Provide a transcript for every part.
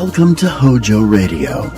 Welcome to HOJO Radio.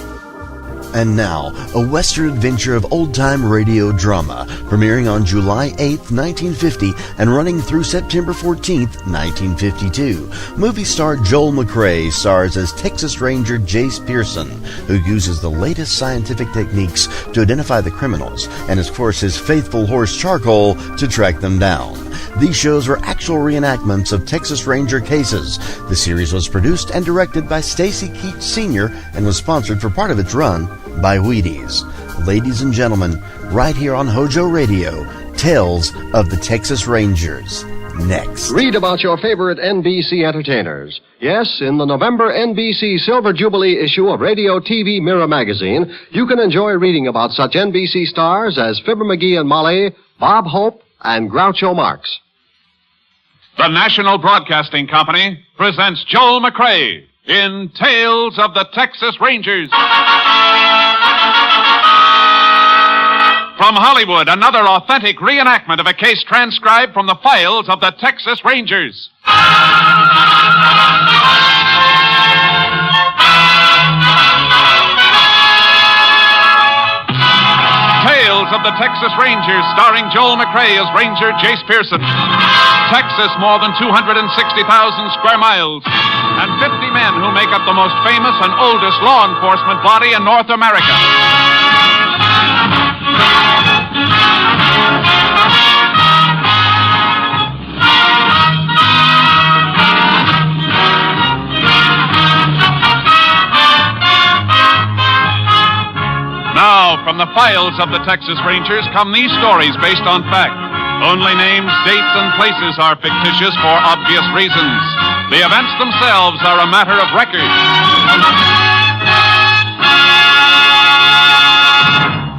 And now, a Western adventure of old-time radio drama, premiering on July 8th, 1950, and running through September 14th, 1952. Movie star Joel McCrea stars as Texas Ranger Jace Pearson, who uses the latest scientific techniques to identify the criminals, and of course his faithful horse Charcoal to track them down. These shows were actual reenactments of Texas Ranger cases. The series was produced and directed by Stacy Keach Sr. and was sponsored for part of its run by Wheaties. Ladies and gentlemen, right here on HOJO Radio, Tales of the Texas Rangers. Next. Read about your favorite NBC entertainers. Yes, in the November NBC Silver Jubilee issue of Radio TV Mirror magazine, you can enjoy reading about such NBC stars as Fibber McGee and Molly, Bob Hope, and Groucho Marx. The National Broadcasting Company presents Joel McCrea in Tales of the Texas Rangers. From Hollywood, another authentic reenactment of a case transcribed from the files of the Texas Rangers. Tales of the Texas Rangers, starring Joel McCrea as Ranger Jace Pearson. Texas, more than 260,000 square miles, and 50 men who make up the most famous and oldest law enforcement body in North America. Now, from the files of the Texas Rangers come these stories based on fact. Only names, dates, and places are fictitious for obvious reasons. The events themselves are a matter of record.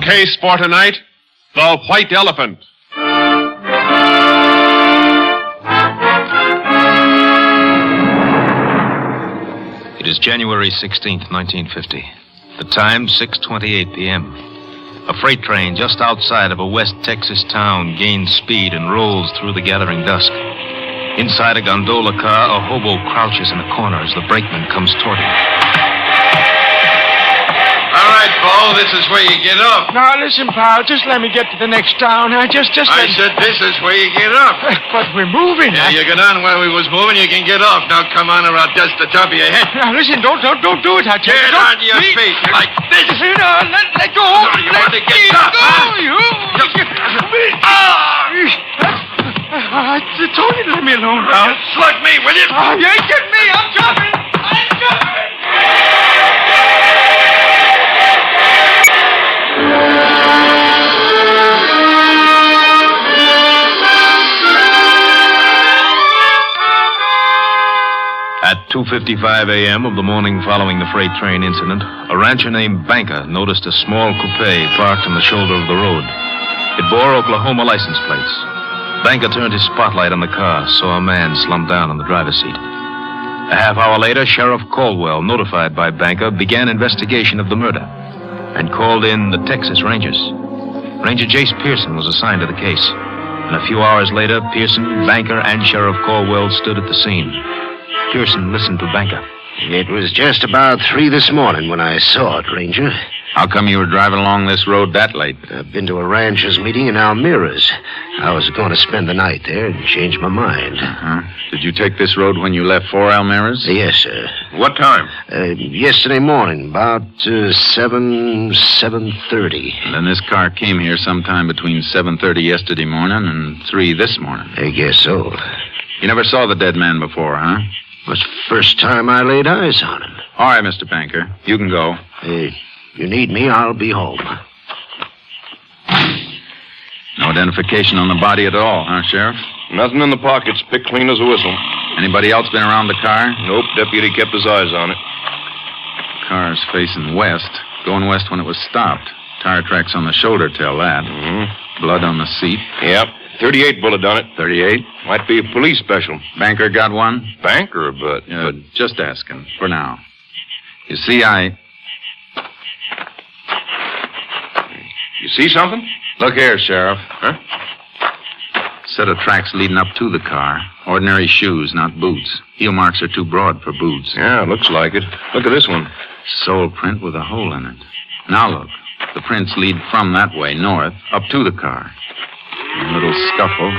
Case for tonight, the White Elephant. It is January 16th, 1950. The time, 6:28 p.m. A freight train just outside of a West Texas town gains speed and rolls through the gathering dusk. Inside a gondola car, a hobo crouches in a corner as the brakeman comes toward him. All right, Bo, this is where you get off. Now, listen, pal, just let me get to the next town. I said this is where you get off. But we're moving. Yeah, you get on where we was moving, you can get off. Now, come on, or I'll dust the top of your head. Now, listen, don't do it, I tell you. Get on your feet like this. Let go. No, you want to get up, huh? I told you to let me alone. Now, slug me, will you? Oh, you ain't getting me. I'm jumping. At 2:55 a.m. of the morning following the freight train incident, a rancher named Banker noticed a small coupe parked on the shoulder of the road. It bore Oklahoma license plates. Banker turned his spotlight on the car, saw a man slumped down on the driver's seat. A half hour later, Sheriff Caldwell, notified by Banker, began investigation of the murder and called in the Texas Rangers. Ranger Jace Pearson was assigned to the case. And a few hours later, Pearson, Banker, and Sheriff Caldwell stood at the scene. Pearson listened to Banker. It was just about 3 this morning when I saw it, Ranger. How come you were driving along this road that late? I've been to a ranchers' meeting in Almira's. I was going to spend the night there and changed my mind. Uh-huh. Did you take this road when you left for Almira's? Yes, sir. What time? Yesterday morning, about 7:30. And then this car came here sometime between 7:30 yesterday morning and 3 this morning. I guess so. You never saw the dead man before, huh? It was the first time I laid eyes on him. All right, Mr. Banker. You can go. You need me, I'll be home. No identification on the body at all, huh, Sheriff? Nothing in the pockets. Picked clean as a whistle. Anybody else been around the car? Nope. Deputy kept his eyes on it. Car's facing west. Going west when it was stopped. Tire tracks on the shoulder tell that. Mm-hmm. Blood on the seat. Yep. 38 bullet done it. 38? Might be a police special. Banker got one? Banker, but... Just asking, for now. You see, You see something? Look here, Sheriff. Huh? Set of tracks leading up to the car. Ordinary shoes, not boots. Heel marks are too broad for boots. Yeah, looks like it. Look at this one. Sole print with a hole in it. Now look. The prints lead from that way, north, up to the car. A little scuffle.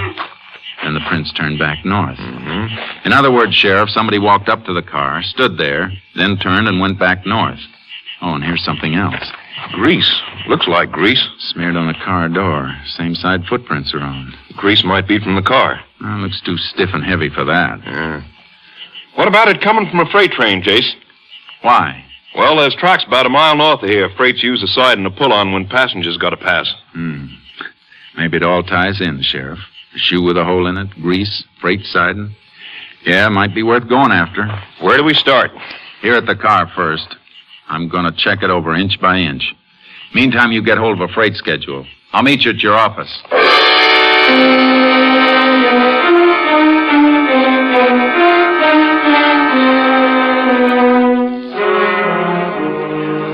Then the prints turn back north. Mm-hmm. In other words, Sheriff, somebody walked up to the car, stood there, then turned and went back north. Oh, and here's something else. Grease. Looks like grease. Smeared on the car door. Same side footprints are on. Grease might be from the car. Well, looks too stiff and heavy for that. Yeah. What about it coming from a freight train, Jace? Why? Well, there's tracks about a mile north of here. Freight's use the siding to pull on when passengers got to pass. Maybe it all ties in, Sheriff. A shoe with a hole in it, grease, freight siding. Yeah, might be worth going after. Where do we start? Here at the car first. I'm going to check it over inch by inch. Meantime, you get hold of a freight schedule. I'll meet you at your office.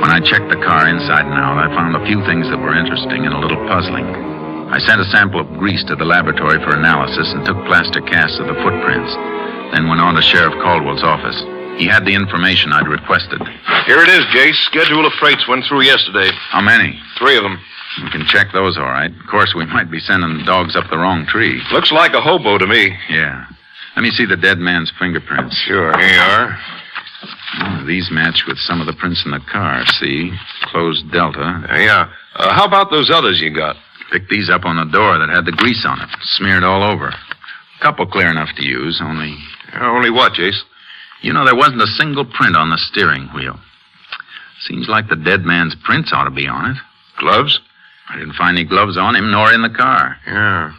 When I checked the car inside and out, I found a few things that were interesting and a little puzzling. I sent a sample of grease to the laboratory for analysis and took plaster casts of the footprints. Then went on to Sheriff Caldwell's office. He had the information I'd requested. Here it is, Jace. Schedule of freights went through yesterday. How many? 3 of them. We can check those all right. Of course, we might be sending the dogs up the wrong tree. Looks like a hobo to me. Yeah. Let me see the dead man's fingerprints. Sure, here you are. Oh, these match with some of the prints in the car. See? Closed delta. Yeah. How about those others you got? Picked these up on the door that had the grease on it. Smeared all over. Couple clear enough to use, only... Only what, Jace? You know, there wasn't a single print on the steering wheel. Seems like the dead man's prints ought to be on it. Gloves? I didn't find any gloves on him, nor in the car. Yeah.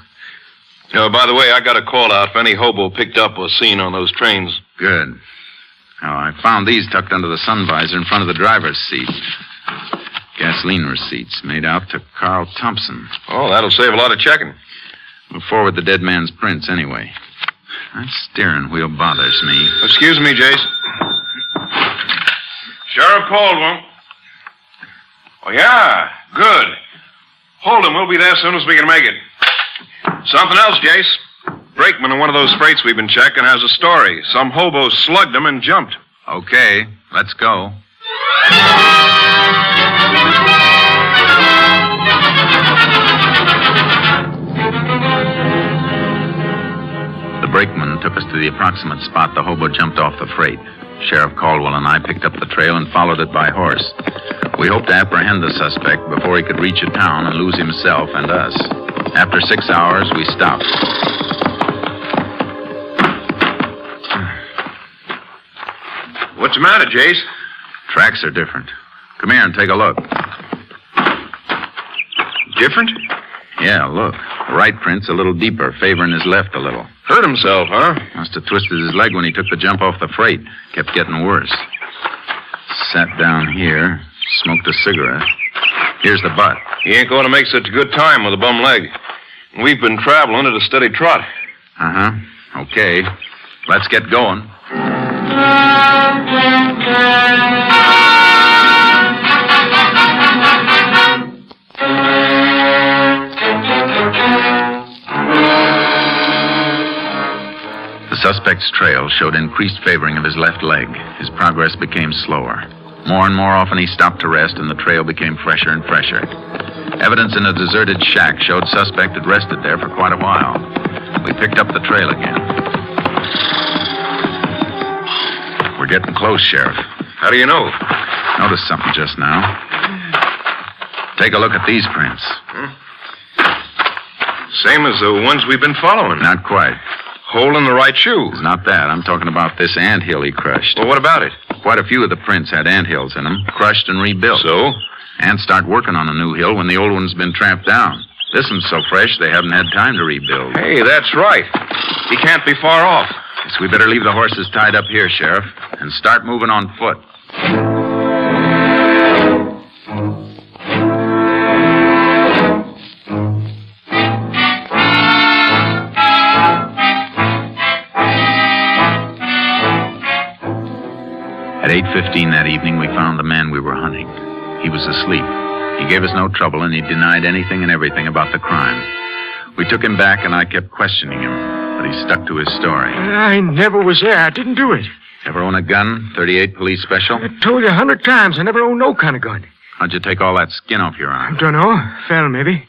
By the way, I got a call out if any hobo picked up or seen on those trains. Good. Now, I found these tucked under the sun visor in front of the driver's seat. Gasoline receipts made out to Carl Thompson. Oh, that'll save a lot of checking. We'll forward the dead man's prints anyway. That steering wheel bothers me. Excuse me, Jace. Sheriff Caldwell. Oh, yeah. Good. Hold him. We'll be there as soon as we can make it. Something else, Jace. Brakeman on one of those freights we've been checking has a story. Some hobo slugged him and jumped. Okay, let's go. The brakeman took us to the approximate spot the hobo jumped off the freight. Sheriff Caldwell and I picked up the trail and followed it by horse. We hoped to apprehend the suspect before he could reach a town and lose himself and us. After 6 hours, we stopped. What's the matter, Jace? Tracks are different. Come here and take a look. Different? Yeah, look. The right print's a little deeper, favoring his left a little. Hurt himself, huh? Must have twisted his leg when he took the jump off the freight. Kept getting worse. Sat down here, smoked a cigarette. Here's the butt. He ain't going to make such a good time with a bum leg. We've been traveling at a steady trot. Uh-huh. Okay. Let's get going. The suspect's trail showed increased favoring of his left leg. His progress became slower. More and more often he stopped to rest, and the trail became fresher and fresher. Evidence in a deserted shack showed suspect had rested there for quite a while. We picked up the trail again. We're getting close, Sheriff. How do you know? Noticed something just now. Take a look at these prints. Same as the ones we've been following. Not quite. Hole in the right shoe. It's not that. I'm talking about this anthill he crushed. Well, what about it? Quite a few of the prints had anthills in them, crushed and rebuilt. So? Ants start working on a new hill when the old one's been tramped down. This one's so fresh they haven't had time to rebuild. Hey, that's right. He can't be far off. Guess we better leave the horses tied up here, Sheriff, and start moving on foot. At 8:15 that evening, we found the man we were hunting. He was asleep. He gave us no trouble, and he denied anything and everything about the crime. We took him back, and I kept questioning him, but he stuck to his story. I never was there. I didn't do it. Ever own a gun? 38 police special? I told you 100 times I never owned no kind of gun. How'd you take all that skin off your arm? Dunno. Fell, maybe.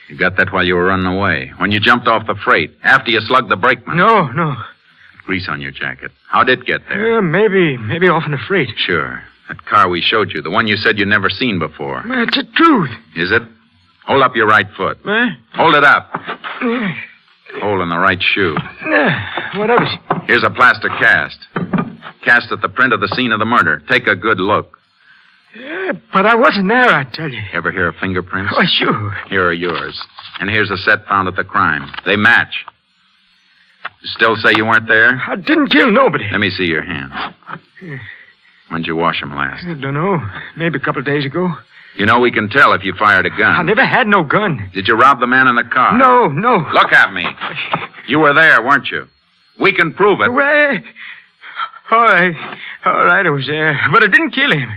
You got that while you were running away. When you jumped off the freight. After you slugged the brakeman. No. Grease on your jacket. How'd it get there? Maybe off in the freight. Sure. That car we showed you. The one you said you'd never seen before. It's the truth. Is it? Hold up your right foot. Hold it up. Hole in the right shoe. What of it? Here's a plaster cast. Cast at the print of the scene of the murder. Take a good look. But I wasn't there, I tell you. Ever hear of fingerprints? Oh, sure. Here are yours. And here's a set found at the crime. They match. You still say you weren't there? I didn't kill nobody. Let me see your hands. When'd you wash them last? I don't know. Maybe a couple of days ago. You know we can tell if you fired a gun. I never had no gun. Did you rob the man in the car? No. Look at me. You were there, weren't you? We can prove it. Well, all right, I was there. But I didn't kill him.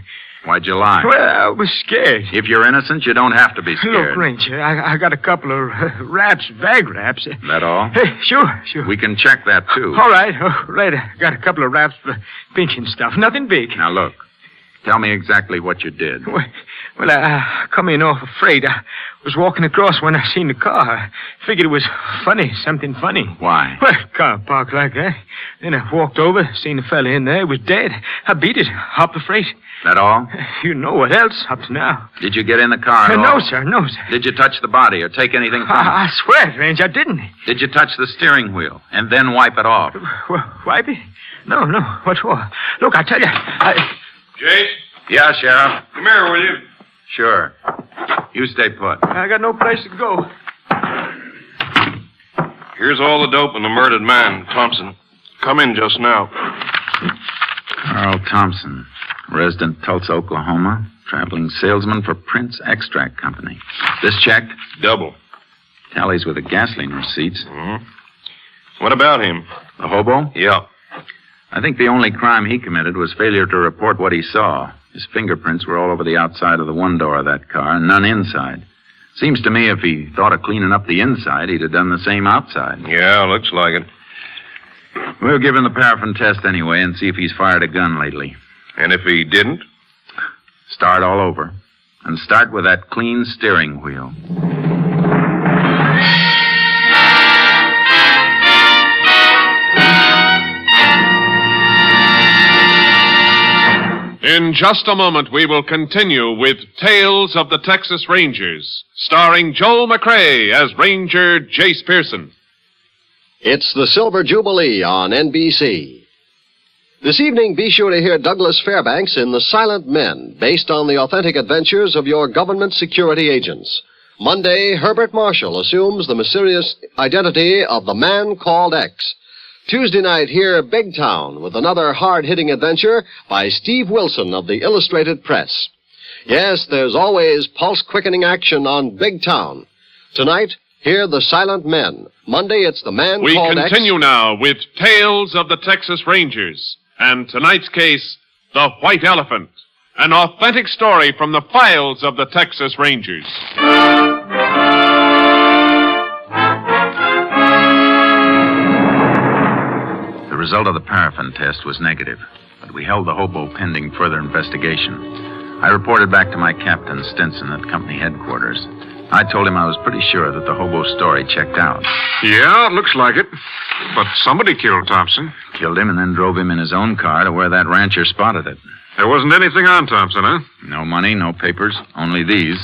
Why'd you lie? Well, I was scared. If you're innocent, you don't have to be scared. Look, Ranger, I got a couple of bag wraps. That all? Sure. We can check that, too. All right. I got a couple of wraps for pinching stuff. Nothing big. Now, look. Tell me exactly what you did. Well, I come in off a freight. I was walking across when I seen the car. I figured it was funny, something funny. Why? Well, car parked like that. Then I walked over, seen the fella in there. He was dead. I beat it, hopped the freight. That all? You know what else up to now. Did you get in the car at all? No, sir. Did you touch the body or take anything from it? I swear it, Range, I didn't. Did you touch the steering wheel and then wipe it off? Wipe it? No. What for? Look, I tell you, Jase? Yeah, Sheriff. Come here, will you? Sure. You stay put. I got no place to go. Here's all the dope and the murdered man, Thompson. Come in just now. Carl Thompson, resident Tulsa, Oklahoma, traveling salesman for Prince Extract Company. This check? Double. Tallies with the gasoline receipts. Mm-hmm. What about him? The hobo? Yeah. I think the only crime he committed was failure to report what he saw. His fingerprints were all over the outside of the one door of that car, and none inside. Seems to me if he thought of cleaning up the inside, he'd have done the same outside. Yeah, looks like it. We'll give him the paraffin test anyway and see if he's fired a gun lately. And if he didn't? Start all over. And start with that clean steering wheel. In just a moment, we will continue with Tales of the Texas Rangers, starring Joel McCrea as Ranger Jace Pearson. It's the Silver Jubilee on NBC. This evening, be sure to hear Douglas Fairbanks in The Silent Men, based on the authentic adventures of your government security agents. Monday, Herbert Marshall assumes the mysterious identity of the man called X. Tuesday night, hear Big Town with another hard-hitting adventure by Steve Wilson of the Illustrated Press. Yes, there's always pulse-quickening action on Big Town. Tonight, hear The Silent Men. Monday, it's the man called X. We continue now with Tales of the Texas Rangers. And tonight's case, The White Elephant. An authentic story from the files of the Texas Rangers. The result of the paraffin test was negative, but we held the hobo pending further investigation. I reported back to my captain, Stinson, at company headquarters. I told him I was pretty sure that the hobo story checked out. Yeah, it looks like it. But somebody killed Thompson. Killed him and then drove him in his own car to where that rancher spotted it. There wasn't anything on Thompson, huh? No money, no papers, only these.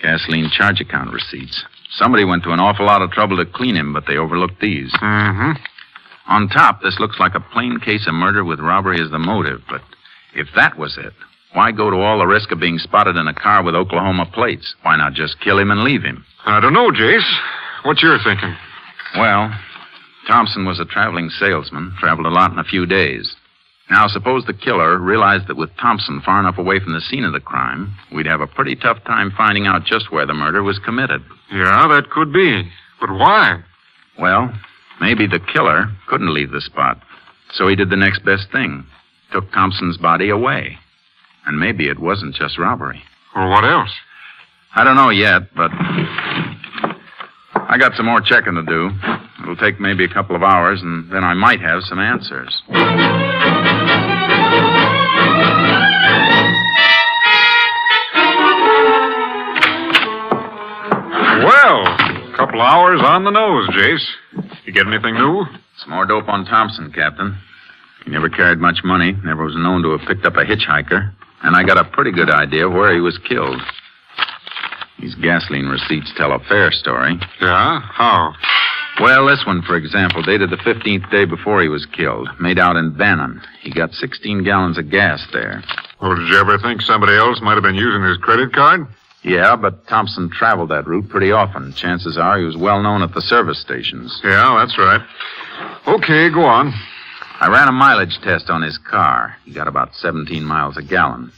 Gasoline charge account receipts. Somebody went to an awful lot of trouble to clean him, but they overlooked these. Mm-hmm. On top, this looks like a plain case of murder with robbery as the motive, but if that was it, why go to all the risk of being spotted in a car with Oklahoma plates? Why not just kill him and leave him? I don't know, Jace. What's your thinking? Well, Thompson was a traveling salesman, traveled a lot in a few days. Now, suppose the killer realized that with Thompson far enough away from the scene of the crime, we'd have a pretty tough time finding out just where the murder was committed. Yeah, that could be. But why? Well, maybe the killer couldn't leave the spot, so he did the next best thing. Took Thompson's body away. And maybe it wasn't just robbery. Or what else? I don't know yet, but... I got some more checking to do. It'll take maybe a couple of hours, and then I might have some answers. Well, a couple hours on the nose, Jace. You get anything new? Some more dope on Thompson, Captain. He never carried much money, never was known to have picked up a hitchhiker, and I got a pretty good idea of where he was killed. These gasoline receipts tell a fair story. Yeah? How? Well, this one, for example, dated the 15th day before he was killed, made out in Bannon. He got 16 gallons of gas there. Well, did you ever think somebody else might have been using his credit card? Yeah, but Thompson traveled that route pretty often. Chances are he was well known at the service stations. Yeah, that's right. Okay, go on. I ran a mileage test on his car. He got about 17 miles a gallon.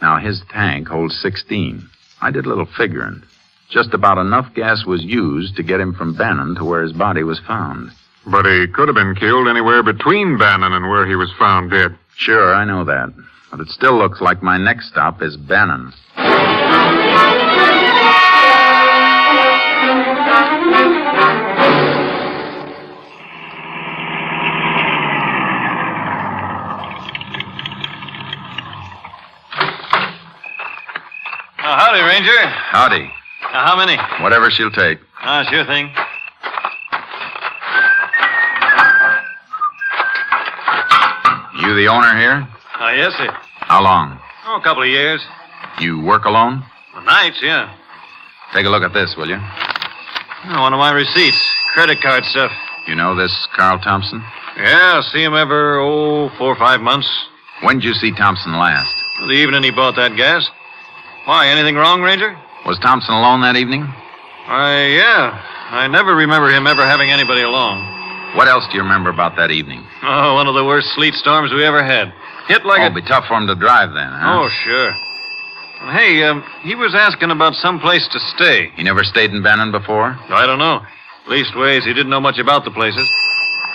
Now, his tank holds 16. I did a little figuring. Just about enough gas was used to get him from Bannon to where his body was found. But he could have been killed anywhere between Bannon and where he was found dead. Sure, I know that. But it still looks like my next stop is Bannon. Howdy, Ranger. Howdy. How many? Whatever she'll take. Sure thing. You the owner here? Yes, sir. How long? A couple of years. You work alone? Nights, yeah. Take a look at this, will you? One of my receipts. Credit card stuff. You know this Carl Thompson? Yeah, see him every, 4 or 5 months. When did you see Thompson last? The evening he bought that gas. Why, anything wrong, Ranger? Was Thompson alone that evening? Yeah. I never remember him ever having anybody along. What else do you remember about that evening? One of the worst sleet storms we ever had. Hit like It'd be tough for him to drive then, huh? Oh, sure. Hey, he was asking about some place to stay. He never stayed in Bannon before? I don't know. Leastways, he didn't know much about the places.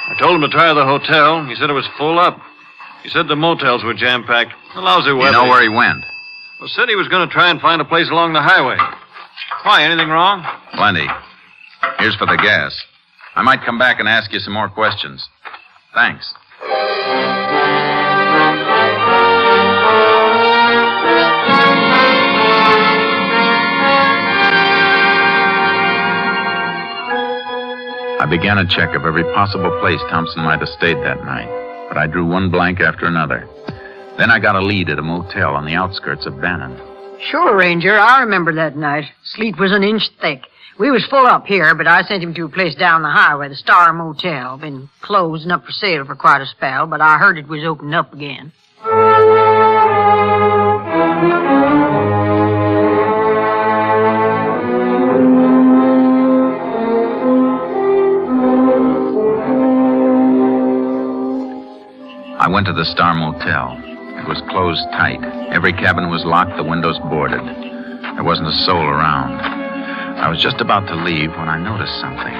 I told him to try the hotel. He said it was full up. He said the motels were jam-packed. The lousy weather. You know where he went? Well, said he was going to try and find a place along the highway. Why, anything wrong? Plenty. Here's for the gas. I might come back and ask you some more questions. Thanks. I began a check of every possible place Thompson might have stayed that night, but I drew one blank after another. Then I got a lead at a motel on the outskirts of Bannon. Sure, Ranger. I remember that night. Sleet was an inch thick. We was full up here, but I sent him to a place down the highway, the Star Motel. Been closed and up for sale for quite a spell, but I heard it was opened up again. I went to the Star Motel. It was closed tight. Every cabin was locked, the windows boarded. There wasn't a soul around. I was just about to leave when I noticed something.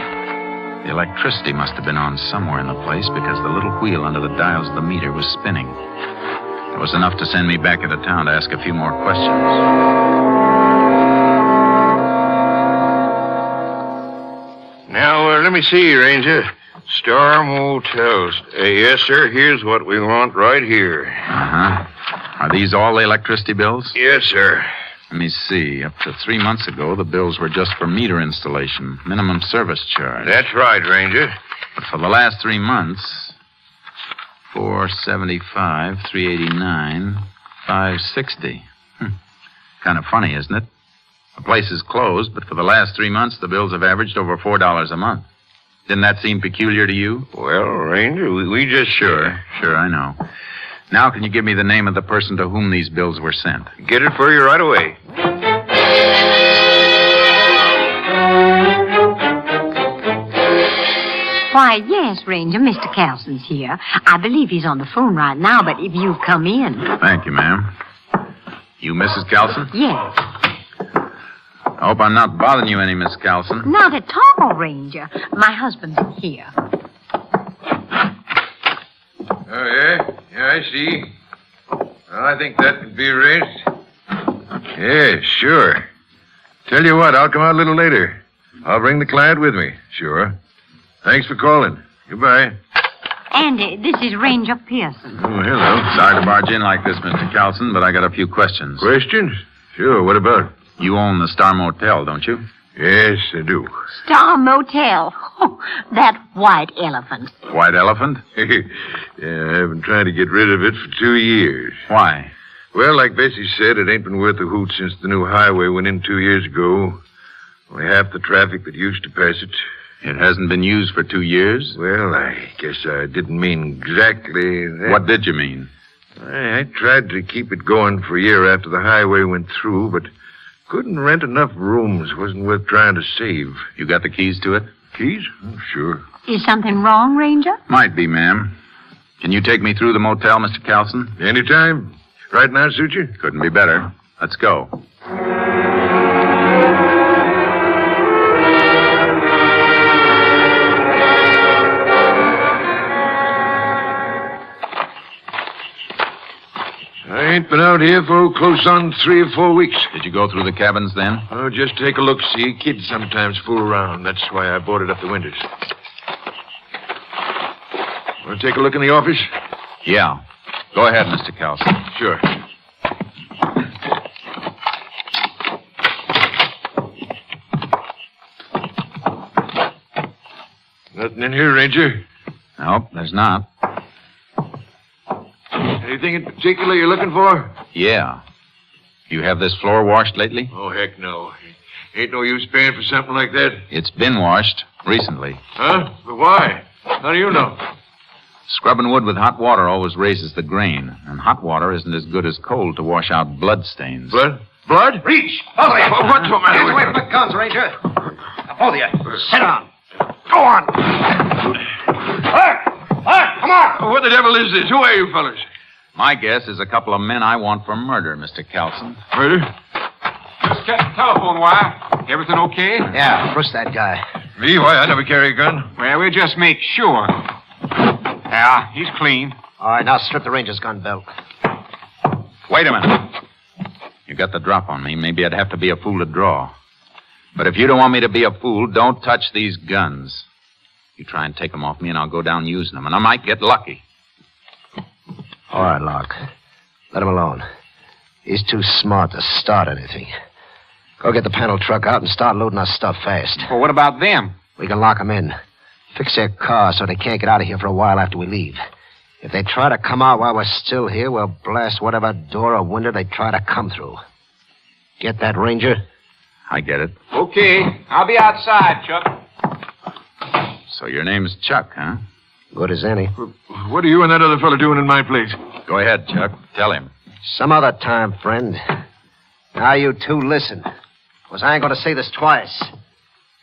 The electricity must have been on somewhere in the place because the little wheel under the dials of the meter was spinning. It was enough to send me back into town to ask a few more questions. Now, let me see, Ranger. Star Motels. Yes, sir. Here's what we want right here. Uh-huh. Are these all the electricity bills? Yes, sir. Let me see. Up to 3 months ago, the bills were just for meter installation, minimum service charge. That's right, Ranger. But for the last 3 months, $475, $389, $560. Kind of funny, isn't it? The place is closed, but for the last 3 months, the bills have averaged over $4 a month. Didn't that seem peculiar to you? Well, Ranger, we just... Sure, I know. Now, can you give me the name of the person to whom these bills were sent? Get it for you right away. Why, yes, Ranger, Mr. Carlson's here. I believe he's on the phone right now, but if you'll come in. Thank you, ma'am. You Mrs. Carlson? Yes. I hope I'm not bothering you any, Miss Carlson. Not at all, Ranger. My husband's here. Oh, yeah? Yeah, I see. Well, I think that could be arranged. Yeah, sure. Tell you what, I'll come out a little later. I'll bring the client with me. Sure. Thanks for calling. Goodbye. Andy, this is Ranger Pearson. Oh, hello. Sorry to barge in like this, Mr. Carlson, but I got a few questions. Questions? Sure. What about? You own the Star Motel, don't you? Yes, I do. Star Motel. Oh, that white elephant. White elephant? Yeah, I've been trying to get rid of it for 2 years. Why? Well, like Bessie said, it ain't been worth a hoot since the new highway went in 2 years ago. Only half the traffic that used to pass it. It hasn't been used for 2 years? Well, I guess I didn't mean exactly that. What did you mean? I tried to keep it going for a year after the highway went through, but couldn't rent enough rooms. Wasn't worth trying to save. You got the keys to it? Keys? Oh, sure. Is something wrong, Ranger? Might be, ma'am. Can you take me through the motel, Mr. Carlson? Anytime. Right now suit you? Couldn't be better. Let's go. I ain't been out here for close on 3 or 4 weeks. Did you go through the cabins then? Oh, just take a look, see. Kids sometimes fool around. That's why I boarded up the windows. Want to take a look in the office? Yeah. Go ahead, Mr. Carlson. Sure. Nothing in here, Ranger. Nope, there's not. Anything in particular you're looking for? Yeah. You have this floor washed lately? Oh, heck no. Ain't no use paying for something like that. It's been washed recently. Huh? But why? How do you know? Scrubbing wood with hot water always raises the grain, and hot water isn't as good as cold to wash out blood stains. Blood? Blood? Reach! Both of you! What's the matter Hands with away you? from the guns, Ranger. Both of you. Sit down. Go on. Come on. What the devil is this? Who are you fellas? My guess is a couple of men I want for murder, Mr. Carlson. Murder? Just check the telephone wire. Everything okay? Yeah, push that guy. Me? Why? I never carry a gun. Well, we'll just make sure. Yeah, he's clean. All right, now strip the Ranger's gun belt. Wait a minute. You got the drop on me. Maybe I'd have to be a fool to draw. But if you don't want me to be a fool, don't touch these guns. You try and take them off me, and I'll go down using them, and I might get lucky. All right, Locke. Let him alone. He's too smart to start anything. Go get the panel truck out and start loading our stuff fast. Well, what about them? We can lock them in. Fix their car so they can't get out of here for a while after we leave. If they try to come out while we're still here, we'll blast whatever door or window they try to come through. Get that, Ranger? I get it. Okay. I'll be outside, Chuck. So your name's Chuck, huh? Good as any. What are you and that other fellow doing in my place? Go ahead, Chuck. Tell him. Some other time, friend. Now you two listen. Because I ain't going to say this twice.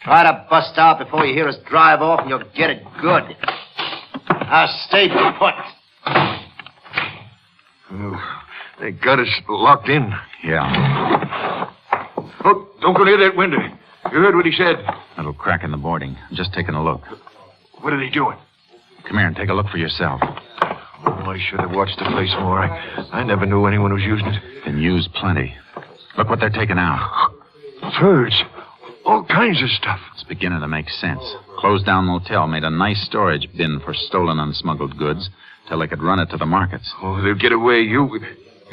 Try to bust out before you hear us drive off, and you'll get it good. Now stay put. Oh, they got us locked in. Yeah. Oh, don't go near that window. You heard what he said. Little crack in the boarding. I'm just taking a look. What are they doing? Come here and take a look for yourself. Oh, I should have watched the place more. I never knew anyone was using it. Been used plenty. Look what they're taking out. Furs. All kinds of stuff. It's beginning to make sense. Closed down motel made a nice storage bin for stolen unsmuggled goods till they could run it to the markets. Oh, they'll get away. You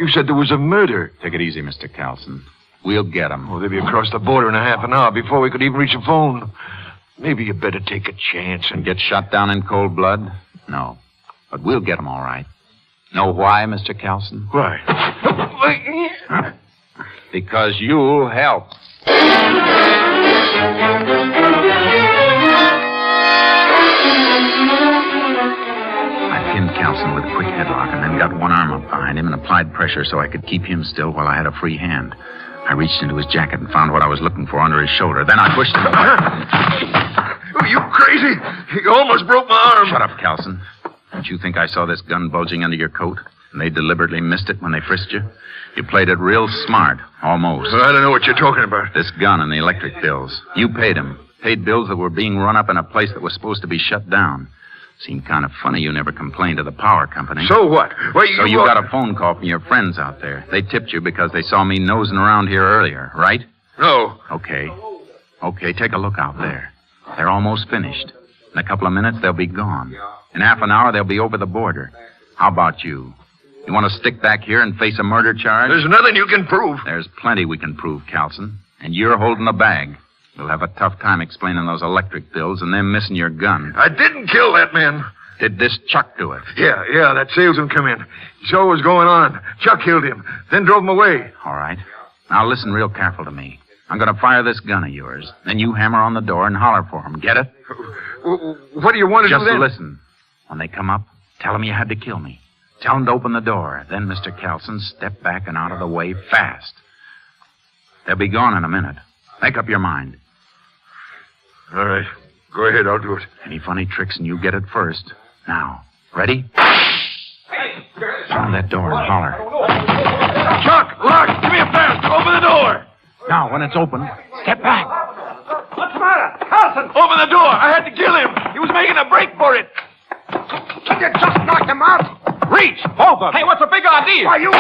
said there was a murder. Take it easy, Mr. Carlson. We'll get them. Oh, they'll be across the border in a half an hour before we could even reach a phone. Maybe you better take a chance and get shot down in cold blood? No. But we'll get them all right. Know why, Mr. Carlson? Why? Because you'll help. I pinned Carlson with a quick headlock and then got one arm up behind him and applied pressure so I could keep him still while I had a free hand. I reached into his jacket and found what I was looking for under his shoulder. Then I pushed him. Are you crazy? You almost broke my arm. Shut up, Carlson. Don't you think I saw this gun bulging under your coat? And they deliberately missed it when they frisked you? You played it real smart, almost. Well, I don't know what you're talking about. This gun and the electric bills. You paid them. Paid bills that were being run up in a place that was supposed to be shut down. Seemed kind of funny you never complained to the power company. So what? Well, So you got a phone call from your friends out there. They tipped you because they saw me nosing around here earlier, right? No. Okay. Okay, take a look out there. They're almost finished. In a couple of minutes, they'll be gone. In half an hour, they'll be over the border. How about you? You want to stick back here and face a murder charge? There's nothing you can prove. There's plenty we can prove, Calson. And you're holding the bag. You'll have a tough time explaining those electric bills and them missing your gun. I didn't kill that man. Did this Chuck do it? Yeah, that salesman come in. He saw what was going on. Chuck killed him, then drove him away. All right. Now listen real careful to me. I'm going to fire this gun of yours. Then you hammer on the door and holler for them. Get it? What do you want to do then? Just listen. When they come up, tell them you had to kill me. Tell them to open the door. Then, Mr. Calson, step back and out of the way fast. They'll be gone in a minute. Make up your mind. All right. Go ahead, I'll do it. Any funny tricks and you get it first. Now, ready? Pound that door and holler. Chuck, Lark, give me a fast. Open the door. Now, when it's open, step back. What's the matter? Carlson, open the door. I had to kill him. He was making a break for it. You just knocked him out. Reach, both of them. Hey, what's the big idea? Why, you...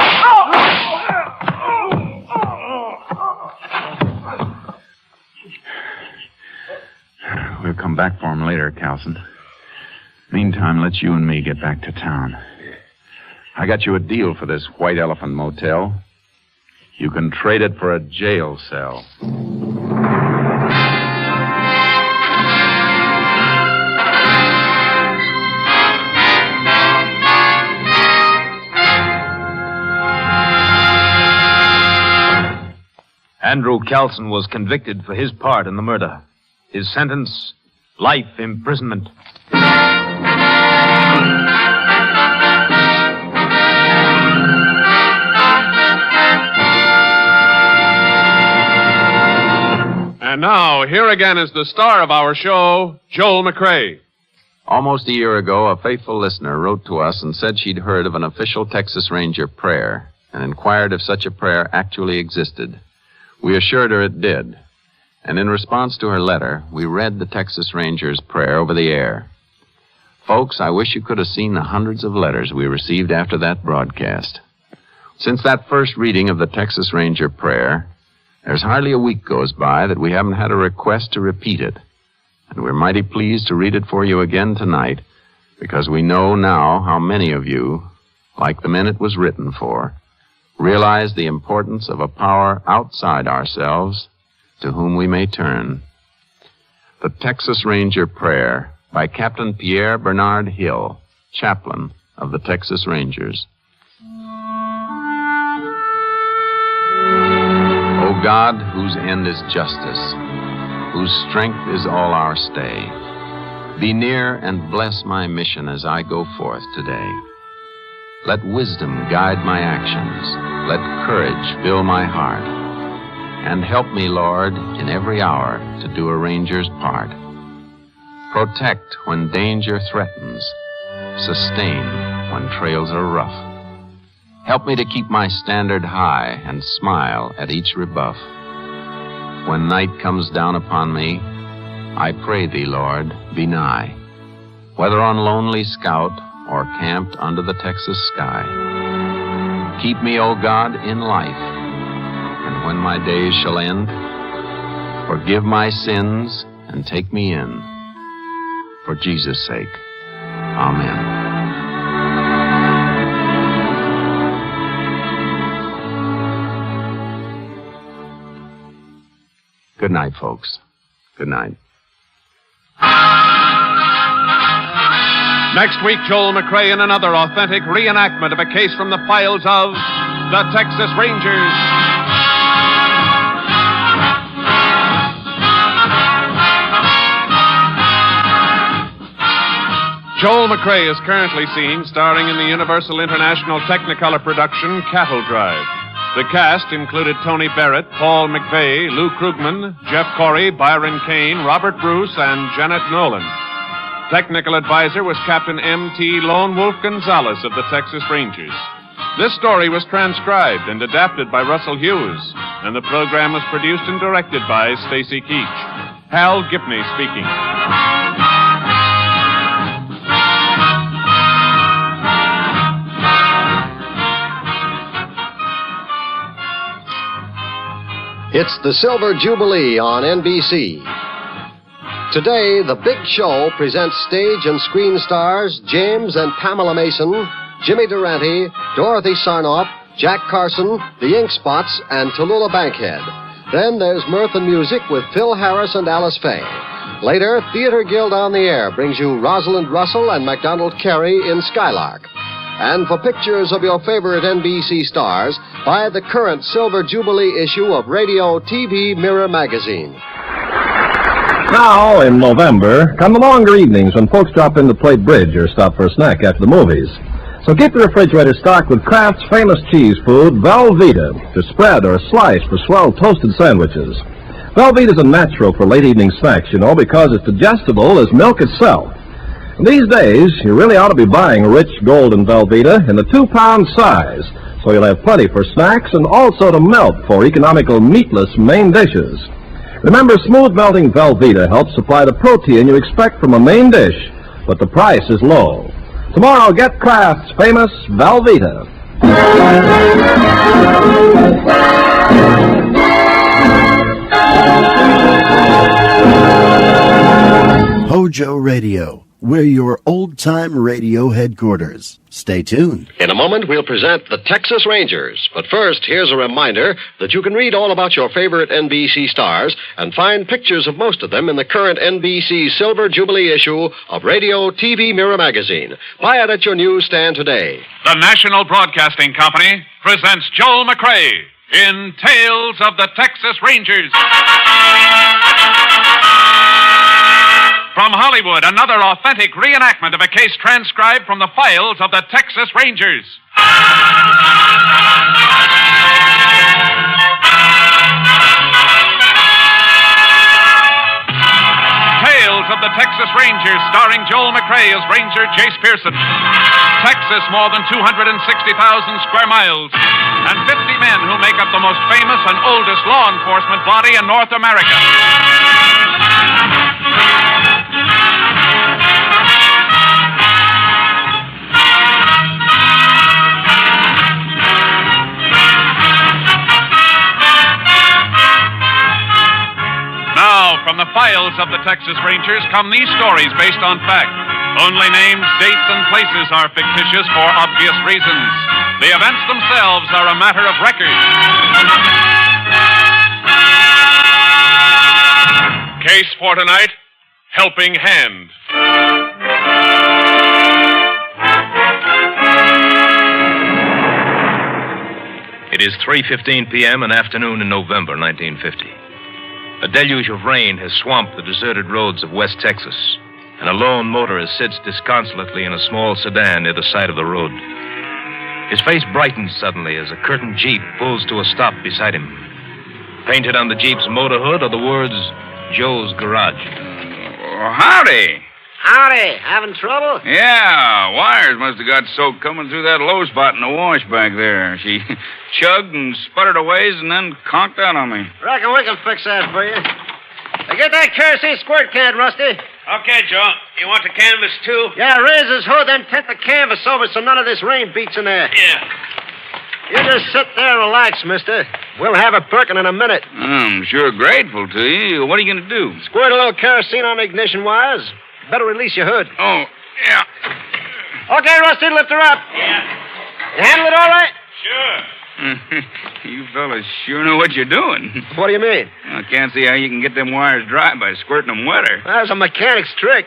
We'll come back for him later, Calson. Meantime, let's you and me get back to town. I got you a deal for this White Elephant Motel. You can trade it for a jail cell. Andrew Calson was convicted for his part in the murder. His sentence, life imprisonment. And now, here again is the star of our show, Joel McCrea. Almost a year ago, a faithful listener wrote to us and said she'd heard of an official Texas Ranger prayer and inquired if such a prayer actually existed. We assured her it did. And in response to her letter, we read the Texas Ranger's prayer over the air. Folks, I wish you could have seen the hundreds of letters we received after that broadcast. Since that first reading of the Texas Ranger prayer, there's hardly a week goes by that we haven't had a request to repeat it. And we're mighty pleased to read it for you again tonight, because we know now how many of you, like the men it was written for, realize the importance of a power outside ourselves to whom we may turn. The Texas Ranger Prayer by Captain Pierre Bernard Hill, chaplain of the Texas Rangers. O God, whose end is justice, whose strength is all our stay, be near and bless my mission as I go forth today. Let wisdom guide my actions. Let courage fill my heart. And help me, Lord, in every hour to do a ranger's part. Protect when danger threatens. Sustain when trails are rough. Help me to keep my standard high and smile at each rebuff. When night comes down upon me, I pray thee, Lord, be nigh. Whether on lonely scout or camped under the Texas sky. Keep me, O God, in life, and when my days shall end, forgive my sins and take me in. For Jesus' sake, amen. Good night, folks. Good night. Next week, Joel McCrea in another authentic reenactment of a case from the files of the Texas Rangers. Joel McCrea is currently seen starring in the Universal International Technicolor production Cattle Drive. The cast included Tony Barrett, Paul McVeigh, Lou Krugman, Jeff Corey, Byron Kane, Robert Bruce, and Janet Nolan. Technical advisor was Captain M.T. Lone Wolf Gonzalez of the Texas Rangers. This story was transcribed and adapted by Russell Hughes, and the program was produced and directed by Stacy Keach. Hal Gipney speaking. It's the Silver Jubilee on NBC. Today, The Big Show presents stage and screen stars James and Pamela Mason, Jimmy Durante, Dorothy Sarnoff, Jack Carson, the Ink Spots, and Tallulah Bankhead. Then there's mirth and music with Phil Harris and Alice Faye. Later, Theater Guild on the Air brings you Rosalind Russell and MacDonald Carey in Skylark. And for pictures of your favorite NBC stars, buy the current Silver Jubilee issue of Radio TV Mirror magazine. Now, in November, come the longer evenings when folks drop in to play bridge or stop for a snack after the movies. So keep the refrigerator stocked with Kraft's famous cheese food, Velveeta, to spread or slice for swell toasted sandwiches. Velveeta's a natural for late evening snacks, you know, because it's digestible as milk itself. And these days, you really ought to be buying rich golden Velveeta in the 2-pound size, so you'll have plenty for snacks and also to melt for economical meatless main dishes. Remember, smooth melting Velveeta helps supply the protein you expect from a main dish, but the price is low. Tomorrow, get Kraft's famous Velveeta. HOJO Radio. We're your old-time radio headquarters. Stay tuned. In a moment, we'll present the Texas Rangers. But first, here's a reminder that you can read all about your favorite NBC stars and find pictures of most of them in the current NBC Silver Jubilee issue of Radio TV Mirror magazine. Buy it at your newsstand today. The National Broadcasting Company presents Joel McRae in Tales of the Texas Rangers. From Hollywood, another authentic reenactment of a case transcribed from the files of the Texas Rangers. Tales of the Texas Rangers, starring Joel McRae as Ranger Jace Pearson. Texas, more than 260,000 square miles, and 50 men who make up the most famous and oldest law enforcement body in North America. Now, from the files of the Texas Rangers come these stories based on fact. Only names, dates, and places are fictitious for obvious reasons. The events themselves are a matter of record. Case for tonight, Helping Hand. It is 3:15 p.m., an afternoon in November 1950. A deluge of rain has swamped the deserted roads of West Texas, and a lone motorist sits disconsolately in a small sedan near the side of the road. His face brightens suddenly as a curtained Jeep pulls to a stop beside him. Painted on the Jeep's motor hood are the words, Joe's Garage. Howdy. Howdy. Having trouble? Yeah, wires must have got soaked coming through that low spot in the wash back there. She chugged and sputtered a ways and then conked out on me. Reckon we can fix that for you. Now get that kerosene squirt can, Rusty. Okay, Joe. You want the canvas, too? Yeah, raise his hood, then tint the canvas over so none of this rain beats in there. Yeah. You just sit there and relax, mister. We'll have it perking in a minute. I'm sure grateful to you. What are you going to do? Squirt a little kerosene on the ignition wires. Better release your hood. Oh, yeah. Okay, Rusty, lift her up. Yeah. You handle it all right? Sure. You fellas sure know what you're doing. What do you mean? I can't see how you can get them wires dry by squirting them wetter. That's a mechanic's trick.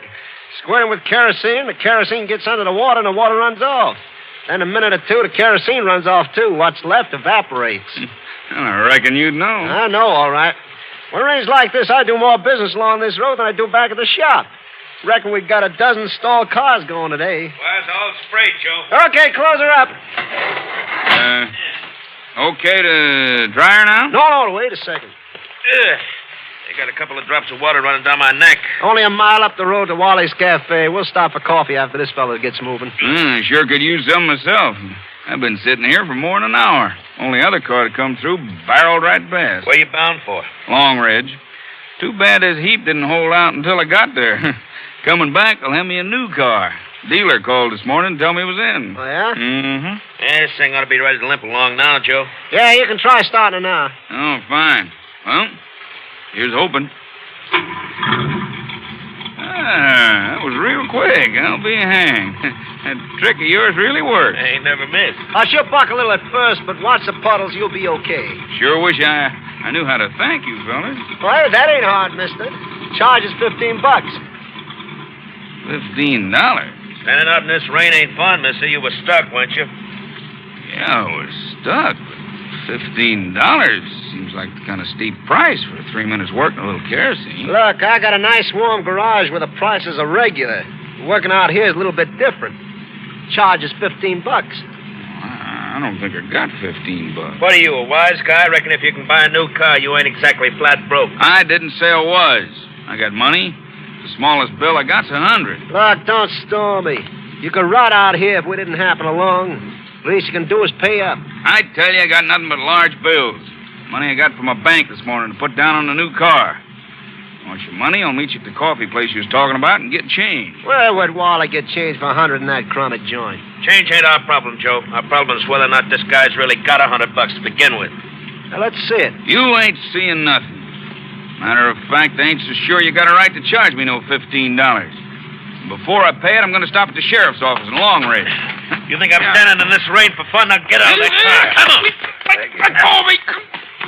Squirt 'em with kerosene, the kerosene gets under the water, and the water runs off. Then a minute or two, the kerosene runs off, too. What's left evaporates. I reckon you'd know. I know, all right. When it rains like this, I do more business along this road than I do back at the shop. Reckon we got a dozen stalled cars going today. Well, it's all sprayed, Joe. Okay, close her up. Okay to dry her now? No, wait a second. They got a couple of drops of water running down my neck. Only a mile up the road to Wally's Cafe. We'll stop for coffee after this fella gets moving. Sure could use some myself. I've been sitting here for more than an hour. Only other car to come through barreled right past. Where you bound for? Long Ridge. Too bad this heap didn't hold out until I got there. Coming back, they'll have me a new car. Dealer called this morning and told me it was in. Oh, yeah? Yeah, this thing ought to be ready to limp along now, Joe. Yeah, you can try starting it now. Oh, fine. Well, here's hoping. Ah, that was real quick. I'll be hanged. That trick of yours really worked. Ain't never missed. I sure buck a little at first, but watch the puddles, you'll be okay. Sure wish I knew how to thank you, fellas. Well, that ain't hard, mister. Charge is $15. $15? Standing out in this rain ain't fun, mister. You were stuck, weren't you? Yeah, I was stuck. $15 seems like the kind of steep price for 3 minutes work and a little kerosene. Look, I got a nice warm garage where the prices are regular. Working out here is a little bit different. Charge is $15. I don't think I got $15. What are you, a wise guy? I reckon if you can buy a new car, you ain't exactly flat broke. I didn't say I was. I got money. The smallest bill I got's $100. Look, don't store me. You could rot out here if we didn't happen along. Least you can do is pay up. I tell you, I got nothing but large bills. Money I got from my bank this morning to put down on the new car. Want your money? I'll meet you at the coffee place you was talking about and get change. Where would Wally get change for $100 in that chronic joint? Change ain't our problem, Joe. Our problem is whether or not this guy's really got $100 to begin with. Now, let's see it. You ain't seeing nothing. Matter of fact, I ain't so sure you got a right to charge me no $15. Before I pay it, I'm going to stop at the sheriff's office in Long Ridge. You think I'm standing in this rain for fun? Now get out of that car. Come on. Let go of me.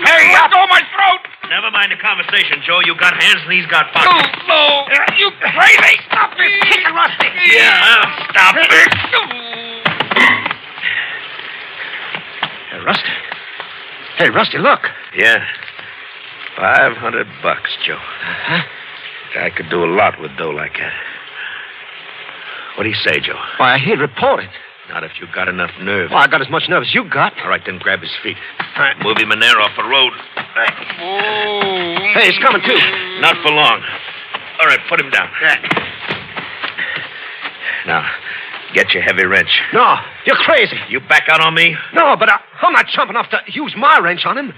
Hey, let go of my throat. Never mind the conversation, Joe. You got hands and he's got pockets. No. You crazy. Stop it. Kick it, Rusty. Yeah, I'll stop it. Hey, Rusty. Hey, Rusty, look. Yeah. $500, Joe. Uh-huh. I could do a lot with dough like that. What do you say, Joe? Why, he'd report it. Not if you got enough nerve. Well, I got as much nerve as you got. All right, then grab his feet. All right. Move him in there off the road. Hey, he's coming, too. Not for long. All right, put him down. Now, get your heavy wrench. No, you're crazy. You back out on me? No, but I'm not chump enough to use my wrench on him.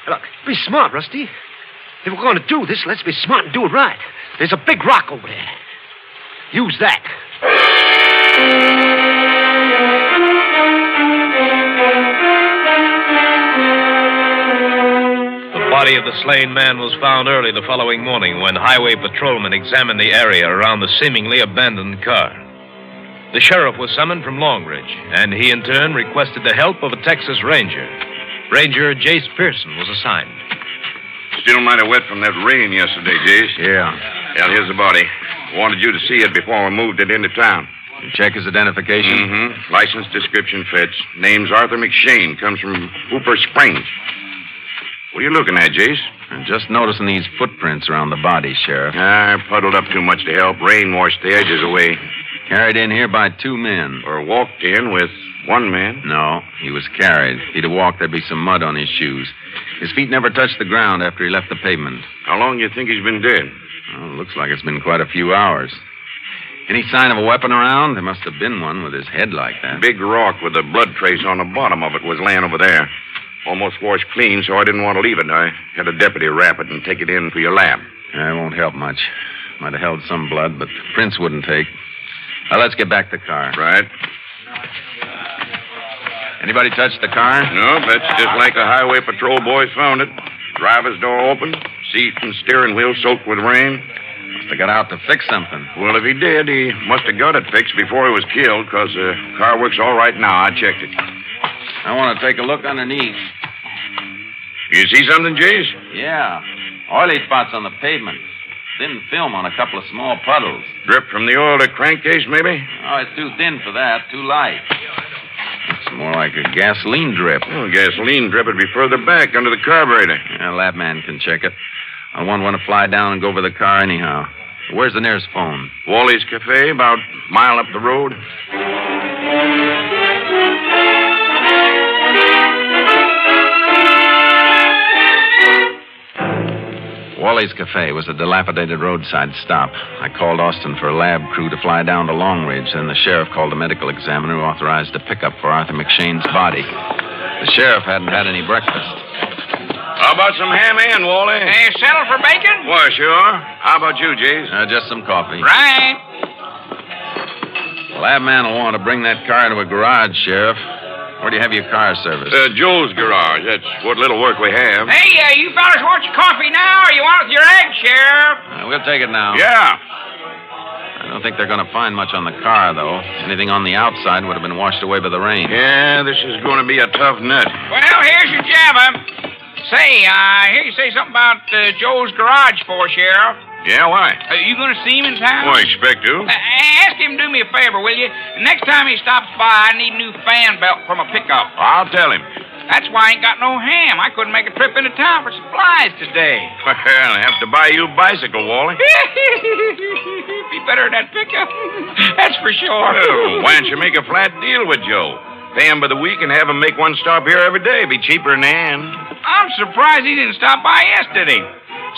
Look, be smart, Rusty. If we're going to do this, let's be smart and do it right. There's a big rock over there. Use that. The body of the slain man was found early the following morning when highway patrolmen examined the area around the seemingly abandoned car. The sheriff was summoned from Long Ridge, and he in turn requested the help of a Texas Ranger. Ranger Jace Pearson was assigned. Still mighty wet from that rain yesterday, Jace. Yeah. Well, here's the body. Wanted you to see it before we moved it into town. You check his identification? Mm-hmm. License description fits. Name's Arthur McShane. Comes from Hooper Springs. What are you looking at, Jace? I'm just noticing these footprints around the body, Sheriff. Puddled up too much to help. Rain washed the edges away. Carried in here by 2 men. Or walked in with 1 man? No, he was carried. If he'd have walked, there'd be some mud on his shoes. His feet never touched the ground after he left the pavement. How long do you think he's been dead? Well, it looks like it's been quite a few hours. Any sign of a weapon around? There must have been one with his head like that. Big rock with a blood trace on the bottom of it was laying over there. Almost washed clean, so I didn't want to leave it. I had a deputy wrap it and take it in for your lab. It won't help much. Might have held some blood, but prints wouldn't take. Now, let's get back to the car. Right. Anybody touch the car? No, that's just like the highway patrol boys found it. Driver's door open, seat and steering wheel soaked with rain. Must have got out to fix something. Well, if he did, he must have got it fixed before he was killed, because the car works all right now. I checked it. I want to take a look underneath. You see something, Jace? Yeah. Oily spots on the pavement. Thin film on a couple of small puddles. Drip from the oil to crankcase, maybe? Oh, it's too thin for that. Too light. It's more like a gasoline drip. Oh, gasoline drip would be further back under the carburetor. Lab man can check it. I won't want to fly down and go over the car anyhow. Where's the nearest phone? Wally's Cafe, about a mile up the road. Wally's Cafe was a dilapidated roadside stop. I called Austin for a lab crew to fly down to Long Ridge, and the sheriff called a medical examiner who authorized a pickup for Arthur McShane's body. The sheriff hadn't had any breakfast. How about some ham and, Wally? Hey, settle for bacon? Why, sure. How about you, Jace? Just some coffee. Right. The lab man will want to bring that car to a garage, Sheriff. Where do you have your car serviced? Joe's garage. That's what little work we have. Hey, you fellas want your coffee now, or you want it with your eggs, Sheriff? We'll take it now. Yeah. I don't think they're going to find much on the car, though. Anything on the outside would have been washed away by the rain. Yeah, this is going to be a tough nut. Well, here's your jabber. Say, I hear you say something about Joe's garage for, Sheriff. Yeah, why? You going to see him in town? Well, I expect to. Ask him to do me a favor, will you? Next time he stops by, I need a new fan belt from a pickup. I'll tell him. That's why I ain't got no ham. I couldn't make a trip into town for supplies today. Well, I'll have to buy you a bicycle, Wally. Be better than that pickup. That's for sure. Well, why don't you make a flat deal with Joe? Pay him by the week and have him make one stop here every day. Be cheaper than Ann. I'm surprised he didn't stop by yesterday.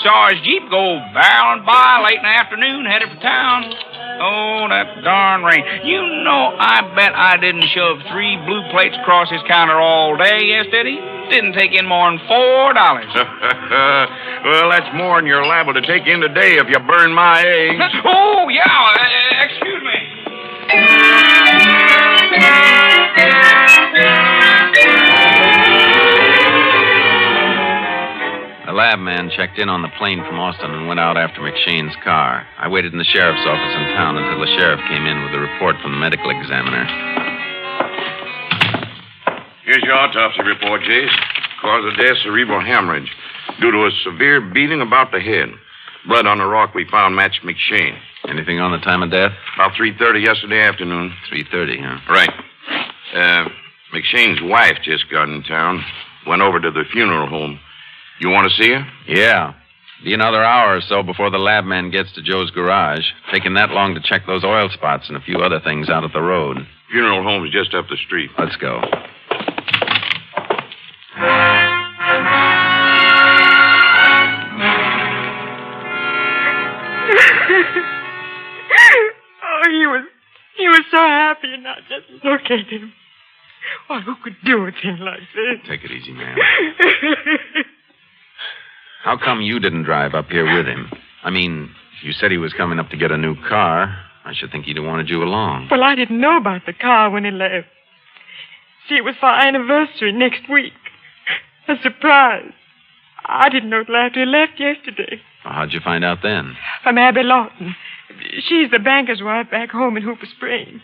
Saw his Jeep go barreling by late in the afternoon, headed for town. Oh, that darn rain. You know, I bet I didn't shove 3 blue plates across his counter all day yesterday. Didn't take in more than $4. Well, that's more than you're liable to take in today if you burn my eggs. Oh, yeah. Excuse me. The lab man checked in on the plane from Austin and went out after McShane's car. I waited in the sheriff's office in town until the sheriff came in with a report from the medical examiner. Here's your autopsy report, Jace. Cause of death, cerebral hemorrhage. Due to a severe beating about the head. Blood on the rock we found matched McShane. Anything on the time of death? About 3:30 yesterday afternoon. 3:30, huh? Right. McShane's wife just got in town. Went over to the funeral home. You want to see her? Yeah. Be another hour or so before the lab man gets to Joe's garage. Taking that long to check those oil spots and a few other things out at the road. Funeral home's just up the street. Let's go. He was so happy, and I just look at him. Why, who could do a thing like this? Take it easy, man. How come you didn't drive up here with him? I mean, you said he was coming up to get a new car. I should think he'd have wanted you along. Well, I didn't know about the car when he left. See, it was for our anniversary next week. A surprise. I didn't know till after he left yesterday. Well, how'd you find out then? From Abby Lawton. She's the banker's wife back home in Hooper Springs.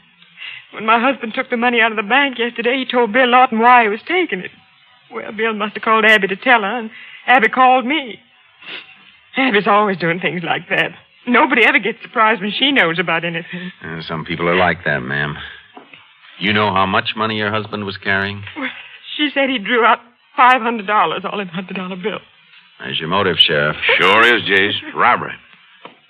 When my husband took the money out of the bank yesterday, he told Bill Lawton why he was taking it. Well, Bill must have called Abby to tell her, and Abby called me. Abby's always doing things like that. Nobody ever gets surprised when she knows about anything. Some people are like that, ma'am. You know how much money your husband was carrying? Well, she said he drew out $500, all in $100 bills. There's your motive, Sheriff. Sure is, Jace. Robbery.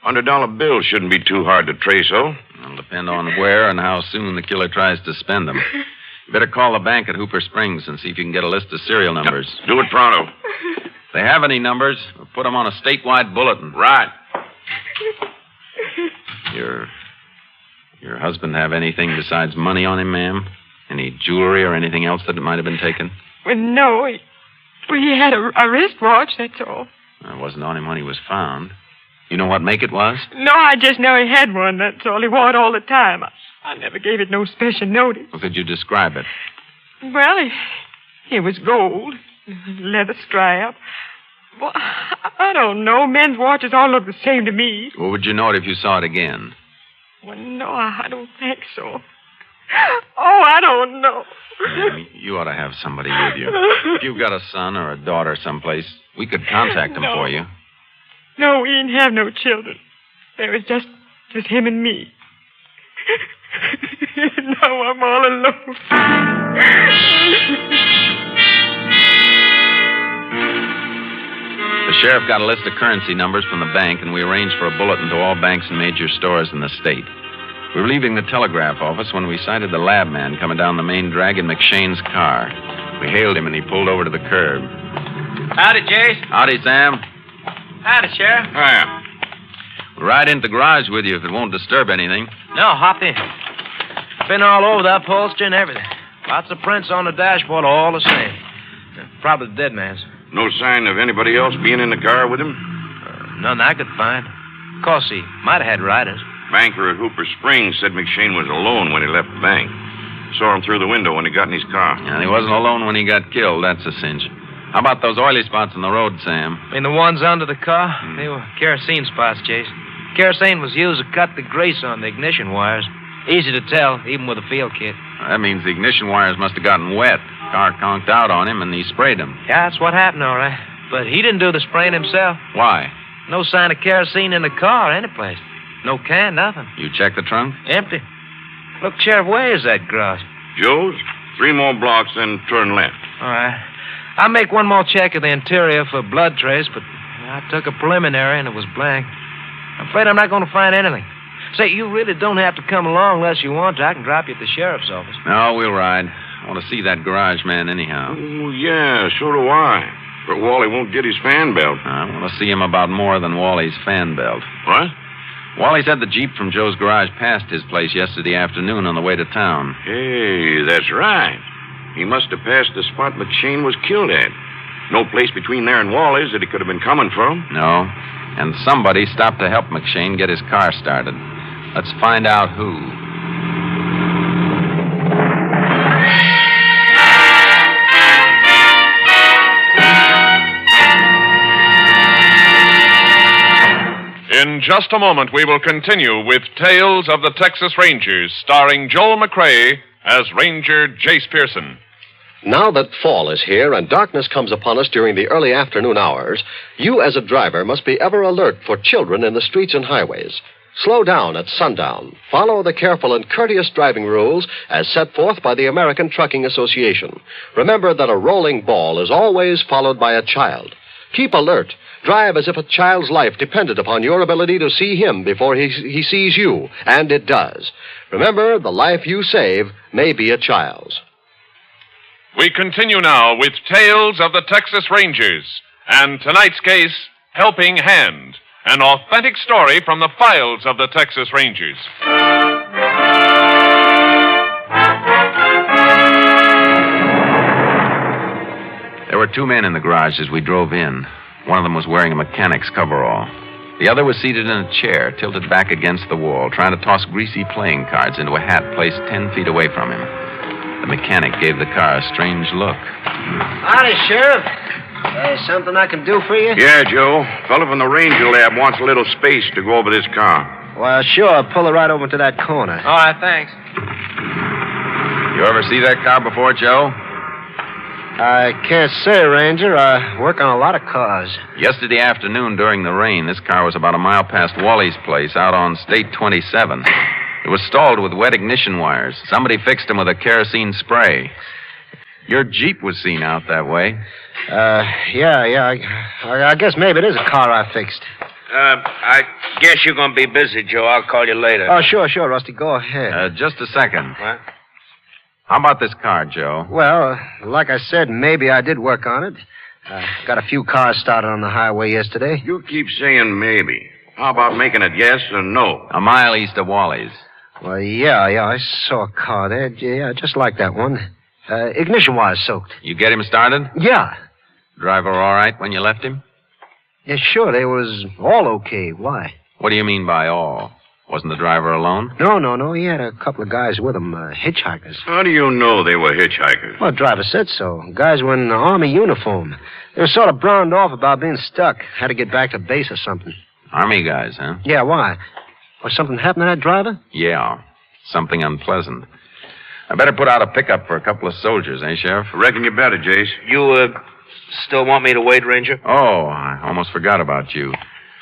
$100 bills shouldn't be too hard to trace, oh? It'll depend on where and how soon the killer tries to spend them. You better call the bank at Hooper Springs and see if you can get a list of serial numbers. Do it pronto. If they have any numbers, we'll put them on a statewide bulletin. Right. Your husband have anything besides money on him, ma'am? Any jewelry or anything else that might have been taken? Well, no. He had a wristwatch, that's all. It wasn't on him when he was found. You know what make it was? No, I just know he had one, that's all. He wore it all the time. I never gave it no special notice. Well, could you describe it? Well, it was gold, leather strap. Well, I don't know. Men's watches all look the same to me. Well, would you know it if you saw it again? Well, no, I don't think so. Oh, I don't know. Ma'am, you ought to have somebody with you. If you've got a son or a daughter someplace, we could contact them for you. No, we didn't have no children. There was just him and me. Now I'm all alone. The sheriff got a list of currency numbers from the bank, and we arranged for a bulletin to all banks and major stores in the state. We were leaving the telegraph office when we sighted the lab man coming down the main drag in McShane's car. We hailed him, and he pulled over to the curb. Howdy, Jace. Howdy, Sam. Howdy, Sheriff. Hiya. We'll ride into the garage with you if it won't disturb anything. No, hop in. Been all over the upholstery and everything. Lots of prints on the dashboard, all the same. Probably the dead man's. No sign of anybody else being in the car with him? None I could find. Of course, he might have had riders. Banker at Hooper Springs said McShane was alone when he left the bank. Saw him through the window when he got in his car. And he wasn't alone when he got killed, that's a cinch. How about those oily spots on the road, Sam? The ones under the car? They were kerosene spots, Chase. Kerosene was used to cut the grease on the ignition wires. Easy to tell, even with a field kit. That means the ignition wires must have gotten wet. Car conked out on him, and he sprayed them. Yeah, that's what happened, all right. But he didn't do the spraying himself. Why? No sign of kerosene in the car or anyplace. No can, nothing. You checked the trunk? Empty. Look, Sheriff, where is that garage? Joe's? 3 more blocks, then turn left. All right. I'll make one more check of the interior for blood trace, but I took a preliminary and it was blank. I'm afraid I'm not going to find anything. Say, you really don't have to come along unless you want to. I can drop you at the sheriff's office. No, we'll ride. I want to see that garage man anyhow. Oh, yeah, so do I. But Wally won't get his fan belt. I want to see him about more than Wally's fan belt. What? Wally said the Jeep from Joe's garage passed his place yesterday afternoon on the way to town. Hey, that's right. He must have passed the spot McShane was killed at. No place between there and Wally's that he could have been coming from. No. And somebody stopped to help McShane get his car started. Let's find out who. In just a moment, we will continue with Tales of the Texas Rangers, starring Joel McCrea as Ranger Jace Pearson. Now that fall is here and darkness comes upon us during the early afternoon hours, you as a driver must be ever alert for children in the streets and highways. Slow down at sundown. Follow the careful and courteous driving rules as set forth by the American Trucking Association. Remember that a rolling ball is always followed by a child. Keep alert. Drive as if a child's life depended upon your ability to see him before he sees you, and it does. Remember, the life you save may be a child's. We continue now with Tales of the Texas Rangers, and tonight's case, Helping Hand, an authentic story from the files of the Texas Rangers. There were 2 men in the garage as we drove in. One of them was wearing a mechanic's coverall. The other was seated in a chair, tilted back against the wall, trying to toss greasy playing cards into a hat placed 10 feet away from him. The mechanic gave the car a strange look. Howdy, Sheriff. Something I can do for you? Yeah, Joe. Fellow from the Ranger Lab wants a little space to go over this car. Well, sure. Pull it right over to that corner. All right, thanks. You ever see that car before, Joe? I can't say, Ranger. I work on a lot of cars. Yesterday afternoon during the rain, this car was about a mile past Wally's place out on State 27. It was stalled with wet ignition wires. Somebody fixed them with a kerosene spray. Your Jeep was seen out that way. Yeah. I guess maybe it is a car I fixed. I guess you're going to be busy, Joe. I'll call you later. Oh, sure, Rusty. Go ahead. Just a second. What? How about this car, Joe? Well, like I said, maybe I did work on it. Got a few cars started on the highway yesterday. You keep saying maybe. How about making it yes or no? A mile east of Wally's. Well, yeah, I saw a car there. Yeah, just like that one. Ignition wires soaked. You get him started? Yeah. Driver all right when you left him? Yeah, sure. They was all okay. Why? What do you mean by all? Wasn't the driver alone? No. He had a couple of guys with him, hitchhikers. How do you know they were hitchhikers? Well, the driver said so. Guys were in an army uniform. They were sort of browned off about being stuck. Had to get back to base or something. Army guys, huh? Yeah, why? Was something happened to that driver? Yeah, something unpleasant. I better put out a pickup for a couple of soldiers, eh, Sheriff? Reckon you better, Jace. You, still want me to wait, Ranger? Oh, I almost forgot about you.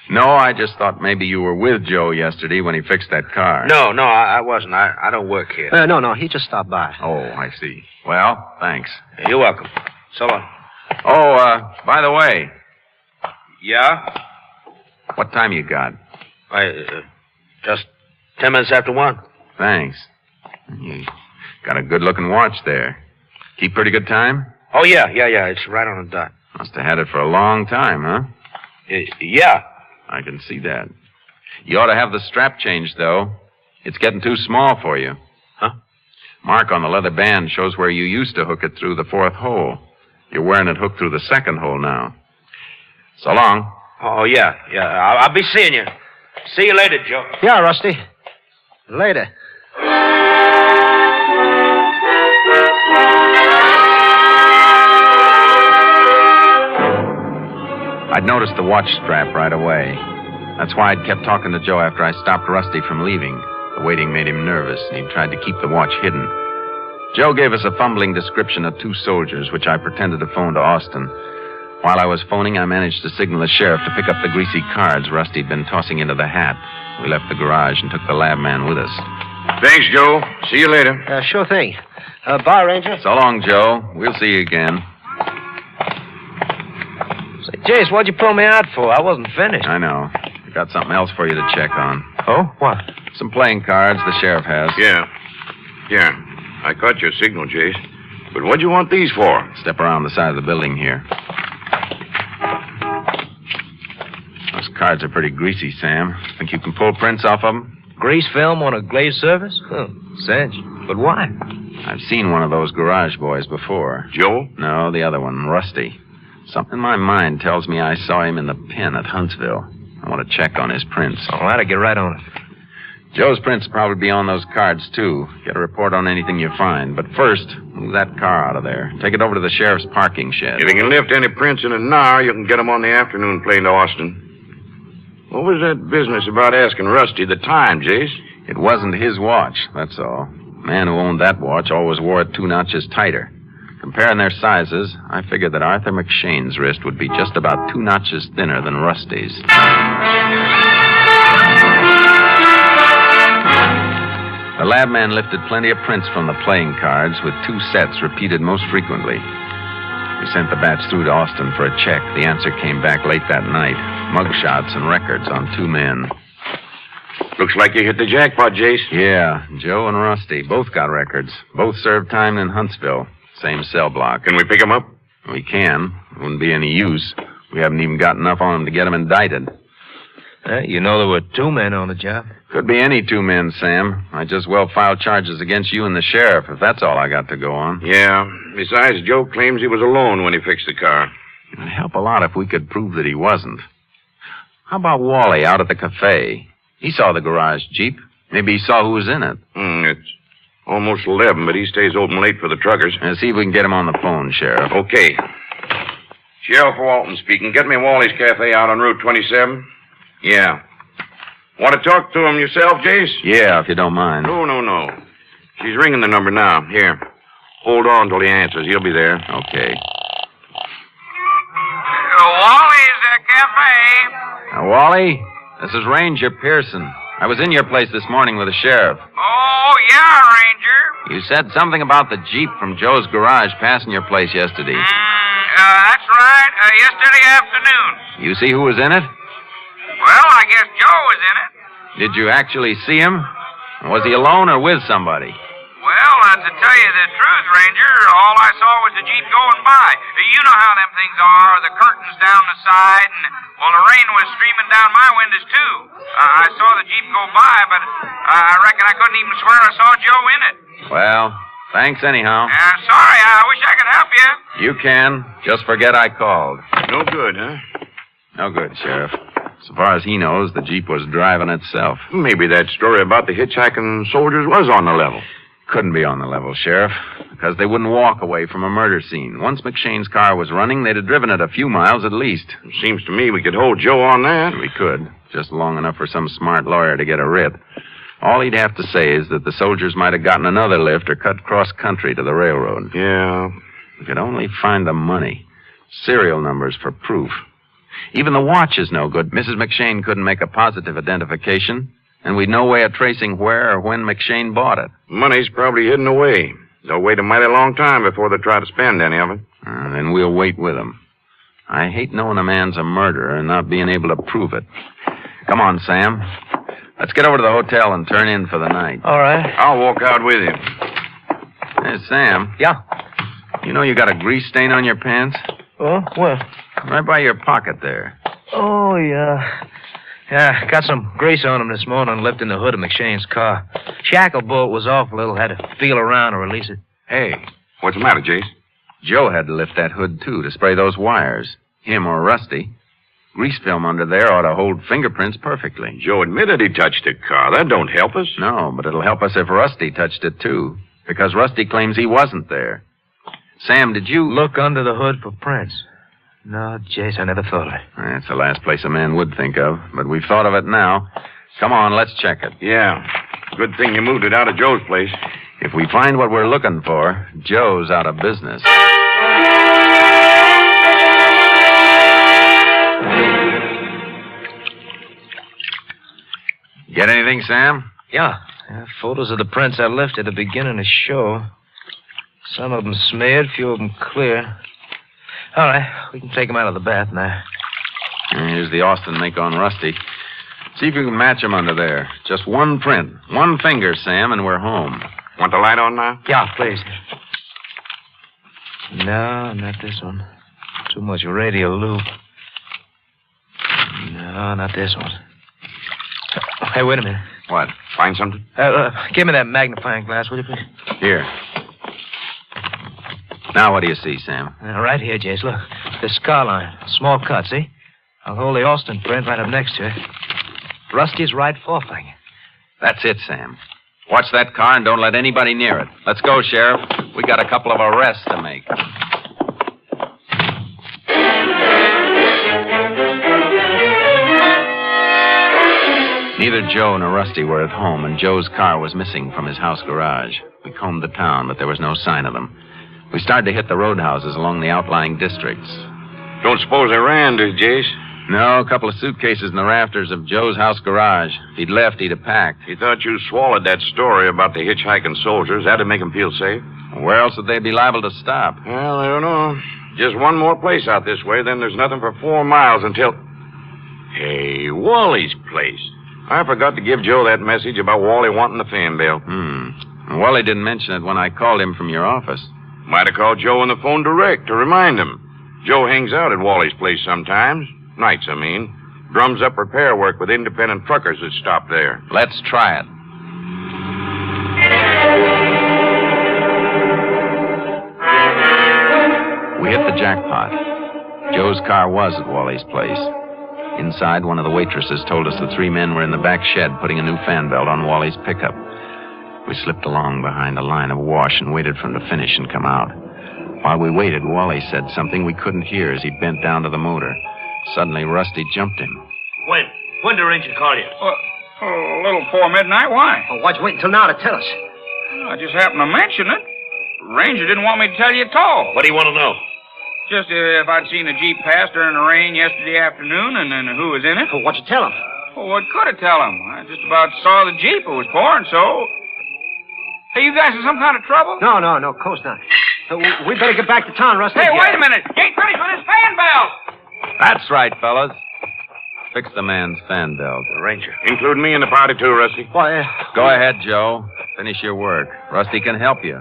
No, I just thought maybe you were with Joe yesterday when he fixed that car. No, I wasn't. I don't work here. No, he just stopped by. Oh, I see. Well, thanks. You're welcome. So long. Oh, by the way. Yeah? What time you got? Just 10 minutes after 1. Thanks. You got a good-looking watch there. Keep pretty good time? Oh, yeah. It's right on the dot. Must have had it for a long time, huh? Yeah. I can see that. You ought to have the strap changed, though. It's getting too small for you. Huh? Mark on the leather band shows where you used to hook it through the 4th hole. You're wearing it hooked through the 2nd hole now. So long. Oh, yeah. I'll be seeing you. See you later, Joe. Yeah, Rusty. Later. I'd noticed the watch strap right away. That's why I'd kept talking to Joe after I stopped Rusty from leaving. The waiting made him nervous, and he tried to keep the watch hidden. Joe gave us a fumbling description of 2 soldiers, which I pretended to phone to Austin. While I was phoning, I managed to signal the sheriff to pick up the greasy cards Rusty'd been tossing into the hat. We left the garage and took the lab man with us. Thanks, Joe. See you later. Sure thing. Bye, Ranger. So long, Joe. We'll see you again. Say, Jace, what'd you pull me out for? I wasn't finished. I know. I got something else for you to check on. Oh? What? Some playing cards the sheriff has. Yeah. I caught your signal, Jace. But what'd you want these for? Step around the side of the building here. Those cards are pretty greasy, Sam. Think you can pull prints off of them? Grease film on a glazed surface? Cinch. But why? I've seen one of those garage boys before. Joe? No, the other one, Rusty. Something in my mind tells me I saw him in the pen at Huntsville. I want to check on his prints. All right, I'll get right on it. Joe's prints will probably be on those cards, too. Get a report on anything you find. But first, move that car out of there. Take it over to the sheriff's parking shed. If you can lift any prints in an hour, you can get them on the afternoon plane to Austin. What was that business about asking Rusty the time, Jace? It wasn't his watch, that's all. The man who owned that watch always wore it 2 notches tighter. Comparing their sizes, I figured that Arthur McShane's wrist would be just about 2 notches thinner than Rusty's. The lab man lifted plenty of prints from the playing cards with 2 sets repeated most frequently. We sent the batch through to Austin for a check. The answer came back late that night. Mugshots and records on 2 men. Looks like you hit the jackpot, Jace. Yeah, Joe and Rusty both got records. Both served time in Huntsville. Same cell block. Can we pick them up? We can. It wouldn't be any use. We haven't even got enough on them to get them indicted. You know there were 2 men on the job. Could be any 2 men, Sam. I just well file charges against you and the sheriff, if that's all I got to go on. Yeah. Besides, Joe claims he was alone when he fixed the car. It'd help a lot if we could prove that he wasn't. How about Wally out at the cafe? He saw the garage Jeep. Maybe he saw who was in it. It's almost 11, but he stays open late for the truckers. See if we can get him on the phone, Sheriff. Okay. Sheriff Walton speaking. Get me Wally's Cafe out on Route 27. Yeah. Want to talk to him yourself, Jace? Yeah, if you don't mind. No. She's ringing the number now. Here. Hold on till he answers. He'll be there. Okay. Wally's Cafe. Wally, this is Ranger Pearson. I was in your place this morning with the sheriff. Oh, yeah, Ranger. You said something about the Jeep from Joe's garage passing your place yesterday. That's right. Yesterday afternoon. You see who was in it? Well, I guess Joe was in it. Did you actually see him? Was he alone or with somebody? Well, to tell you the truth, Ranger, all I saw was the Jeep going by. You know how them things are, the curtains down the side, and, well, the rain was streaming down my windows, too. I saw the Jeep go by, but I reckon I couldn't even swear I saw Joe in it. Well, thanks anyhow. Sorry, I wish I could help you. You can. Just forget I called. No good, huh? No good, Sheriff. So far as he knows, the Jeep was driving itself. Maybe that story about the hitchhiking soldiers was on the level. Couldn't be on the level, Sheriff, because they wouldn't walk away from a murder scene. Once McShane's car was running, they'd have driven it a few miles at least. Seems to me we could hold Joe on that. We could, just long enough for some smart lawyer to get a writ. All he'd have to say is that the soldiers might have gotten another lift or cut cross-country to the railroad. Yeah. We could only find the money. Serial numbers for proof. Even the watch is no good. Mrs. McShane couldn't make a positive identification, and we'd no way of tracing where or when McShane bought it. Money's probably hidden away. They'll wait a mighty long time before they try to spend any of it. Then we'll wait with them. I hate knowing a man's a murderer and not being able to prove it. Come on, Sam. Let's get over to the hotel and turn in for the night. All right. I'll walk out with you. Hey, Sam. Yeah? You know you got a grease stain on your pants? Oh, where? Right by your pocket there. Oh, yeah. Yeah, got some grease on him this morning lifting the hood of McShane's car. Shackle bolt was off a little. Had to feel around to release it. Hey. What's the matter, Jace? Joe had to lift that hood, too, to spray those wires. Him or Rusty. Grease film under there ought to hold fingerprints perfectly. Joe admitted he touched the car. That don't help us. No, but it'll help us if Rusty touched it, too. Because Rusty claims he wasn't there. Sam, did you... Look under the hood for prints. No, Jace, I never thought of it. That's the last place a man would think of, but we've thought of it now. Come on, let's check it. Yeah. Good thing you moved it out of Joe's place. If we find what we're looking for, Joe's out of business. Get anything, Sam? Yeah. Photos of the prints I left at the beginning of the show. Some of them smeared, few of them clear. All right, we can take them out of the bath now. Here's the Austin make on Rusty. See if you can match them under there. Just one print. One finger, Sam, and we're home. Want the light on now? Yeah, please. No, not this one. Too much radio loop. No, not this one. Hey, wait a minute. What? Find something? Give me that magnifying glass, will you, please? Here. Now what do you see, Sam? Right here, Jace. Look. The scar line. Small cut, see? I'll hold the Austin print right up next to it. Rusty's right forefinger. That's it, Sam. Watch that car and don't let anybody near it. Let's go, Sheriff. We got a couple of arrests to make. Neither Joe nor Rusty were at home, and Joe's car was missing from his house garage. We combed the town, but there was no sign of them. We started to hit the roadhouses along the outlying districts. Don't suppose they ran, do you, Jace? No, a couple of suitcases in the rafters of Joe's house garage. If he'd left, he'd have packed. He thought you swallowed that story about the hitchhiking soldiers. That'd make him feel safe. Where else would they be liable to stop? Well, I don't know. Just one more place out this way, then there's nothing for 4 miles until... Hey, Wally's place. I forgot to give Joe that message about Wally wanting the fan belt. Wally didn't mention it when I called him from your office. Might have called Joe on the phone direct to remind him. Joe hangs out at Wally's place sometimes. Nights, I mean. Drums up repair work with independent truckers that stop there. Let's try it. We hit the jackpot. Joe's car was at Wally's place. Inside, one of the waitresses told us the 3 men were in the back shed putting a new fan belt on Wally's pickup. We slipped along behind a line of wash and waited for him to finish and come out. While we waited, Wally said something we couldn't hear as he bent down to the motor. Suddenly, Rusty jumped him. When? When did Ranger call you? A little before midnight. Why? Well, why'd you wait until now to tell us? I just happened to mention it. Ranger didn't want me to tell you at all. What do you want to know? Just if I'd seen a Jeep pass during the rain yesterday afternoon and who was in it. Well, what'd you tell him? Well, what could I tell him? I just about saw the Jeep. It was pouring, so... Hey, you guys in some kind of trouble? No, of course not. We better get back to town, Rusty. Hey, wait a minute. Get ready for this fan belt. That's right, fellas. Fix the man's fan belt. Ranger. Include me in the party, too, Rusty. Why, Go ahead, Joe. Finish your work. Rusty can help you.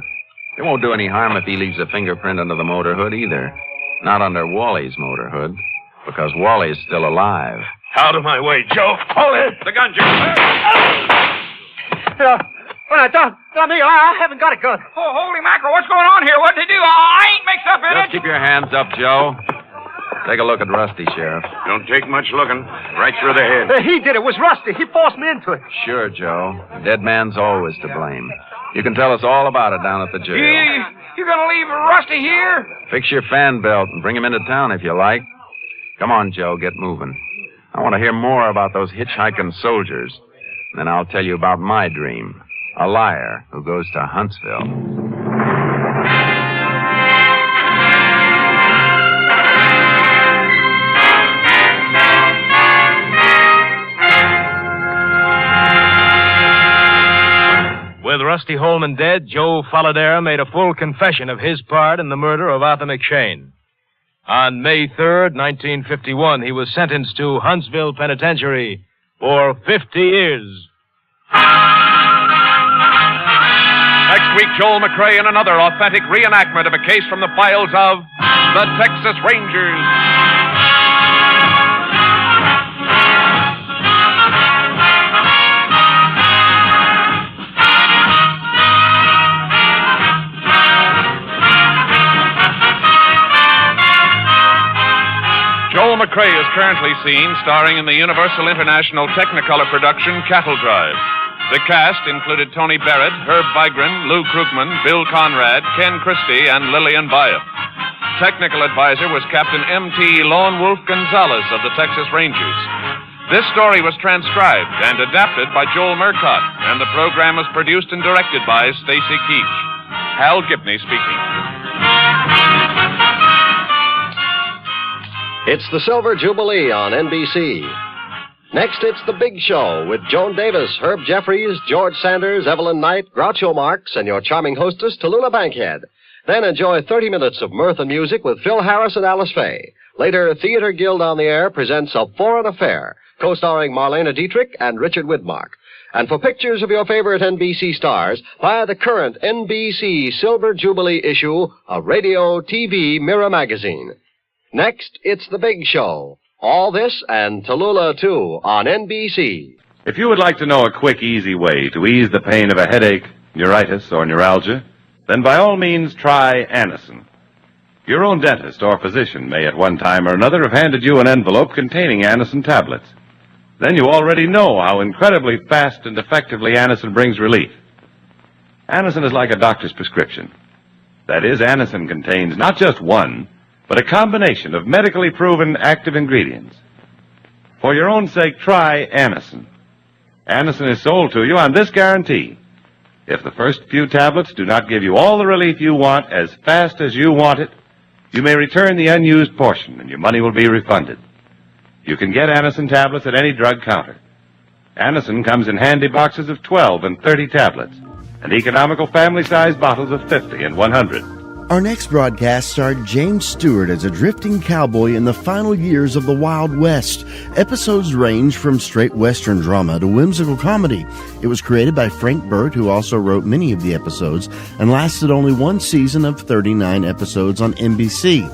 It won't do any harm if he leaves a fingerprint under the motor hood either. Not under Wally's motor hood, because Wally's still alive. Out of my way, Joe. Hold it. The gun, Joe. Don't me. I haven't got a gun. Oh, holy mackerel. What's going on here? What'd they do? I ain't mixed up in Just it. keep your hands up, Joe. Take a look at Rusty, Sheriff. Don't take much looking. Right through the head. He did it. It was Rusty. He forced me into it. Sure, Joe. The dead man's always to blame. You can tell us all about it down at the jail. You gonna leave Rusty here? Fix your fan belt and bring him into town if you like. Come on, Joe, get moving. I want to hear more about those hitchhiking soldiers. Then I'll tell you about my dream. A liar who goes to Huntsville. With Rusty Holman dead, Joe Falladera made a full confession of his part in the murder of Arthur McShane. On May 3rd, 1951, he was sentenced to Huntsville Penitentiary for 50 years. Next week, Joel McCrea in another authentic reenactment of a case from the files of the Texas Rangers. Joel McCrea is currently seen starring in the Universal International Technicolor production Cattle Drive. The cast included Tony Barrett, Herb Vigran, Lou Krugman, Bill Conrad, Ken Christie, and Lillian Bayef. technical advisor was Captain M.T. Lone Wolf Gonzalez of the Texas Rangers. This story was transcribed and adapted by Joel Murcott, and the program was produced and directed by Stacy Keach. Hal Gibney speaking. It's the Silver Jubilee on NBC. Next, it's The Big Show with Joan Davis, Herb Jeffries, George Sanders, Evelyn Knight, Groucho Marx, and your charming hostess, Tallulah Bankhead. Then enjoy 30 minutes of mirth and music with Phil Harris and Alice Faye. Later, Theater Guild on the Air presents A Foreign Affair, co-starring Marlena Dietrich and Richard Widmark. And for pictures of your favorite NBC stars, buy the current NBC Silver Jubilee issue of Radio TV Mirror Magazine. Next, it's The Big Show. All this and Tallulah, too, on NBC. If you would like to know a quick, easy way to ease the pain of a headache, neuritis, or neuralgia, then by all means try Anacin. Your own dentist or physician may at one time or another have handed you an envelope containing Anacin tablets. Then you already know how incredibly fast and effectively Anacin brings relief. Anacin is like a doctor's prescription. That is, Anacin contains not just one, but a combination of medically proven active ingredients. For your own sake, try Anacin. Anacin is sold to you on this guarantee. If the first few tablets do not give you all the relief you want as fast as you want it, you may return the unused portion and your money will be refunded. You can get Anacin tablets at any drug counter. Anacin comes in handy boxes of 12 and 30 tablets, and economical family-sized bottles of 50 and 100. Our next broadcast starred James Stewart as a drifting cowboy in the final years of the Wild West. Episodes range from straight Western drama to whimsical comedy. It was created by Frank Burt, who also wrote many of the episodes, and lasted only one season of 39 episodes on NBC.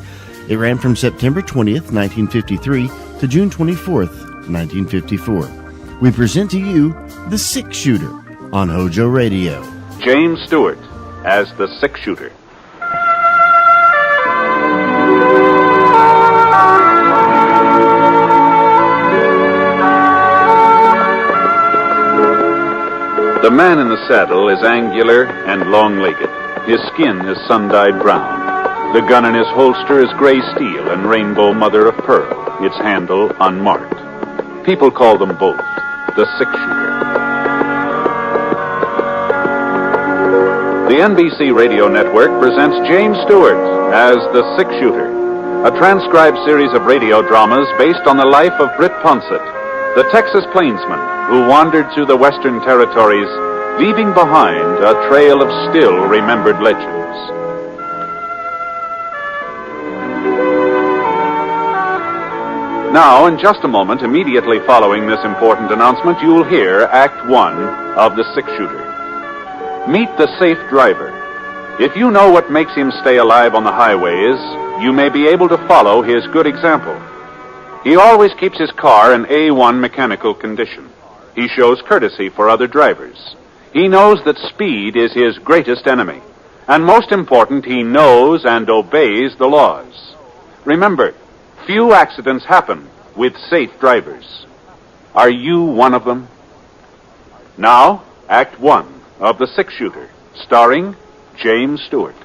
It ran from September 20th, 1953 to June 24th, 1954. We present to you The Six Shooter on HOJO Radio. James Stewart as the Six Shooter. The man in the saddle is angular and long-legged. His skin is sun-dyed brown. The gun in his holster is gray steel and rainbow mother of pearl, its handle unmarked. People call them both the six-shooter. The NBC Radio Network presents James Stewart as the Six-Shooter, a transcribed series of radio dramas based on the life of Britt Ponsett, the Texas plainsman who wandered through the Western Territories, leaving behind a trail of still-remembered legends. Now, in just a moment, immediately following this important announcement, you'll hear Act One of The Six-Shooter. Meet the safe driver. If you know what makes him stay alive on the highways, you may be able to follow his good example. He always keeps his car in A1 mechanical condition. He shows courtesy for other drivers. He knows that speed is his greatest enemy. And most important, he knows and obeys the laws. Remember, few accidents happen with safe drivers. Are you one of them? Now, Act One of The Six-Shooter, starring James Stewart.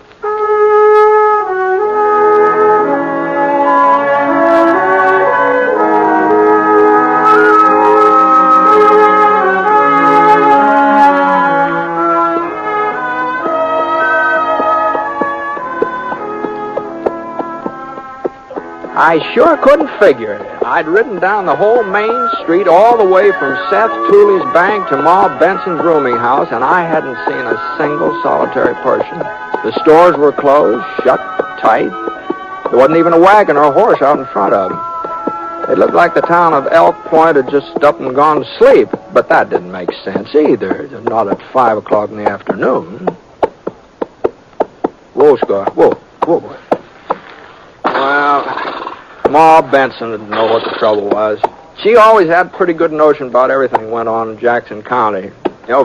I sure couldn't figure it. I'd ridden down the whole main street all the way from Seth Tooley's bank to Ma Benson's rooming house, and I hadn't seen a single solitary person. The stores were closed, shut tight. There wasn't even a wagon or a horse out in front of them. It looked like the town of Elk Point had just up and gone to sleep, but that didn't make sense either. Not at 5 o'clock in the afternoon. Whoa, Scar. Whoa. Well, Ma Benson didn't know what the trouble was. She always had a pretty good notion about everything that went on in Jackson County. You know,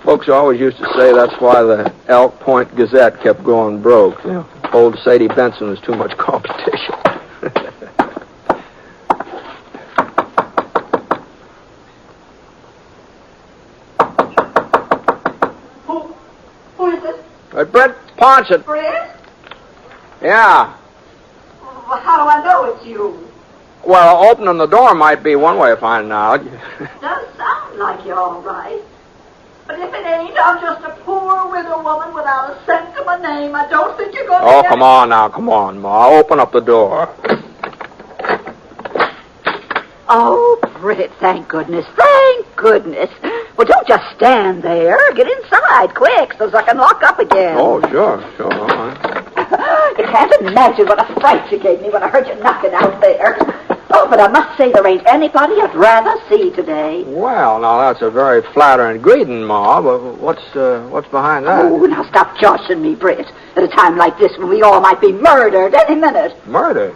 folks always used to say that's why the Elk Point Gazette kept going broke. You know, old Sadie Benson was too much competition. Who is it? Brett Ponsett. Brett? Yeah. Well, how do I know it's you? Well, opening the door might be one way of finding out. Does sound like you're all right. But if it ain't, I'm just a poor widow woman without a cent to my name. I don't think you're going to Oh, get... come on now. Come on, Ma. Open up the door. Oh, Britt, thank goodness. Thank goodness. Well, don't just stand there. Get inside, quick, so I can lock up again. Oh, sure. All right. You can't imagine what a fright you gave me when I heard you knocking out there. Oh, but I must say there ain't anybody I'd rather see today. Well, now, that's a very flattering greeting, Ma, but what's behind that? Oh, now stop joshing me, Britt. At a time like this when we all might be murdered any minute. Murdered?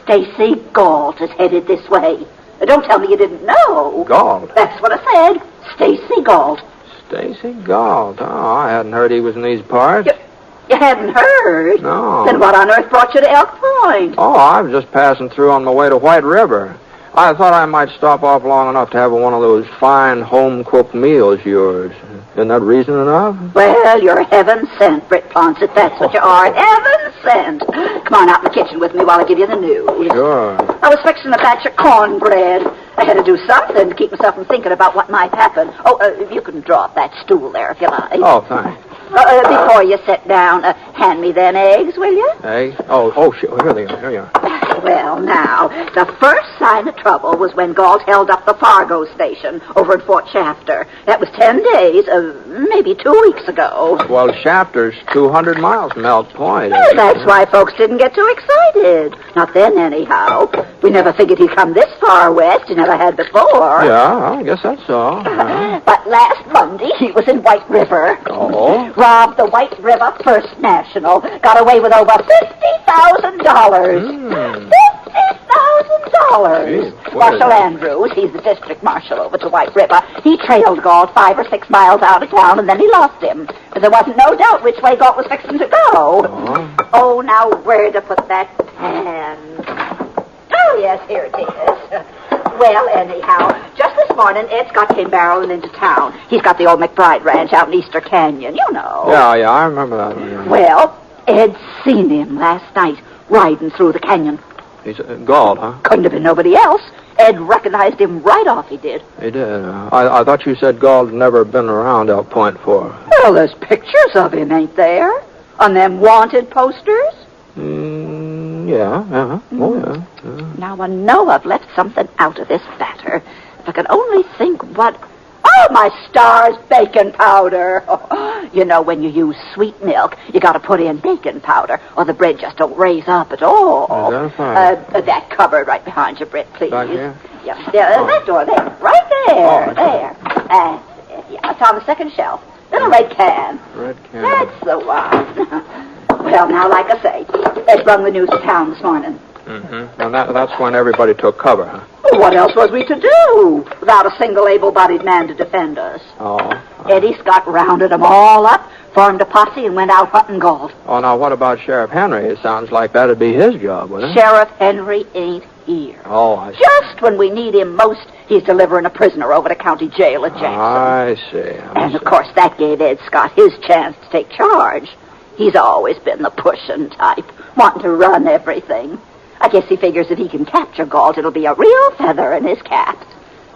Stacy Galt is headed this way. Don't tell me you didn't know. Galt? That's what I said. Stacy Galt. Stacy Galt. Oh, I hadn't heard he was in these parts. You hadn't heard? No. Then what on earth brought you to Elk Point? Oh, I was just passing through on my way to White River. I thought I might stop off long enough to have one of those fine home-cooked meals yours. Isn't that reason enough? Well, you're heaven sent, Britt Ponce, if that's what you are. Heaven sent. Come on out in the kitchen with me while I give you the news. Sure. I was fixing a batch of cornbread. I had to do something to keep myself from thinking about what might happen. Oh, you can draw up that stool there if you like. Oh, thanks. Before you sit down, hand me them eggs, will you? Eggs? Oh, sure. Here they are. Here you are. Well, now, the first sign of trouble was when Galt held up the Fargo station over at Fort Shafter. That was 10 days, maybe 2 weeks ago. Well, Shafter's 200 miles from Elk Point. Well, that's why folks didn't get too excited. Not then, anyhow. We never figured he'd come this far west. He never had before. Yeah, I guess that's so. But last Monday, he was in White River. Oh? Robbed the White River First National. Got away with over $50,000. $50,000. Marshal Andrews, he's the district marshal over to White River. He trailed Galt 5 or 6 miles out of town, and then he lost him. But there wasn't no doubt which way Galt was fixing to go. Oh, now where to put that pan? Oh, yes, here it is. Well, anyhow, just this morning, Ed Scott came barreling into town. He's got the old McBride Ranch out in Easter Canyon, you know. Yeah, I remember that one. Yeah. Well, Ed seen him last night riding through the canyon. He's Galt, huh? Couldn't have been nobody else. Ed recognized him right off, he did. He did. I thought you said Galt had never been around Elk Point before. Well, there's pictures of him, ain't there? On them wanted posters? Yeah. Oh, yeah. Now, I know I've left something out of this batter. If I could only think what... Oh, my stars, bacon powder. You know, when you use sweet milk, you got to put in baking powder, or the bread just don't raise up at all. That cupboard right behind you, Britt, please. Back here? Yeah, that door there. Right there. There. Yeah, it's on the second shelf. Then a red can. Red can. That's the one. Well, now, like I say, they brung the news to town this morning. Mm-hmm. And that's when everybody took cover, huh? Well, what else was we to do without a single able-bodied man to defend us? Oh. Eddie Scott rounded them all up, formed a posse, and went out hunting Galt. Oh, now, what about Sheriff Henry? It sounds like that'd be his job, wouldn't it? Sheriff Henry ain't here. Oh, I see. Just when we need him most, he's delivering a prisoner over to county jail at Jackson. I see. And, of course, that gave Ed Scott his chance to take charge. He's always been the pushing type, wanting to run everything. I guess he figures if he can capture Galt, it'll be a real feather in his cap.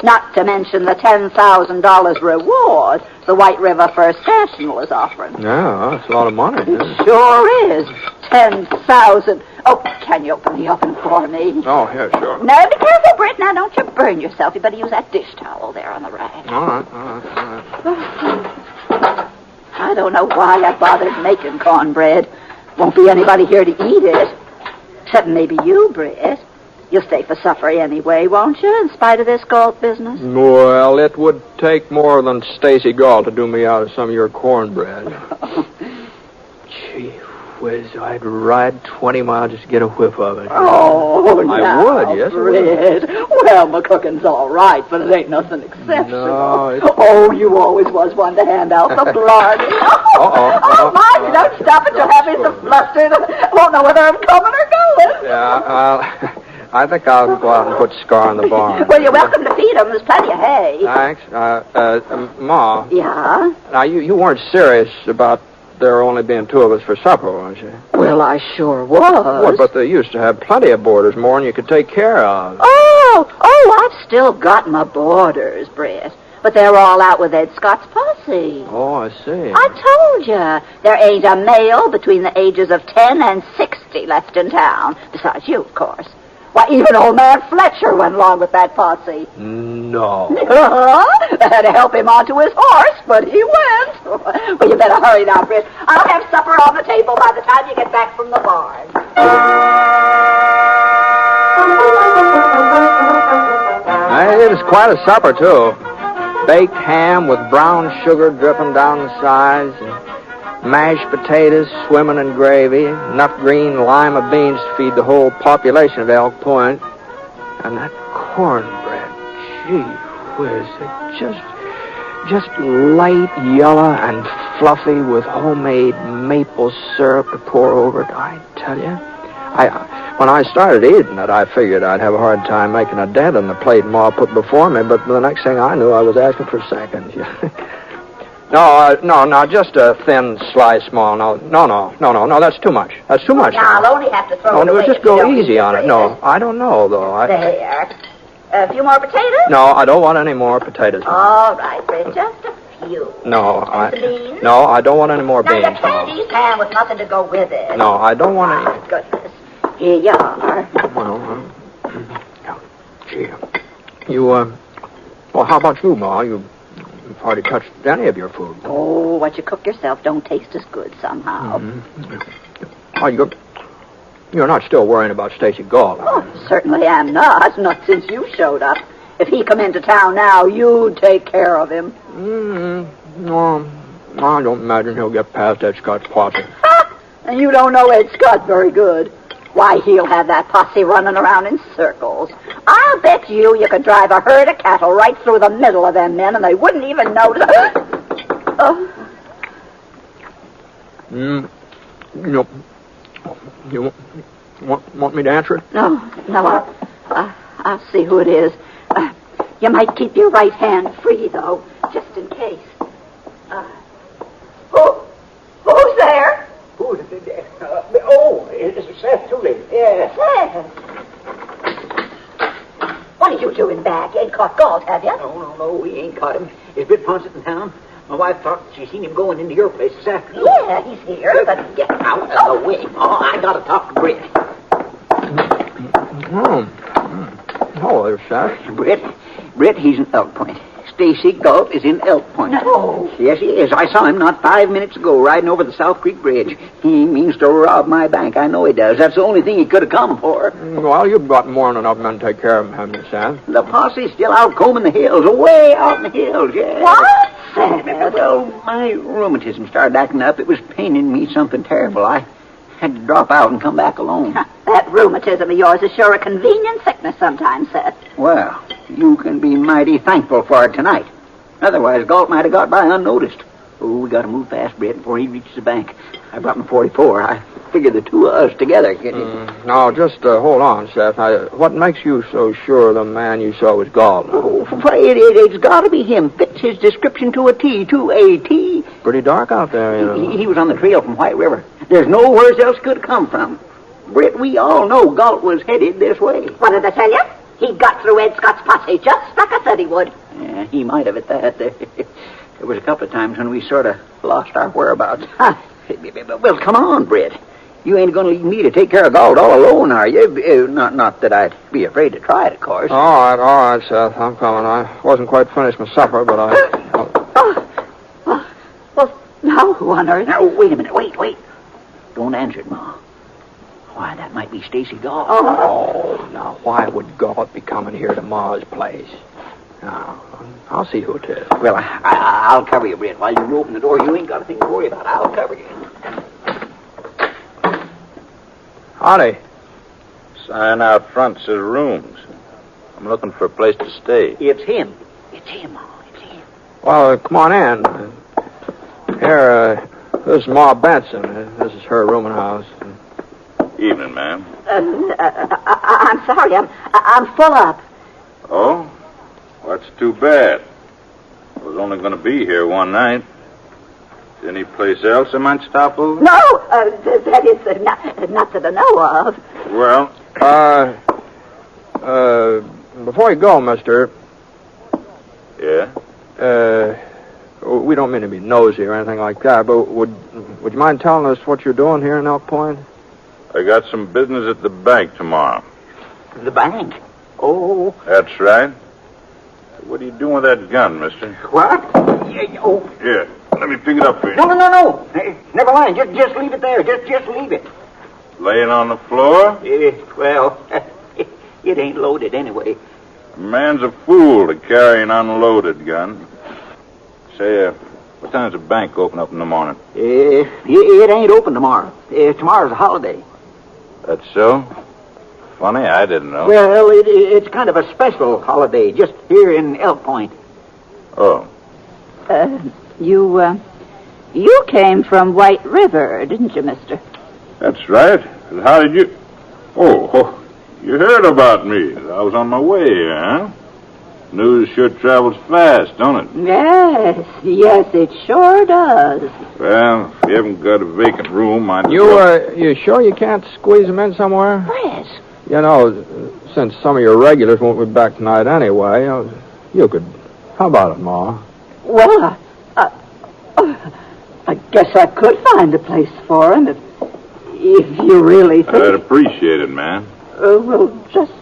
Not to mention the $10,000 reward the White River First National is offering. Yeah, that's a lot of money. It sure is. $10,000. Oh, can you open the oven for me? Oh, yeah, sure. Now, be careful, Britt. Now, don't you burn yourself. You better use that dish towel there on the rack. All right. I don't know why I bothered making cornbread. Won't be anybody here to eat it. Except maybe you, Britt. You'll stay for supper anyway, won't you, in spite of this Galt business? Well, it would take more than Stacy Galt to do me out of some of your cornbread. Gee whiz, I'd ride 20 miles just to get a whiff of it. Oh, I would, yes. Britt. Well, my cooking's all right, but it ain't nothing exceptional. No, Oh, you always was one to hand out the blood. Oh, mind, don't stop it. You'll have me so flustered. I won't know whether I'm coming or going. Yeah, I think I'll go out and put Scar in the barn. Well, you're welcome to feed him. There's plenty of hay. Thanks. Ma. Yeah? Now, you weren't serious about there were only being two of us for supper, weren't you? Well, I sure was. Well, but they used to have plenty of boarders, more than you could take care of. Oh, I've still got my boarders, Brett. But they're all out with Ed Scott's posse. Oh, I see. I told you, there ain't a male between the ages of 10 and 60 left in town. Besides you, of course. Why, even old man Fletcher went along with that posse. No. They had to help him onto his horse, but he went. Well, you better hurry now, Britt. I'll have supper on the table by the time you get back from the barn. It was quite a supper, too. Baked ham with brown sugar dripping down the sides, and mashed potatoes swimming in gravy, enough green lima beans to feed the whole population of Elk Point. And that cornbread, gee whiz, it just light yellow and fluffy with homemade maple syrup to pour over it, I tell you. When I started eating it, I figured I'd have a hard time making a dent in the plate Ma put before me, but the next thing I knew, I was asking for seconds. No, just a thin slice, Ma. No, that's too much. That's too much. Now, I'll only have to throw it away. Just go easy on it. No, I don't know, though. There. A few more potatoes? No, I don't want any more potatoes. All right, Britt, just a few. No, beans? No, I don't want any more beans. Now, you can't eat ham with nothing to go with it. No, I don't want any. Goodness. Here you are. Well, gee. Well, how about you, Ma? You've hardly touched any of your food. Oh, what you cook yourself don't taste as good somehow. Oh, you're not still worrying about Stacy Galt. Oh, certainly am not. Not since you showed up. If he come into town now, you'd take care of him. No, I don't imagine he'll get past Ed Scott's posse. And you don't know Ed Scott very good. Why, he'll have that posse running around in circles. I'll bet you could drive a herd of cattle right through the middle of them men, and they wouldn't even notice. You want me to answer it? No, I'll see who it is. You might keep your right hand free, though, just in case. Who's there? Who's there? It's Seth Tooley. Yes. What are you doing back? You ain't caught Galt, have you? No, we ain't caught him. Is Britt Ponset in town? My wife thought she seen him going into your place this afternoon. Yeah, he's here, but get out of the way. Oh, I gotta talk to Britt. Hello there, Seth. Britt, he's in Elk Point. Stacy Galt is in Elk Point. No. Yes, he is. I saw him not 5 minutes ago riding over the South Creek Bridge. He means to rob my bank. I know he does. That's the only thing he could have come for. Well, you've got more than enough men to take care of him, haven't you, Sam? The posse's still out combing the hills, away out in the hills, yeah. What? Well, my rheumatism started acting up. It was paining me something terrible. I had to drop out and come back alone. That rheumatism of yours is sure a convenient sickness sometimes, Seth. Well, you can be mighty thankful for it tonight. Otherwise, Galt might have got by unnoticed. Oh, we got to move fast, Britt, before he reaches the bank. I brought my .44. I figured the two of us together could... No, just hold on, Seth. What makes you so sure the man you saw was Galt? Oh, it's got to be him. Fits his description to a T, Pretty dark out there, you know. He was on the trail from White River. There's nowhere else could have come from. Britt, we all know Galt was headed this way. What did I tell you? He got through Ed Scott's posse just like I said he would. Yeah, he might have at that. There was a couple of times when we sort of lost our whereabouts. Well, come on, Britt. You ain't going to leave me to take care of Galt all alone, are you? Not that I'd be afraid to try it, of course. All right, Seth. I'm coming. I wasn't quite finished my supper, but Well, now who on earth? Now, wait a minute. Wait. Don't answer it, Ma. Why, that might be Stacy Galt. Oh, now, why would Galt be coming here to Ma's place? Now, I'll see who it is. Well, I'll cover you, Britt. While you open the door, you ain't got a thing to worry about. I'll cover you. Howdy. Sign out front says rooms. I'm looking for a place to stay. It's him. Ma. Well, come on in. Here, this is Ma Benson. This is her rooming house. Evening, ma'am. I'm sorry. I'm full up. Oh? Well, that's too bad. I was only going to be here one night. Any place else I might stop over? No, that is not that I know of. Well, before you go, mister. Yeah? We don't mean to be nosy or anything like that, but would you mind telling us what you're doing here in Elk Point? I got some business at the bank tomorrow. The bank? Oh. That's right. What are you doing with that gun, mister? What? Oh. Here, let me pick it up for you. No. Hey, never mind. Just leave it there. Just leave it. Laying on the floor? Well, it ain't loaded anyway. A man's a fool to carry an unloaded gun. Say, what time's the bank open up in the morning? It ain't open tomorrow. Tomorrow's a holiday. That's so? Funny, I didn't know. Well, it's kind of a special holiday, just here in Elk Point. Oh. You came from White River, didn't you, mister? That's right. How did you... Oh, you heard about me. I was on my way here, huh? News sure travels fast, don't it? Yes, it sure does. Well, if you haven't got a vacant room, You sure you can't squeeze them in somewhere? Yes. You know, since some of your regulars won't be back tonight anyway, you could... How about it, Ma? Well, I guess I could find a place for him if you really think... I'd appreciate it, man. Well, just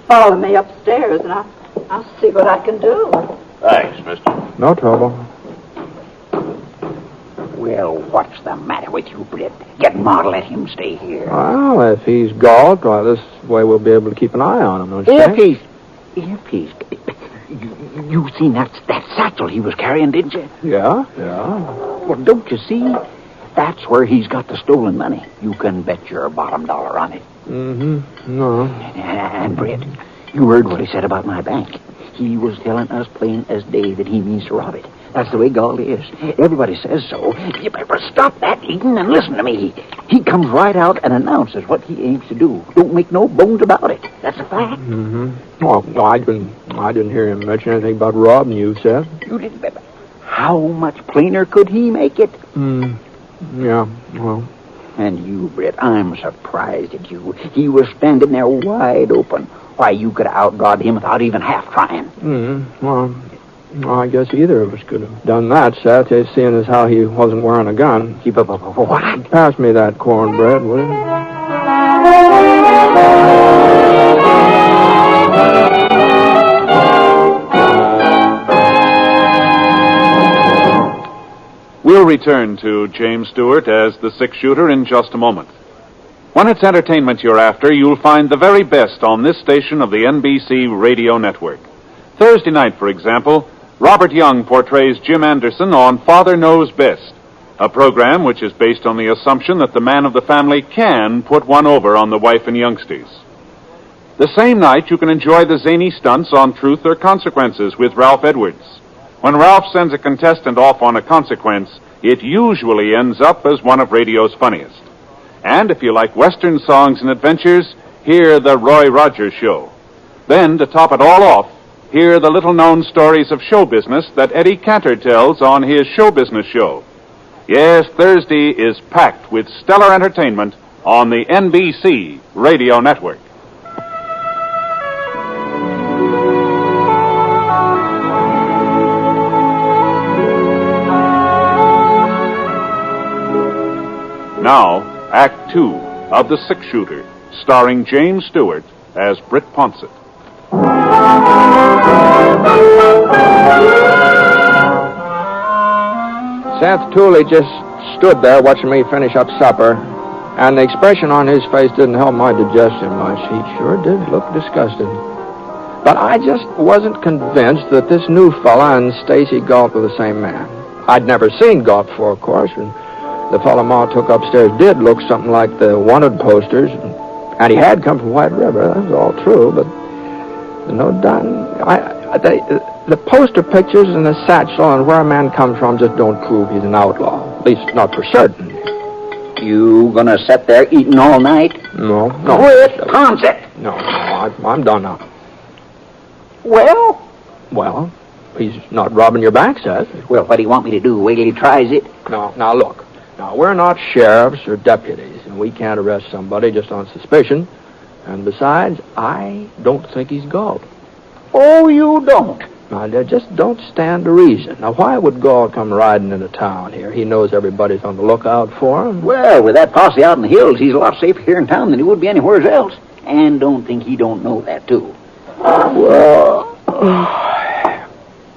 follow me upstairs and I'll see what I can do. Thanks, mister. No trouble. Well, what's the matter with you, Britt? Get Ma to let him stay here. Well, if he's galled, well, this way we'll be able to keep an eye on him, don't you think? Earpiece. You seen that satchel he was carrying, didn't you? Yeah. Well, don't you see? That's where he's got the stolen money. You can bet your bottom dollar on it. Mm-hmm. No. And, Britt, you heard what he said about my bank. He was telling us plain as day that he means to rob it. That's the way gold is. Everybody says so. You better stop that, Eden, and listen to me. He comes right out and announces what he aims to do. Don't make no bones about it. That's a fact. Mm-hmm. Well, I didn't hear him mention anything about robbing you, Seth. You didn't. How much plainer could he make it? Yeah, well. And you, Britt, I'm surprised at you. He was standing there wide open. Why, you could have outgawed him without even half trying. Well, I guess either of us could have done that, Seth, seeing as how he wasn't wearing a gun. What? Pass me that cornbread, will you? We'll return to James Stewart as the six-shooter in just a moment. When it's entertainment you're after, you'll find the very best on this station of the NBC radio network. Thursday night, for example, Robert Young portrays Jim Anderson on Father Knows Best, a program which is based on the assumption that the man of the family can put one over on the wife and youngsters. The same night, you can enjoy the zany stunts on Truth or Consequences with Ralph Edwards. When Ralph sends a contestant off on a consequence, it usually ends up as one of radio's funniest. And if you like Western songs and adventures, hear The Roy Rogers Show. Then, to top it all off, hear the little-known stories of show business that Eddie Cantor tells on his Show Business Show. Yes, Thursday is packed with stellar entertainment on the NBC Radio Network. Now, Act Two of The Six-Shooter, starring James Stewart as Britt Ponsett. Seth Tooley just stood there watching me finish up supper, and the expression on his face didn't help my digestion much. He sure did look disgusted. But I just wasn't convinced that this new fella and Stacy Galt were the same man. I'd never seen Galt before, of course, and the fella Ma took upstairs did look something like the wanted posters, and he had come from White River. That was all true, but no doubt. The poster pictures and the satchel and where a man comes from just don't prove he's an outlaw. At least not for certain. You gonna sit there eating all night? No. Britt Ponsett. No, I'm done now. Well? Well? he's not robbing your bank, Seth. Well, what do you want me to do? Wait till he tries it? No, now look. Now, we're not sheriffs or deputies, and we can't arrest somebody just on suspicion. And besides, I don't think he's Galt. Oh, you don't? Now, just don't stand to reason. Now, why would Galt come riding into town here? He knows everybody's on the lookout for him. Well, with that posse out in the hills, he's a lot safer here in town than he would be anywhere else. And don't think he don't know that, too. Well,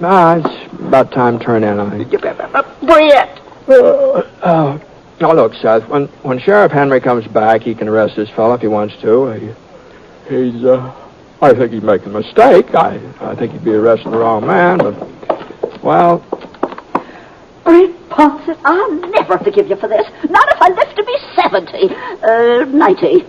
it's about time to turn in, I think. Brett! Now, look, Seth, when Sheriff Henry comes back, he can arrest this fellow if he wants to. I think he's making a mistake. I think he'd be arresting the wrong man, but, well... Brett Ponset, I'll never forgive you for this. Not if I live to be 90.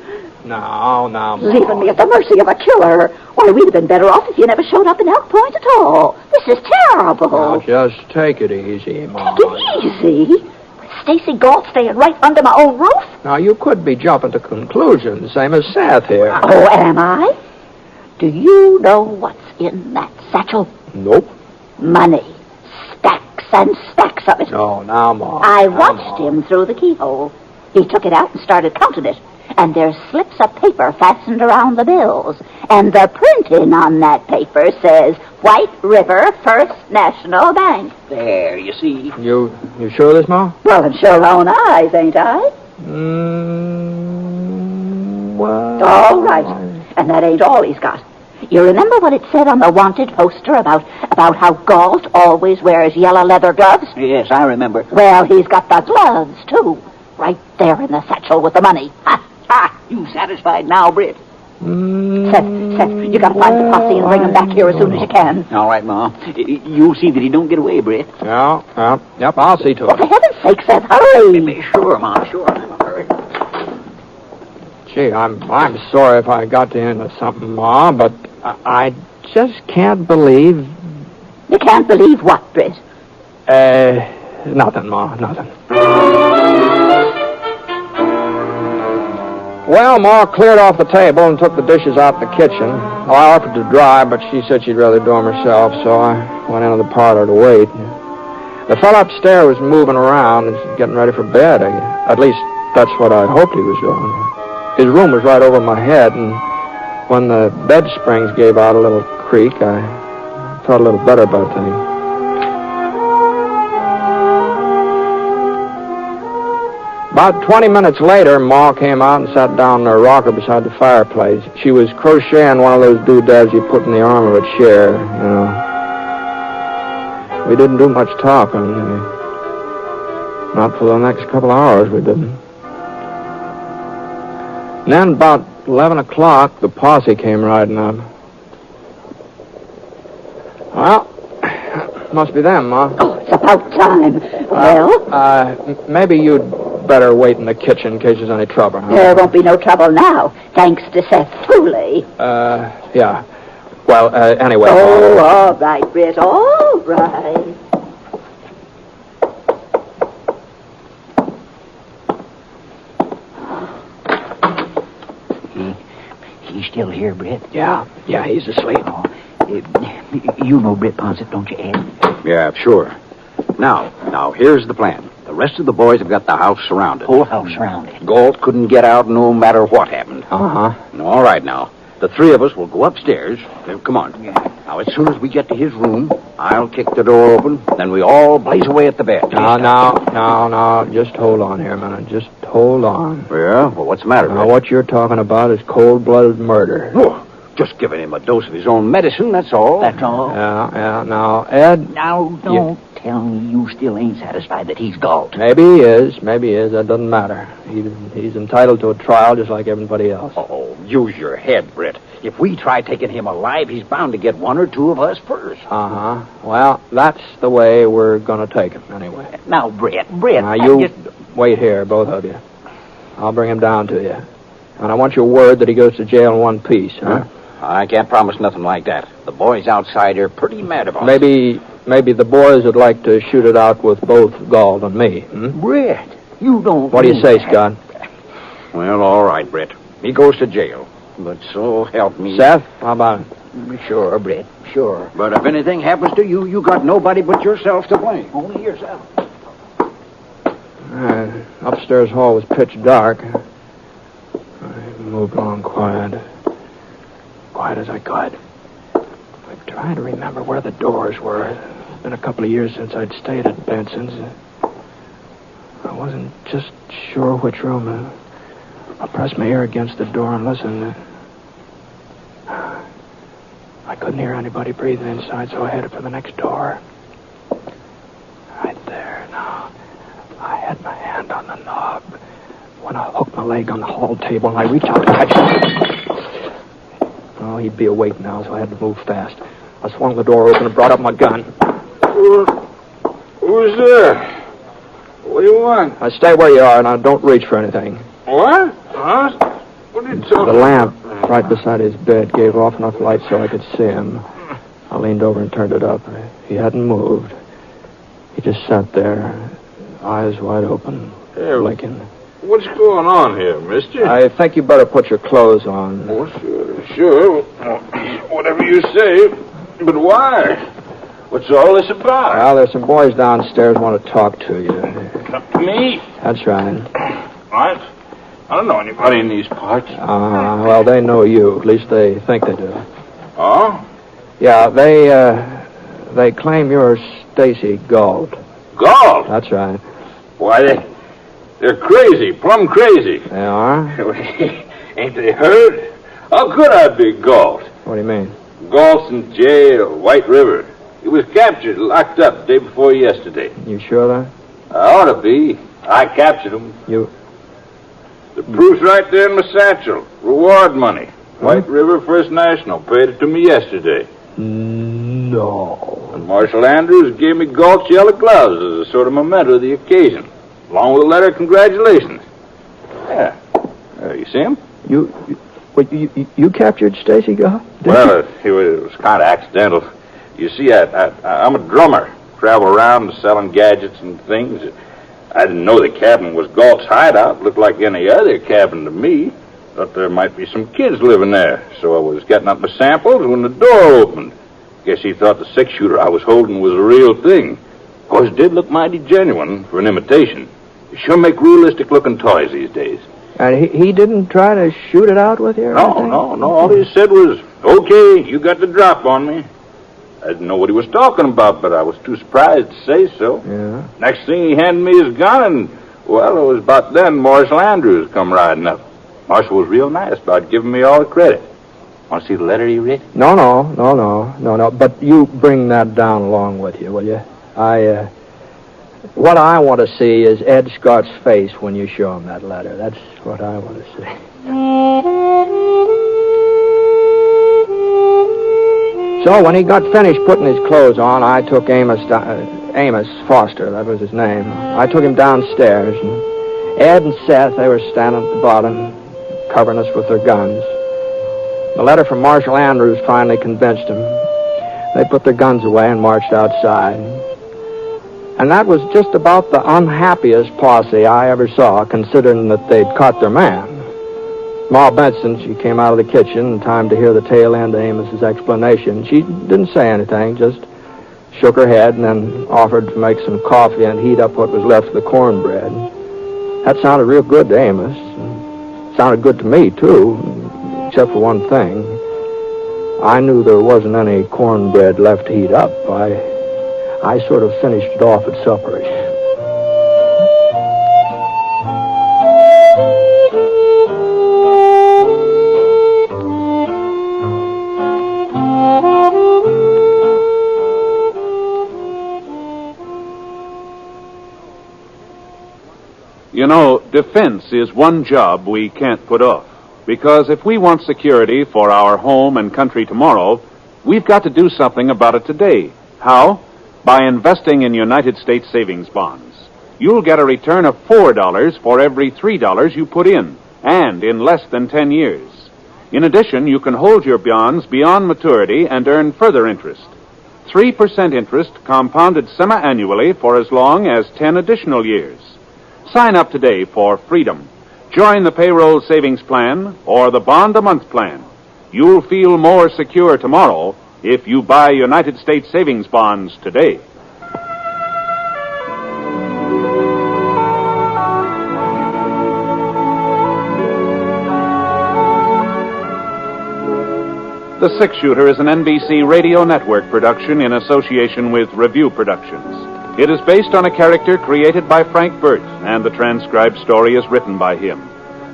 No. Leaving me at the mercy of a killer. Why, we'd have been better off if you never showed up in Elk Point at all. This is terrible. Now, just take it easy, Mom. Take it easy? With Stacy Galt staying right under my own roof? Now, you could be jumping to conclusions, same as Seth here. Oh, am I? Do you know what's in that satchel? Nope. Money. Stacks and stacks of it. No, now, Mom. I watched him through the keyhole. He took it out and started counting it. And there's slips of paper fastened around the bills. And the printing on that paper says White River First National Bank. There, you see. You sure of this, Ma? Well, in sure own eyes, ain't I? Well... All right. And that ain't all he's got. You remember what it said on the wanted poster about how Galt always wears yellow leather gloves? Yes, I remember. Well, he's got the gloves, too. Right there in the satchel with the money. Ha! You satisfied now, Britt? Seth, you gotta find the posse and bring them back here as soon as you can. All right, Ma. You'll see that he don't get away, Britt. Yep, I'll see to it. For heaven's sake, Seth, hurry. Sure, Ma, sure. I'm a hurry. Gee, I'm sorry if I got you into something, Ma, but I just can't believe... You can't believe what, Britt? Nothing, Ma, nothing. Well, Ma cleared off the table and took the dishes out the kitchen. Well, I offered to dry, but she said she'd rather do them herself, so I went into the parlor to wait. The fellow upstairs was moving around and getting ready for bed. At least, that's what I hoped he was doing. His room was right over my head, and when the bed springs gave out a little creak, I felt a little better about things. About 20 minutes later, Ma came out and sat down in her rocker beside the fireplace. She was crocheting one of those doodads you put in the arm of a chair, you know. We didn't do much talking. Not for the next couple of hours, we didn't. And then about 11 o'clock, the posse came riding up. Well, must be them, Ma. Oh, it's about time. Well? Maybe you'd better wait in the kitchen in case there's any trouble, huh? There won't be no trouble now, thanks to Seth Tooley. Yeah. Well, anyway... Oh, all right, Britt, all right. He's still here, Britt? Yeah, he's asleep. You know Britt Ponset, don't you, Ed? Yeah, sure. Now, here's the plan. The rest of the boys have got the house surrounded. Whole house surrounded. Galt couldn't get out no matter what happened. Uh-huh. All right, now. The three of us will go upstairs. Come on. Now, as soon as we get to his room, I'll kick the door open, then we all blaze away at the bed. No. Just hold on here a minute. Just hold on. Yeah? Well, what's the matter, Now, what you're talking about is cold-blooded murder. Oh, just giving him a dose of his own medicine, that's all. That's all? Yeah. Now, Ed... Now, don't tell me you still ain't satisfied that he's Galt. Maybe he is. That doesn't matter. He's entitled to a trial just like everybody else. Oh, use your head, Britt. If we try taking him alive, he's bound to get one or two of us first. Uh-huh. Well, that's the way we're going to take him, anyway. Now, Britt. Now, you wait here, both of you. I'll bring him down to you. And I want your word that he goes to jail in one piece, huh? I can't promise nothing like that. The boys outside are pretty mad about it. Maybe the boys would like to shoot it out with both Galt and me. Britt, you don't... What do you say, Scott? Well, all right, Britt. He goes to jail. but so help me. Seth, how about it? Sure, Britt, sure. But if anything happens to you, you got nobody but yourself to blame. Only yourself. Upstairs hall was pitch dark. I moved along quiet as I could. I'm trying to remember where the doors were. It's been a couple of years since I'd stayed at Benson's. I wasn't just sure which room. I pressed my ear against the door and listened. I couldn't hear anybody breathing inside, so I headed for the next door. Right there, now. I had my hand on the knob when I hooked my leg on the hall table, and I reached out to catch him. Oh, he'd be awake now, so I had to move fast. I swung the door open and brought up my gun. Who's there? What do you want? Now, stay where you are, and don't reach for anything. What? Huh? What are you talking The lamp right beside his bed gave off enough light so I could see him. I leaned over and turned it up. He hadn't moved. He just sat there, eyes wide open, blinking. What's going on here, mister? I think you better put your clothes on. Oh, sure. Whatever you say. But why? What's all this about? Well, there's some boys downstairs want to talk to you. Talk to me? That's right. What? I don't know anybody in these parts. Well, they know you. At least they think they do. Oh? Yeah, they claim you're Stacy Galt. Galt? That's right. Why, they're crazy, plumb crazy. They are? Ain't they heard? How could I be Galt? What do you mean? Galt's in jail, White River. He was captured, locked up the day before yesterday. You sure that? I ought to be. I captured him. You... The proof's right there in my satchel. Reward money. White River First National paid it to me yesterday. No. And Marshal Andrews gave me Galt's yellow gloves as a sort of memento of the occasion, along with a letter of congratulations. Yeah. You see him? You captured Stacy Galt? Well, it was kind of accidental. You see, I'm a drummer. Travel around selling gadgets and things. I didn't know the cabin was Galt's hideout. Looked like any other cabin to me. Thought there might be some kids living there. So I was getting up my samples when the door opened. Guess he thought the six-shooter I was holding was a real thing. Of course, it did look mighty genuine for an imitation. You sure make realistic-looking toys these days. And he didn't try to shoot it out with you? No. All he said was, okay, you got the drop on me. I didn't know what he was talking about, but I was too surprised to say so. Yeah. Next thing, he handed me his gun, and, well, it was about then Marshal Andrews come riding up. Marshal was real nice about giving me all the credit. Want to see the letter he wrote? No. But you bring that down along with you, will you? What I want to see is Ed Scott's face when you show him that letter. That's what I want to see. So when he got finished putting his clothes on, I took Amos Foster, that was his name. I took him downstairs, and Ed and Seth, they were standing at the bottom, covering us with their guns. The letter from Marshal Andrews finally convinced them. They put their guns away and marched outside. And that was just about the unhappiest posse I ever saw, considering that they'd caught their man. Ma Benson, she came out of the kitchen in time to hear the tail end of Amos's explanation. She didn't say anything, just shook her head and then offered to make some coffee and heat up what was left of the cornbread. That sounded real good to Amos. It sounded good to me, too, except for one thing. I knew there wasn't any cornbread left to heat up. I sort of finished it off at supper. You know, defense is one job we can't put off. Because if we want security for our home and country tomorrow, we've got to do something about it today. How? By investing in United States savings bonds. You'll get a return of $4 for every $3 you put in, and in less than 10 years. In addition, you can hold your bonds beyond maturity and earn further interest. 3% interest compounded semi-annually for as long as 10 additional years. Sign up today for freedom. Join the payroll savings plan or the bond-a-month plan. You'll feel more secure tomorrow if you buy United States savings bonds today. The Six Shooter is an NBC Radio Network production in association with Review Productions. It is based on a character created by Frank Burt, and the transcribed story is written by him.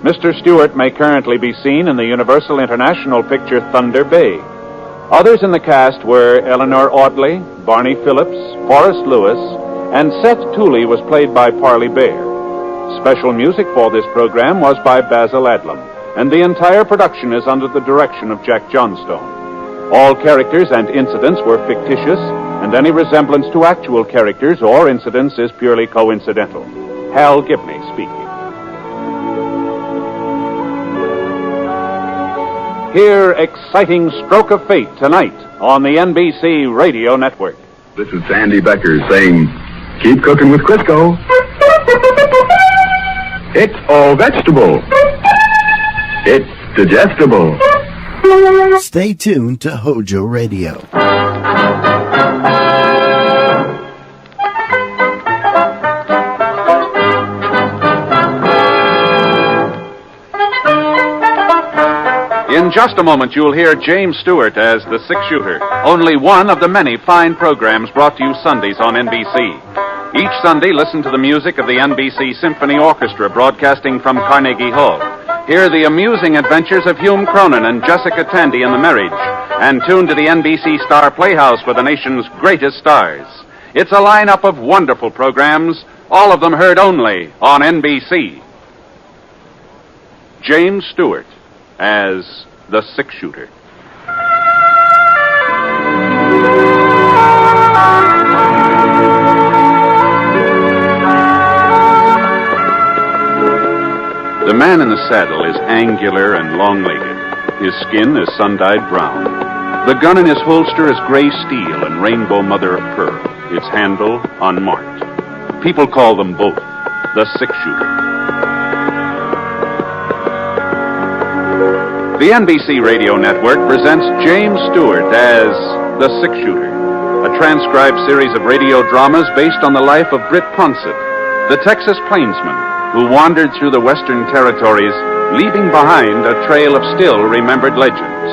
Mr. Stewart may currently be seen in the Universal International picture Thunder Bay. Others in the cast were Eleanor Audley, Barney Phillips, Forrest Lewis, and Seth Tooley was played by Parley Bear. Special music for this program was by Basil Adlam, and the entire production is under the direction of Jack Johnstone. All characters and incidents were fictitious, and any resemblance to actual characters or incidents is purely coincidental. Hal Gibney speaking. Hear Exciting Stroke of Fate tonight on the NBC Radio Network. This is Sandy Becker saying, keep cooking with Crisco. It's all vegetable. It's digestible. Stay tuned to HOJO Radio. In just a moment, you'll hear James Stewart as the Six Shooter, only one of the many fine programs brought to you Sundays on NBC. Each Sunday, listen to the music of the NBC Symphony Orchestra broadcasting from Carnegie Hall. Hear the amusing adventures of Hume Cronin and Jessica Tandy in The Marriage, and tune to the NBC Star Playhouse for the nation's greatest stars. It's a lineup of wonderful programs, all of them heard only on NBC. James Stewart as the Six Shooter. The man in the saddle is angular and long-legged. His skin is sun-dyed brown. The gun in his holster is gray steel and rainbow mother of pearl, its handle unmarked. People call them both the Six Shooter. The NBC Radio Network presents James Stewart as the Six Shooter, a transcribed series of radio dramas based on the life of Britt Ponsett, the Texas plainsman who wandered through the Western Territories, leaving behind a trail of still-remembered legends.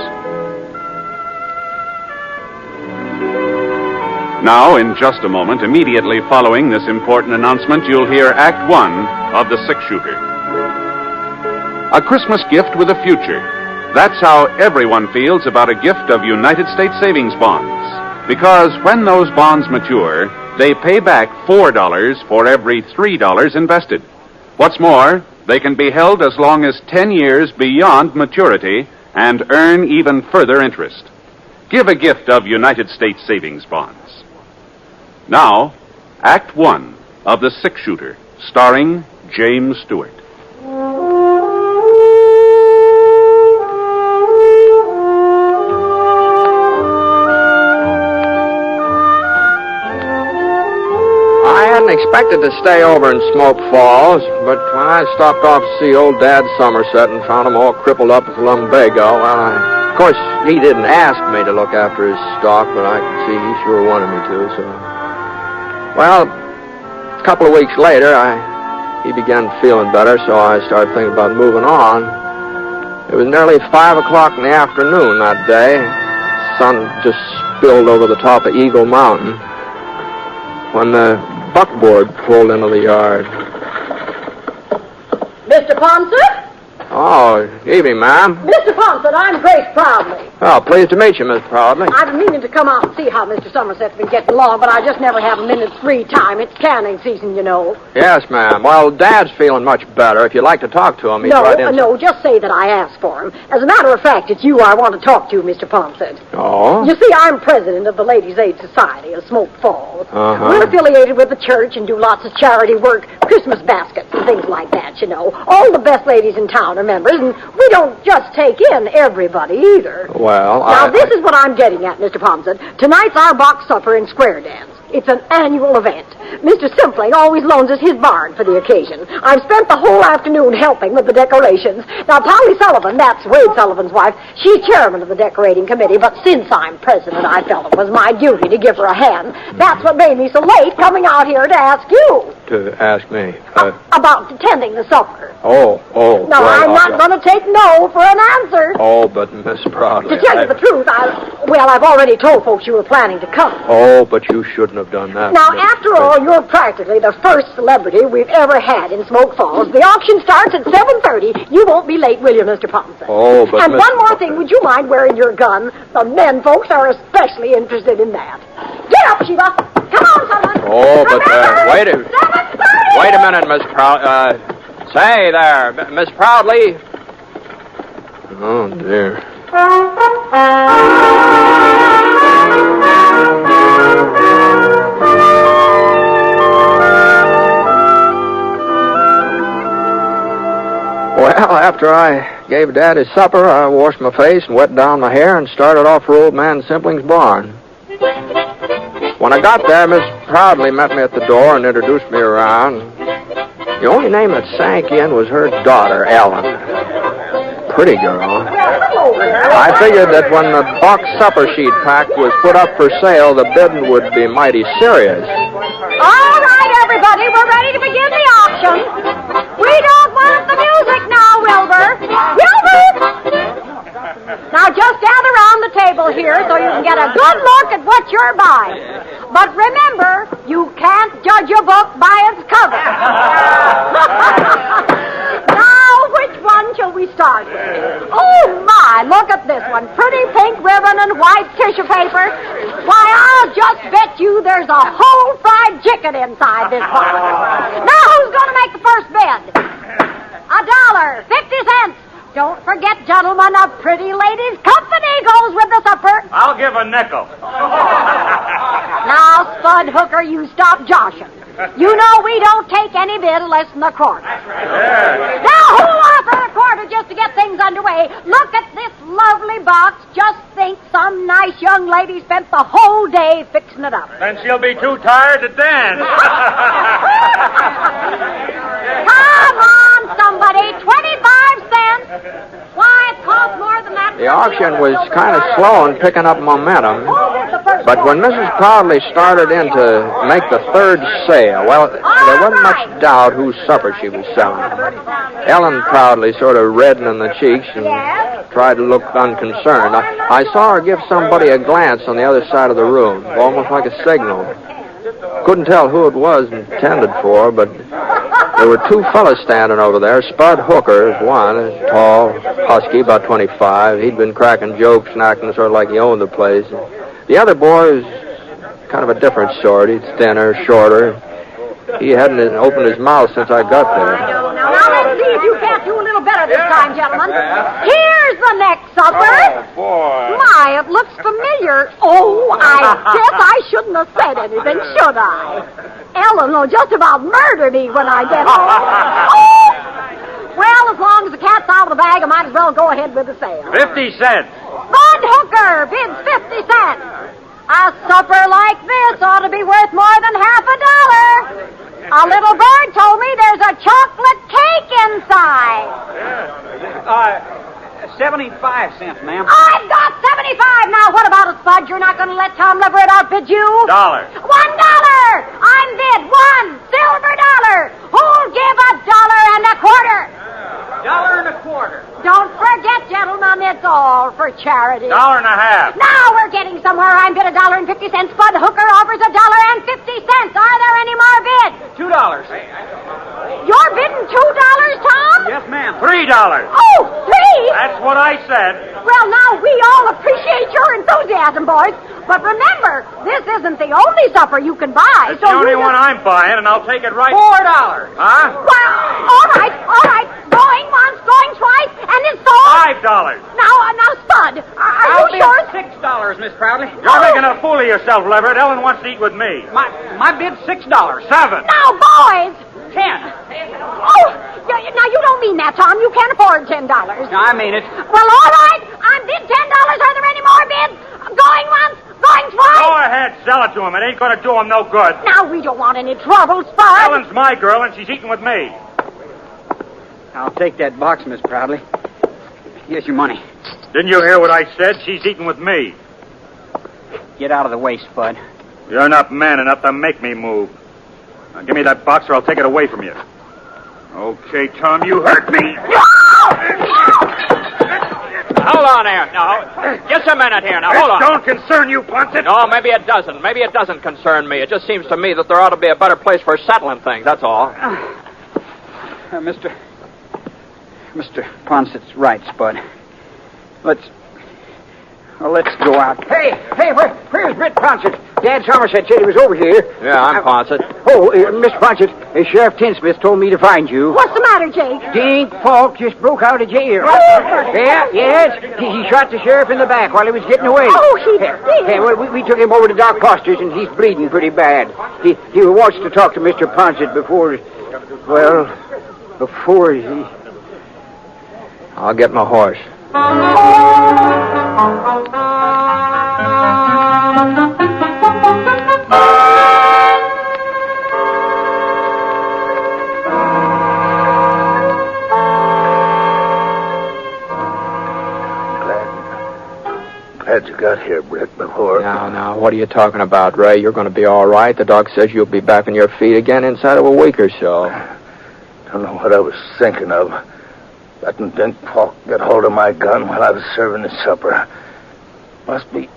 Now, in just a moment, immediately following this important announcement, you'll hear Act One of The Six Shooter. A Christmas gift with a future. That's how everyone feels about a gift of United States savings bonds. Because when those bonds mature, they pay back $4 for every $3 invested. What's more, they can be held as long as 10 years beyond maturity and earn even further interest. Give a gift of United States savings bonds. Now, Act One of The Six Shooter, starring James Stewart. I hadn't expected to stay over in Smoke Falls, but when I stopped off to see old Dad Somerset and found him all crippled up with lumbago, well, of course, he didn't ask me to look after his stock, but I could see he sure wanted me to, so... Well, a couple of weeks later, he began feeling better, so I started thinking about moving on. It was nearly 5 o'clock in the afternoon that day. The sun just spilled over the top of Eagle Mountain when the buckboard pulled into the yard. Mr. Ponsett? Oh, evening, ma'am. Mr. Ponsett, I'm Grace Proudly. Oh, pleased to meet you, Miss Proudly. I've been meaning to come out and see how Mr. Somerset's been getting along, but I just never have a minute's free time. It's canning season, you know. Yes, ma'am. Well, Dad's feeling much better. If you'd like to talk to him, he's right in. No, just say that I asked for him. As a matter of fact, it's you I want to talk to, Mr. Ponsett. Oh? You see, I'm president of the Ladies' Aid Society of Smoke Falls. Uh-huh. We're affiliated with the church and do lots of charity work, Christmas baskets and things like that, you know. All the best ladies in town are members, and we don't just take in everybody either. Well, Now, this is what I'm getting at, Mr. Ponsett. Tonight's our box supper and square dance. It's an annual event. Mr. Simpling always loans us his barn for the occasion. I've spent the whole afternoon helping with the decorations. Now, Polly Sullivan, that's Wade Sullivan's wife, she's chairman of the decorating committee, but since I'm president, I felt it was my duty to give her a hand. That's what made me so late coming out here to ask you. To ask me? About attending the supper. Oh. No, well, I'm not going to take no for an answer. Oh, but Miss Proudly... To tell you the truth, I've already told folks you were planning to come. Oh, but you shouldn't have done that. Now, after all, you're practically the first celebrity we've ever had in Smoke Falls. The auction starts at 7:30. You won't be late, will you, Mr. Ponson? Oh, but And one more thing, would you mind wearing your gun? The men folks are especially interested in that. Get up, Sheba. Come on, someone. Oh, but wait a minute, Miss Proudly. Say there, Miss Proudly. Oh, dear. Well, after I gave Dad his supper, I washed my face and wet down my hair and started off for Old Man Simpling's barn. When I got there, Miss Proudly met me at the door and introduced me around. The only name that sank in was her daughter, Ellen. Pretty girl. I figured that when the box supper sheet pack was put up for sale, the bidding would be mighty serious. All right, everybody, we're ready to begin the auction. We don't want the music now, Wilbur. Wilbur! Now, just gather around the table here so you can get a good look at what you're buying. But remember, you can't judge a book by its cover. Now, which one shall we start with? Oh, my, look at this one. Pretty pink ribbon and white tissue paper. Why, I'll just bet you there's a whole fried chicken inside this box. Now, who's going to make the first bid? $1.50. Don't forget, gentlemen, a pretty lady's company goes with the supper. I'll give a nickel. Now, Spud Hooker, you stop joshing. You know we don't take any bid less than a quarter. Yeah. Now, who'll offer a quarter just to get things underway? Look at this lovely box. Just think some nice young lady spent the whole day fixing it up. Then she'll be too tired to dance. Come on, somebody. 25 cents. Why, it costs more than that. The auction was kind of slow in picking up momentum. But when Mrs. Proudly started in to make the third sale, well, there wasn't much doubt whose supper she was selling. Ellen Proudly sort of reddened in the cheeks and tried to look unconcerned. I saw her give somebody a glance on the other side of the room, almost like a signal. Couldn't tell who it was intended for, but there were two fellas standing over there. Spud Hooker is one, tall, husky, about 25. He'd been cracking jokes and acting sort of like he owned the place. The other boy was kind of a different sort. He's thinner, shorter. He hadn't opened his mouth since I got there. Now, let's see if you can't do a little better this time, gentlemen. Here's the next supper. Oh, boy. My, it looks familiar. Oh, I guess I shouldn't have said anything, should I? Ellen will just about murder me when I get home. Oh! Well, as long as the cat's out of the bag, I might as well go ahead with the sale. 50 cents. Bud Hooker bids 50 cents. A supper like this ought to be worth more than $50. A little bird told me there's a chocolate cake inside. 75 cents, ma'am. I've got 75. Now, what about it, Spud? You're not going to let Tom Leverett outbid you? $1. I'm bid $1 silver dollar. Who'll give $1.25? $1.25. Don't forget, gentlemen, it's all for charity. $1.50. Now we're getting somewhere. I'm bid $1.50. Spud Hooker offers $1.50. Are there any more bids? $2. You're bidding $2, Tom? Yes, ma'am. $3. Oh, $3? That's what I said. Well, now, we all appreciate your enthusiasm, boys. But remember, this isn't the only supper you can buy. It's the only one I'm buying, and I'll take it right... $4. Huh? Well, all right. Going once, going twice, and it's sold. $5. Now, Spud, are you sure? $6, Miss Proudly. You're making a fool of yourself, Leverett. Ellen wants to eat with me. My bid's $6. 7. Now, boys. 10. Oh, now you don't mean that, Tom. You can't afford $10. No, I mean it. Well, all right. I'm bid $10. Are there any more bids? Going once, going twice. $4. ahead, sell it to him. It ain't going to do him no good. Now, we don't want any trouble, Spud. Ellen's my girl, and she's eating with me. I'll take that box, Miss Proudly. Here's your money. Didn't you hear what I said? She's eating with me. Get out of the way, Spud. You're not man enough to make me move. Now, give me that box or I'll take it away from you. Okay, Tom, you hurt me. Hold on there. Now, just a minute here. Now, hold on. Don't concern you, Ponset. No, maybe it doesn't. Maybe it doesn't concern me. It just seems to me that there ought to be a better place for settling things, that's all. Mr. Ponset's right, Spud. Let's go out. Hey, where's Britt Ponset? Dad Somerset said he was over here. Yeah, I'm Ponset. Mr. Ponset, Sheriff Tinsmith told me to find you. What's the matter, Jake? Dink Falk just broke out of jail. Yes. He shot the sheriff in the back while he was getting away. Oh, he did? Well, we took him over to Doc Foster's, and he's bleeding pretty bad. He wants to talk to Mr. Ponset before he... I'll get my horse. Glad you got here, Britt, before... Now, what are you talking about, Ray? You're going to be all right. The doc says you'll be back on your feet again inside of a week or so. Don't know what I was thinking of. Letting Dink Falk get hold of my gun while I was serving his supper. Must be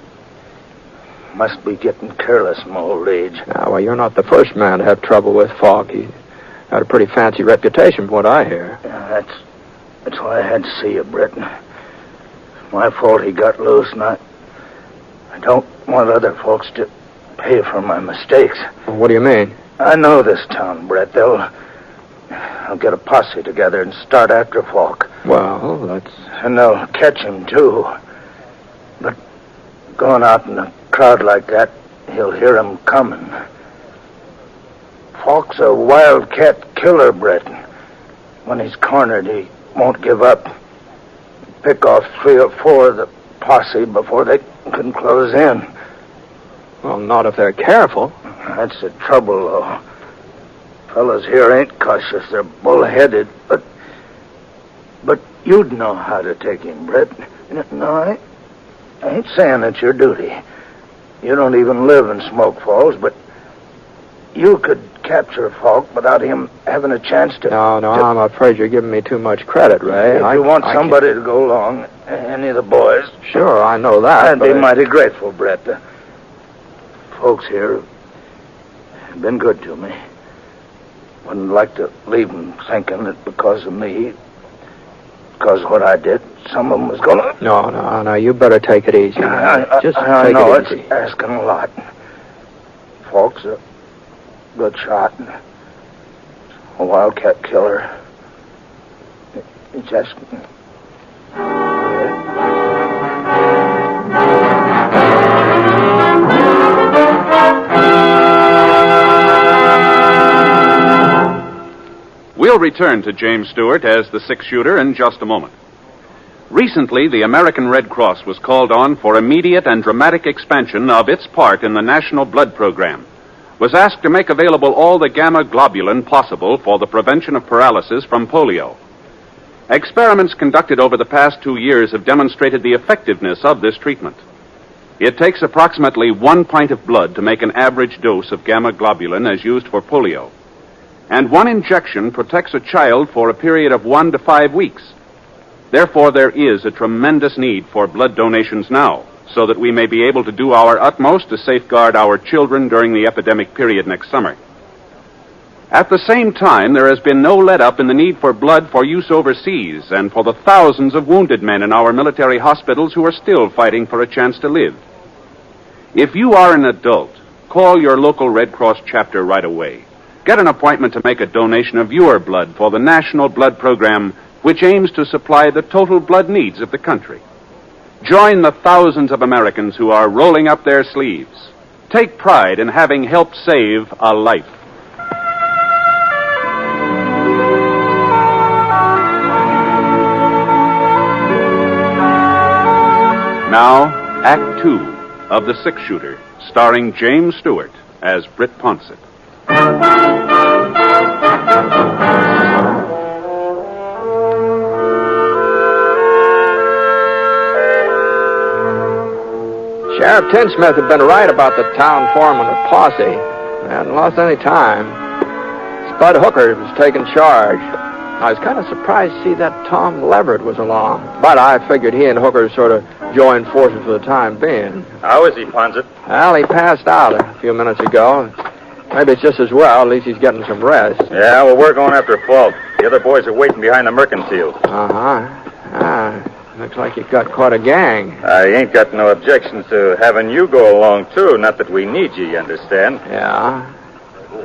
getting careless in my old age. Well, you're not the first man to have trouble with Falk. He had a pretty fancy reputation from what I hear. Yeah, that's why I had to see you, Britt. My fault he got loose, and I don't want other folks to pay for my mistakes. Well, what do you mean? I know this town, Brett. I'll get a posse together and start after Falk. Well, that's... And they'll catch him, too. But going out in a crowd like that, he'll hear him coming. Falk's a wildcat killer, Brett. When he's cornered, he won't give up. Pick off 3 or 4 of the posse before they can close in. Well, not if they're careful. That's the trouble, though. Fellas here ain't cautious. They're bullheaded, but you'd know how to take him, Brett. No, I ain't saying it's your duty. You don't even live in Smoke Falls, but you could capture Falk without him having a chance to... No, I'm afraid you're giving me too much credit, Ray. If you want somebody to go along, any of the boys... Sure, I know that, I'd be mighty grateful, Brett. The folks here have been good to me. Wouldn't like to leave them thinking that because of me, because of what I did, some of them was going to... No, you better take it easy. I know it's asking a lot. Falk's a good shot, and a wildcat killer. It's just... We'll return to James Stewart as the six-shooter in just a moment. Recently, the American Red Cross was called on for immediate and dramatic expansion of its part in the National Blood Program. Was asked to make available all the gamma globulin possible for the prevention of paralysis from polio. Experiments conducted over the past 2 years have demonstrated the effectiveness of this treatment. It takes approximately 1 pint of blood to make an average dose of gamma globulin as used for polio. And 1 injection protects a child for a period of 1 to 5 weeks. Therefore, there is a tremendous need for blood donations now, so that we may be able to do our utmost to safeguard our children during the epidemic period next summer. At the same time, there has been no let-up in the need for blood for use overseas and for the thousands of wounded men in our military hospitals who are still fighting for a chance to live. If you are an adult, call your local Red Cross chapter right away. Get an appointment to make a donation of your blood for the National Blood Program, which aims to supply the total blood needs of the country. Join the thousands of Americans who are rolling up their sleeves. Take pride in having helped save a life. Now, Act 2 of The Six-Shooter, starring James Stewart as Britt Ponsett. Sheriff Tinsmith had been right about the town foreman of posse. They hadn't lost any time. Spud Hooker was taking charge. I was kind of surprised to see that Tom Leverett was along. But I figured he and Hooker sort of joined forces for the time being. How is he, Ponsett? Well, he passed out a few minutes ago. Maybe it's just as well. At least he's getting some rest. Yeah, well, we're going after Falk. The other boys are waiting behind the mercantile. Looks like you've got quite a gang. I ain't got no objections to having you go along, too. Not that we need you understand? Yeah.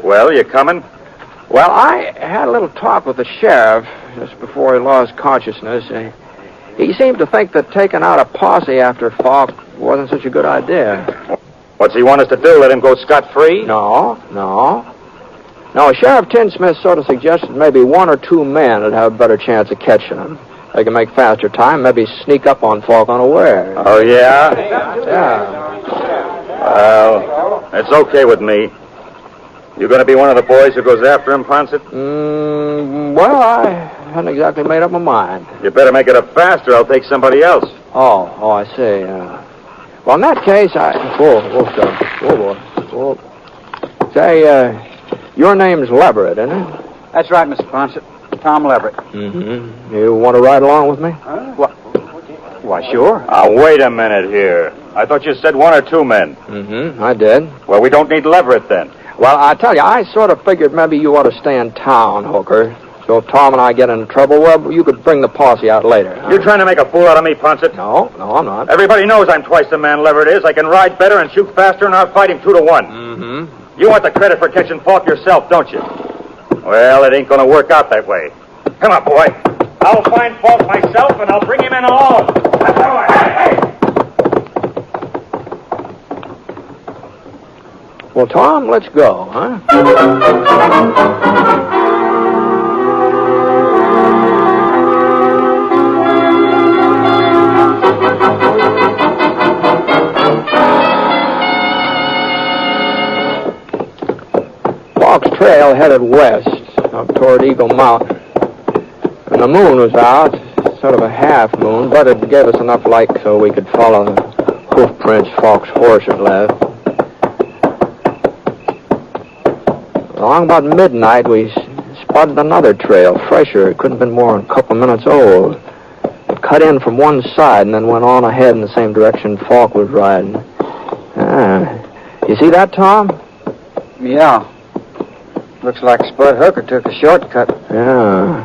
Well, you coming? Well, I had a little talk with the sheriff just before he lost consciousness. He seemed to think that taking out a posse after Falk wasn't such a good idea. What's he want us to do? Let him go scot-free? No. Sheriff Tinsmith sort of suggested maybe one or two men would have a better chance of catching him. They can make faster time, maybe sneak up on Falk unaware. Oh, yeah? Yeah. Well, it's okay with me. You going to be one of the boys who goes after him, Ponsett? Well, I hadn't exactly made up my mind. You better make it up faster. I'll take somebody else. Oh, I see. Well, in that case, Whoa. Say, your name's Leverett, isn't it? That's right, Mr. Ponsett. Tom Leverett. Mm-hmm. You want to ride along with me? Why, sure. Wait a minute here. I thought you said one or two men. Mm-hmm, I did. Well, we don't need Leverett then. Well, I tell you, I sort of figured maybe you ought to stay in town, Hooker. So if Tom and I get in trouble, well, you could bring the posse out later. Huh? You trying to make a fool out of me, Ponsett? No, I'm not. Everybody knows I'm twice the man Leverett is. I can ride better and shoot faster, and I'll fight him 2-1. Mm-hmm. You want the credit for catching Falk yourself, don't you? Well, it ain't going to work out that way. Come on, boy. I'll find Falk myself, and I'll bring him in alone. Hey! Well, Tom, let's go, huh? Falk's trail headed west, up toward Eagle Mountain. And the moon was out, sort of a half moon, but it gave us enough light so we could follow the hoof prints Falk's horse had left. Along about midnight, we spotted another trail, fresher. It couldn't have been more than a couple of minutes old. It cut in from one side and then went on ahead in the same direction Falk was riding. You see that, Tom? Yeah. Looks like Spud Hooker took a shortcut. Yeah.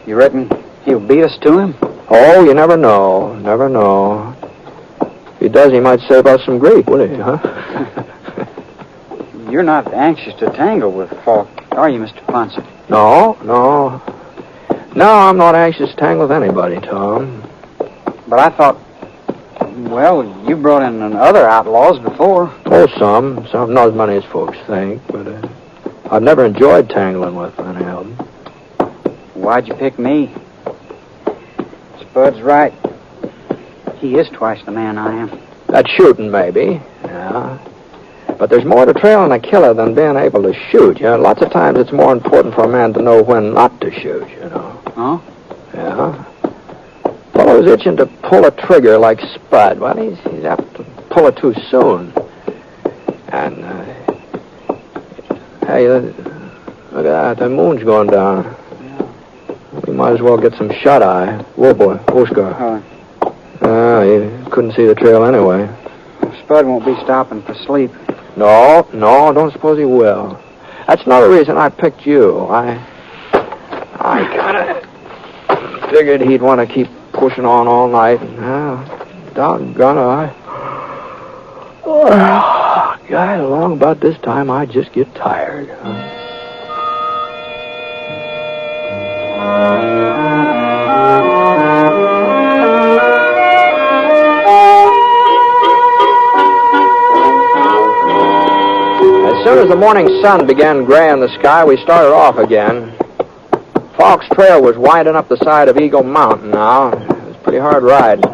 You reckon he'll beat us to him? Oh, you never know. Never know. If he does, he might save us some grief, wouldn't he, huh? You're not anxious to tangle with Falk, are you, Mr. Ponsett? No, I'm not anxious to tangle with anybody, Tom. But I thought, well, you brought in other outlaws before. Oh, some, not as many as folks think, but I've never enjoyed tangling with any of them. Why'd you pick me? Spud's right. He is twice the man I am. That's shooting, maybe, yeah. But there's more to trailing a killer than being able to shoot. You know, lots of times it's more important for a man to know when not to shoot, you know. Oh? Yeah. Fellow's itching to pull a trigger like Spud. Well, he's apt to pull it too soon. And, hey, look at that. The moon's going down. Yeah. We might as well get some shut-eye. Whoa, boy. Oscar. You couldn't see the trail anyway. Spud won't be stopping for sleep. No, I don't suppose he will. That's another reason I picked you. I kind of figured he'd want to keep pushing on all night. And, doggone it, God, along about this time, I just get tired. As soon as the morning sun began gray in the sky, we started off again. Falk's trail was winding up the side of Eagle Mountain now. It was pretty hard riding.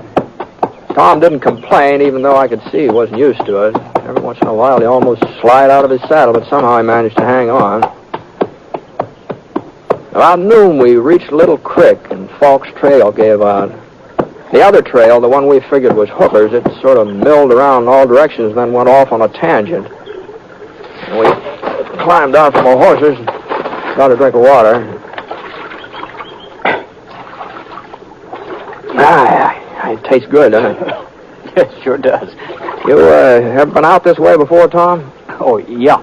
Tom didn't complain, even though I could see he wasn't used to it. Every once in a while, he almost slid out of his saddle, but somehow he managed to hang on. About noon, we reached Little Creek, and Falk's trail gave out. The other trail, the one we figured was Hooker's, it sort of milled around in all directions and then went off on a tangent. And we climbed out from our horses and got a drink of water. It tastes good, doesn't it? It sure does. You ever been out this way before, Tom? Oh, yeah.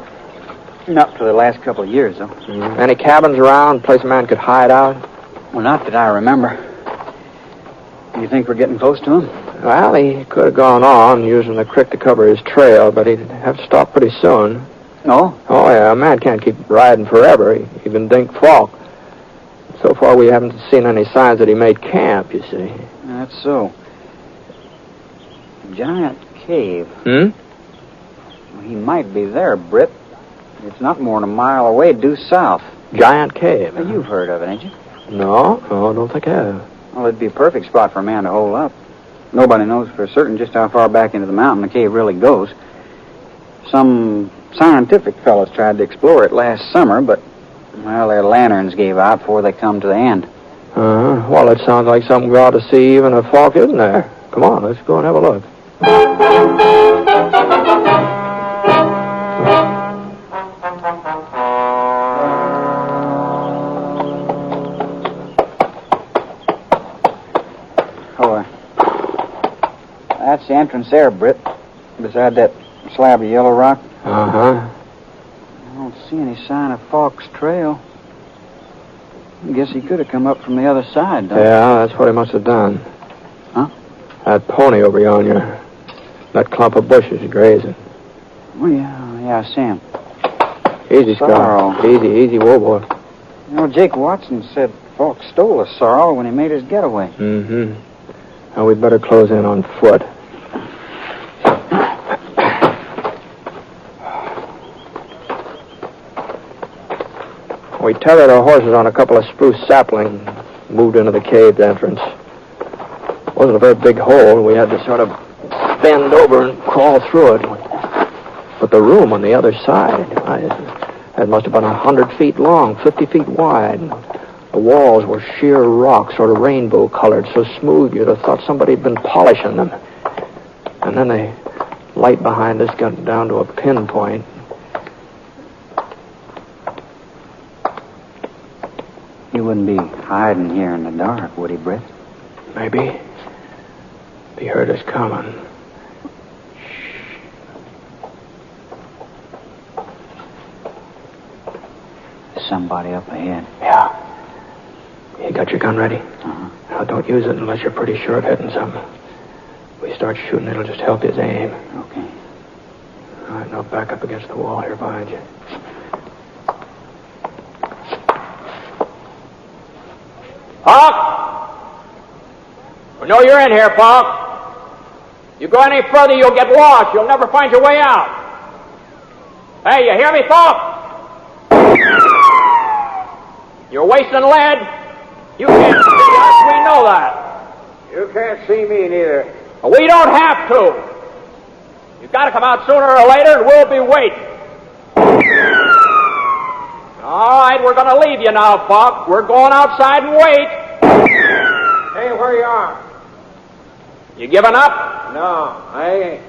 Not for the last couple of years, though. Any cabins around, place a man could hide out? Well, not that I remember. You think we're getting close to him? Well, he could have gone on using the creek to cover his trail, but he'd have to stop pretty soon. No? Oh, yeah, a man can't keep riding forever. He even dinked Falk. So far, we haven't seen any signs that he made camp, you see. That's so. Giant cave. Hmm? Well, he might be there, Britt. It's not more than a mile away, due south. Giant cave? Well, you've heard of it, ain't you? No, I don't think I have. Well, it'd be a perfect spot for a man to hole up. Nobody knows for certain just how far back into the mountain the cave really goes. Some scientific fellows tried to explore it last summer, but, well, their lanterns gave out before they come to the end. Well, it sounds like something we ought to see even if Falk isn't there. Come on, let's go and have a look. That's the entrance there, Britt. Beside that slab of yellow rock. Uh-huh. I don't see any sign of Falk's trail. I guess he could have come up from the other side, don't Yeah, that's what he must have done. Huh? That pony over yonder. That clump of bushes grazing. Oh, yeah, I see him. Easy, Sorrel. Scar. Easy, whoa, boy. You know, Jake Watson said Falk stole a sorrel when he made his getaway. Mm-hmm. Now, we'd better close in on foot. We tethered our horses on a couple of spruce saplings, moved into the cave entrance. It wasn't a very big hole. We had to sort of bend over and crawl through it. But the room on the other side, it must have been 100 feet long, 50 feet wide. The walls were sheer rock, sort of rainbow-colored, so smooth you'd have thought somebody had been polishing them. And then the light behind us got down to a pinpoint. He wouldn't be hiding here in the dark, would he, Britt? Maybe. He heard us coming. Somebody up ahead. Yeah. You got your gun ready? Now, don't use it unless you're pretty sure of hitting something. We start shooting, it'll just help his aim. Okay. All right, now back up against the wall here behind you. Falk! We know you're in here, Falk. You go any further, you'll get lost. You'll never find your way out. Hey, you hear me, Falk? You're wasting lead. You can't see us. We know that. You can't see me neither. We don't have to. You've got to come out sooner or later, and we'll be waiting. All right, we're going to leave you now, Falk. We're going outside and wait. Hey, where you are? You giving up? No, I ain't.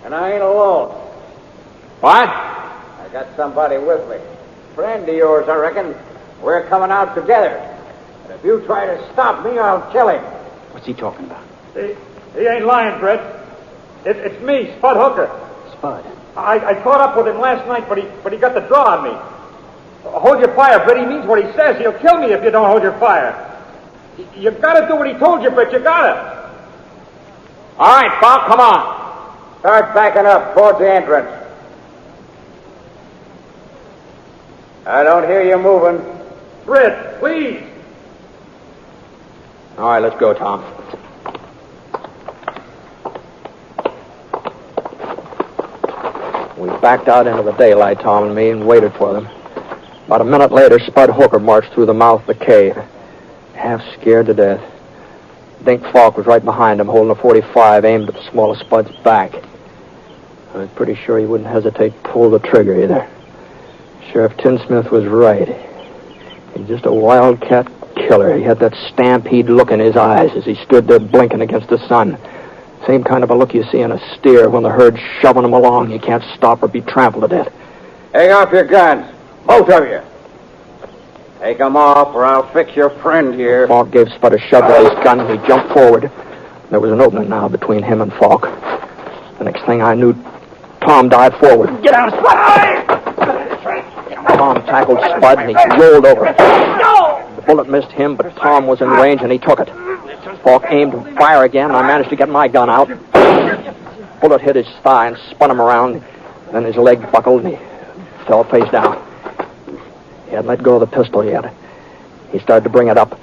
And I ain't alone. What? I got somebody with me. Friend of yours, I reckon. We're coming out together. And if you try to stop me, I'll kill him. What's he talking about? He ain't lying, Britt. It's me, Spud Hooker. Spud? I caught up with him last night, but he got the draw on me. Hold your fire, Britt. He means what he says. He'll kill me if you don't hold your fire. You gotta do what he told you, Britt. You gotta. All right, Falk, come on. Start backing up towards the entrance. I don't hear you moving. Britt, please. All right, let's go, Tom. We backed out into the daylight, Tom and me, and waited for them. About a minute later, Spud Hooker marched through the mouth of the cave, half scared to death. Dink Falk was right behind him, holding a .45 aimed at the smallest Spud's back. I was pretty sure he wouldn't hesitate to pull the trigger either. Sheriff Tinsmith was right. He's just a wildcat killer. He had that stampede look in his eyes as he stood there blinking against the sun. Same kind of a look you see in a steer when the herd's shoving him along. You can't stop or be trampled to death. Hang off your guns, both of you. Take them off, or I'll fix your friend here. Falk gave Spud a shove with his gun, and he jumped forward. There was an opening now between him and Falk. The next thing I knew, Tom dived forward. Get out, Spud! Tom tackled Spud, and he rolled over. The bullet missed him, but Tom was in range, and he took it. Falk aimed to fire again, and I managed to get my gun out. Bullet hit his thigh and spun him around. Then his leg buckled, and he fell face down. He hadn't let go of the pistol yet. He started to bring it up.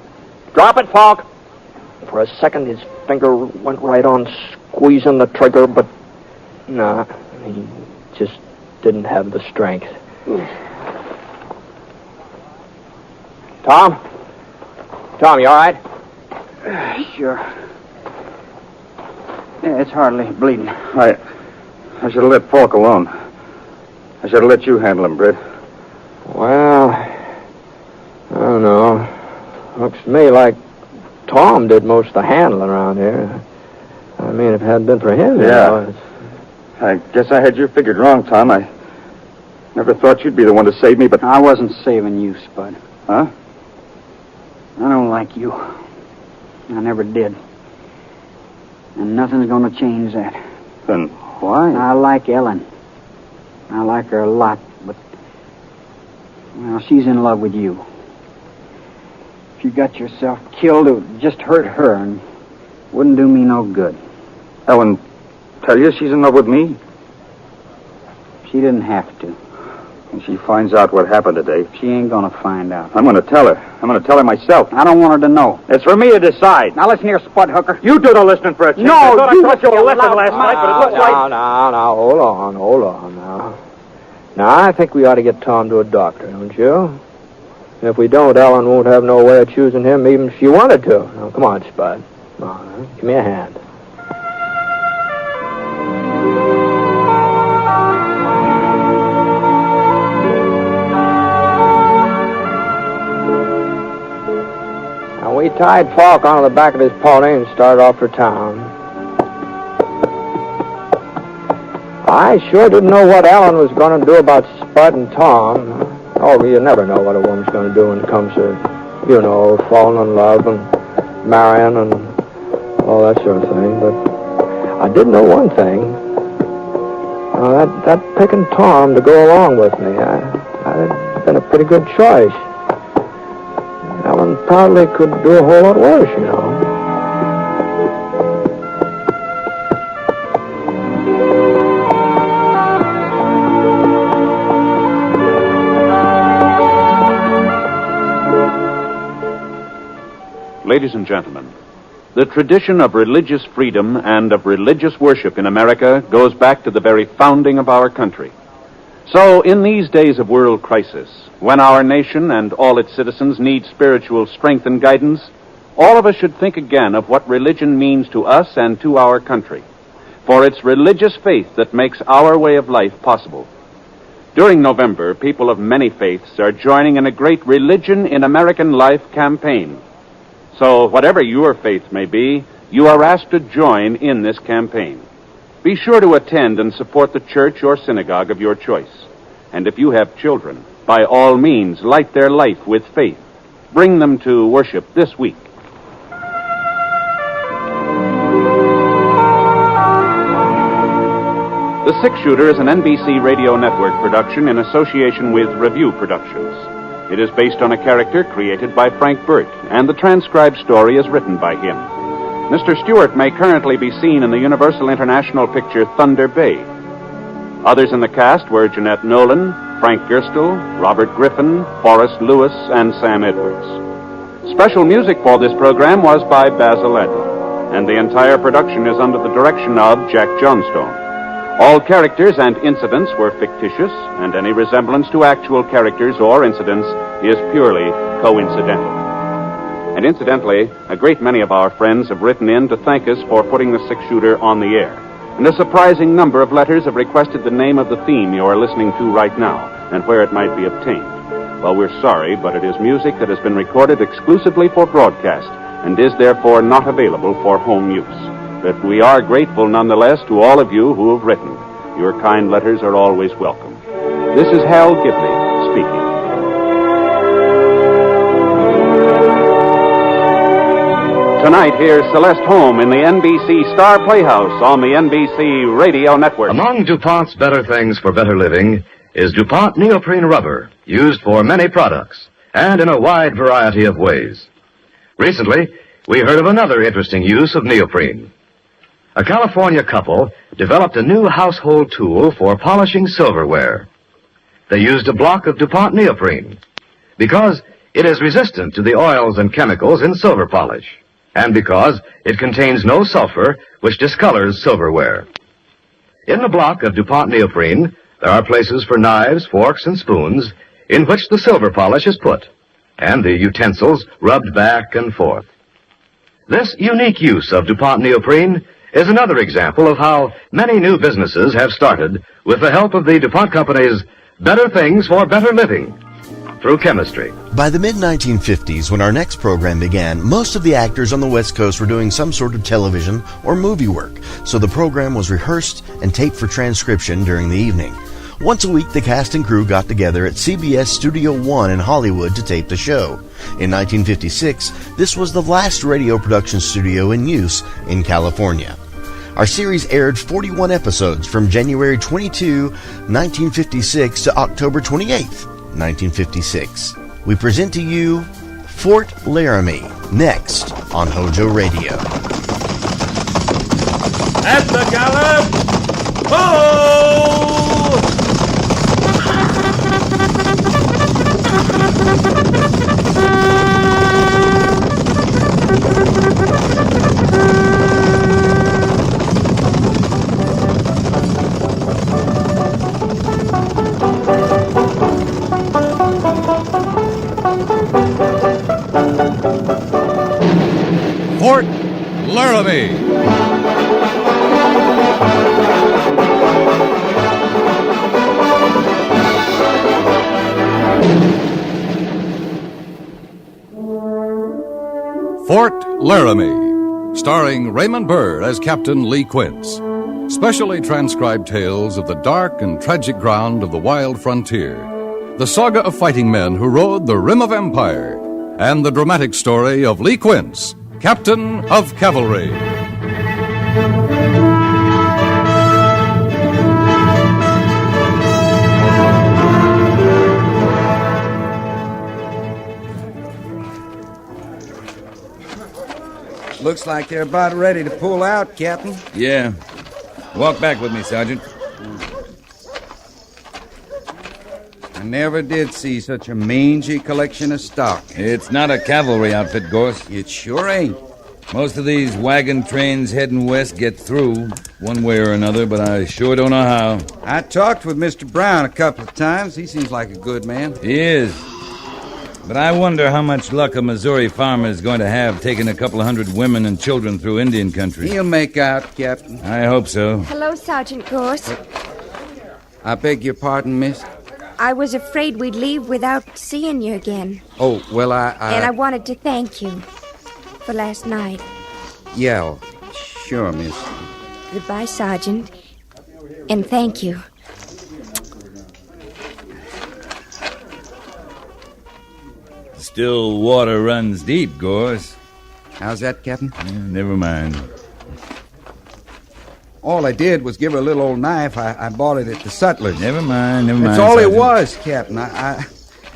Drop it, Falk! For a second, his finger went right on squeezing the trigger, but no, he just didn't have the strength. Tom? Tom, you all right? Sure. Yeah, it's hardly bleeding. I should have let Falk alone. I should have let you handle him, Britt. Well, I don't know. Looks to me like Tom did most of the handling around here. I mean, if it hadn't been for him, Yeah. you know, I guess I had you figured wrong, Tom. I never thought you'd be the one to save me, but... I wasn't saving you, Spud. Huh? I don't like you. I never did. And nothing's going to change that. Then why? I like Ellen. I like her a lot, but... well, she's in love with you. If you got yourself killed, it would just hurt her and wouldn't do me no good. Ellen, tell you she's in love with me? She didn't have to. When she finds out what happened today... She ain't gonna find out. I'm gonna tell her. I'm gonna tell her myself. I don't want her to know. It's for me to decide. Now listen here, Spud Hooker. You do the listening for a change. No, I thought you I taught you a lesson loud last night, but it looks like... Now, hold on, now. Now, I think we ought to get Tom to a doctor, don't you? If we don't, Ellen won't have no way of choosing him, even if she wanted to. Now, come on, Spud. Come on, give me a hand. Now, we tied Falk onto the back of his pony and started off for town. I sure didn't know what Ellen was going to do about Spud and Tom. Oh, you never know what a woman's going to do when it comes to, you know, falling in love and marrying and all that sort of thing. But I did know one thing. That picking Tom to go along with me, I'd been a pretty good choice. Ellen probably could do a whole lot worse, you know. Ladies and gentlemen, the tradition of religious freedom and of religious worship in America goes back to the very founding of our country. So, in these days of world crisis, when our nation and all its citizens need spiritual strength and guidance, all of us should think again of what religion means to us and to our country. For it's religious faith that makes our way of life possible. During November, people of many faiths are joining in a great Religion in American Life campaign. So, whatever your faith may be, you are asked to join in this campaign. Be sure to attend and support the church or synagogue of your choice. And if you have children, by all means, light their life with faith. Bring them to worship this week. The Six Shooter is an NBC Radio Network production in association with Review Productions. It is based on a character created by Frank Burt, and the transcribed story is written by him. Mr. Stewart may currently be seen in the Universal International picture Thunder Bay. Others in the cast were Jeanette Nolan, Frank Gerstle, Robert Griffin, Forrest Lewis, and Sam Edwards. Special music for this program was by Basil Adler, and the entire production is under the direction of Jack Johnstone. All characters and incidents were fictitious, and any resemblance to actual characters or incidents is purely coincidental. And incidentally, a great many of our friends have written in to thank us for putting the six-shooter on the air. And a surprising number of letters have requested the name of the theme you are listening to right now and where it might be obtained. Well, we're sorry, but it is music that has been recorded exclusively for broadcast and is therefore not available for home use. But we are grateful nonetheless to all of you who have written. Your kind letters are always welcome. This is Hal Gidley speaking. Tonight, here's Celeste Holm in the NBC Star Playhouse on the NBC Radio Network. Among DuPont's better things for better living is DuPont neoprene rubber, used for many products and in a wide variety of ways. Recently, we heard of another interesting use of neoprene. A California couple developed a new household tool for polishing silverware. They used a block of DuPont neoprene because it is resistant to the oils and chemicals in silver polish, and because it contains no sulfur which discolors silverware. In the block of DuPont neoprene, there are places for knives, forks, and spoons in which the silver polish is put, and the utensils rubbed back and forth. This unique use of DuPont neoprene is another example of how many new businesses have started with the help of the DuPont Company's Better Things for Better Living through chemistry. By the mid-1950s, when our next program began, most of the actors on the West Coast were doing some sort of television or movie work, so the program was rehearsed and taped for transcription during the evening. Once a week, the cast and crew got together at CBS Studio One in Hollywood to tape the show. In 1956, this was the last radio production studio in use in California. Our series aired 41 episodes from January 22, 1956 to October 28, 1956. We present to you Fort Laramie, next on HOJO Radio. At the gallop! Ho! Fort Laramie. Fort Laramie, starring Raymond Burr as Captain Lee Quince. Specially transcribed tales of the dark and tragic ground of the wild frontier. The saga of fighting men who rode the rim of empire. And the dramatic story of Lee Quince, Captain of Cavalry. Looks like they're about ready to pull out, Captain. Yeah. Walk back with me, Sergeant. I never did see such a mangy collection of stock. It's not a cavalry outfit, Gorse. It sure ain't. Most of these wagon trains heading west get through, one way or another, but I sure don't know how. I talked with Mr. Brown a couple of times. He seems like a good man. He is. But I wonder how much luck a Missouri farmer is going to have taking a couple of hundred women and children through Indian country. He'll make out, Captain. I hope so. Hello, Sergeant Gorse. I beg your pardon, miss? I was afraid we'd leave without seeing you again. Oh, well, And I wanted to thank you for last night. Yeah, sure, miss. Goodbye, Sergeant. And thank you. Still water runs deep, Gorse. How's that, Captain? Never mind. All I did was give her a little old knife. I bought it at the sutler's. Never mind. That's all Sergeant. It was, Captain. I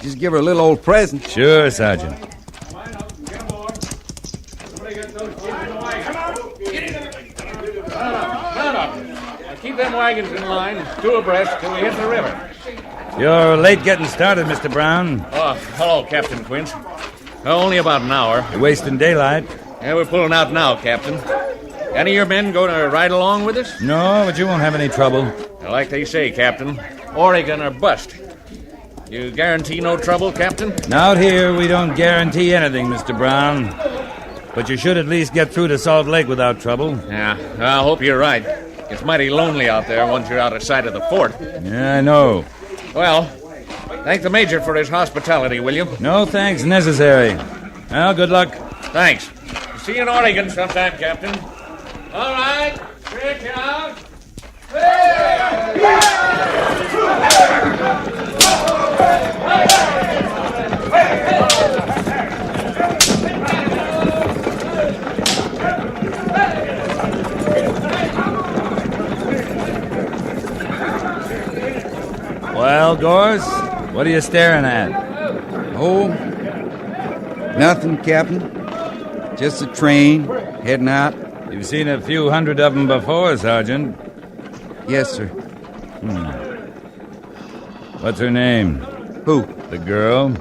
just give her a little old present. Sure, Sergeant. Keep them wagons in line, two abreast, till we hit the river. You're late getting started, Mr. Brown. Oh, hello, Captain Quince. Only about an hour. You're wasting daylight. Yeah, we're pulling out now, Captain. Any of your men going to ride along with us? No, but you won't have any trouble. Like they say, Captain, Oregon or bust. You guarantee no trouble, Captain? Out here, we don't guarantee anything, Mr. Brown. But you should at least get through to Salt Lake without trouble. Yeah, I hope you're right. It's mighty lonely out there once you're out of sight of the fort. Yeah, I know. Well, thank the Major for his hospitality, will you? No thanks necessary. Well, good luck. Thanks. See you in Oregon sometime, Captain. All right. Stretch out. Well, Gorse, what are you staring at? Oh, nothing, Captain. Just a train heading out. You've seen a few hundred of them before, Sergeant. Yes, sir. What's her name? Who? The girl?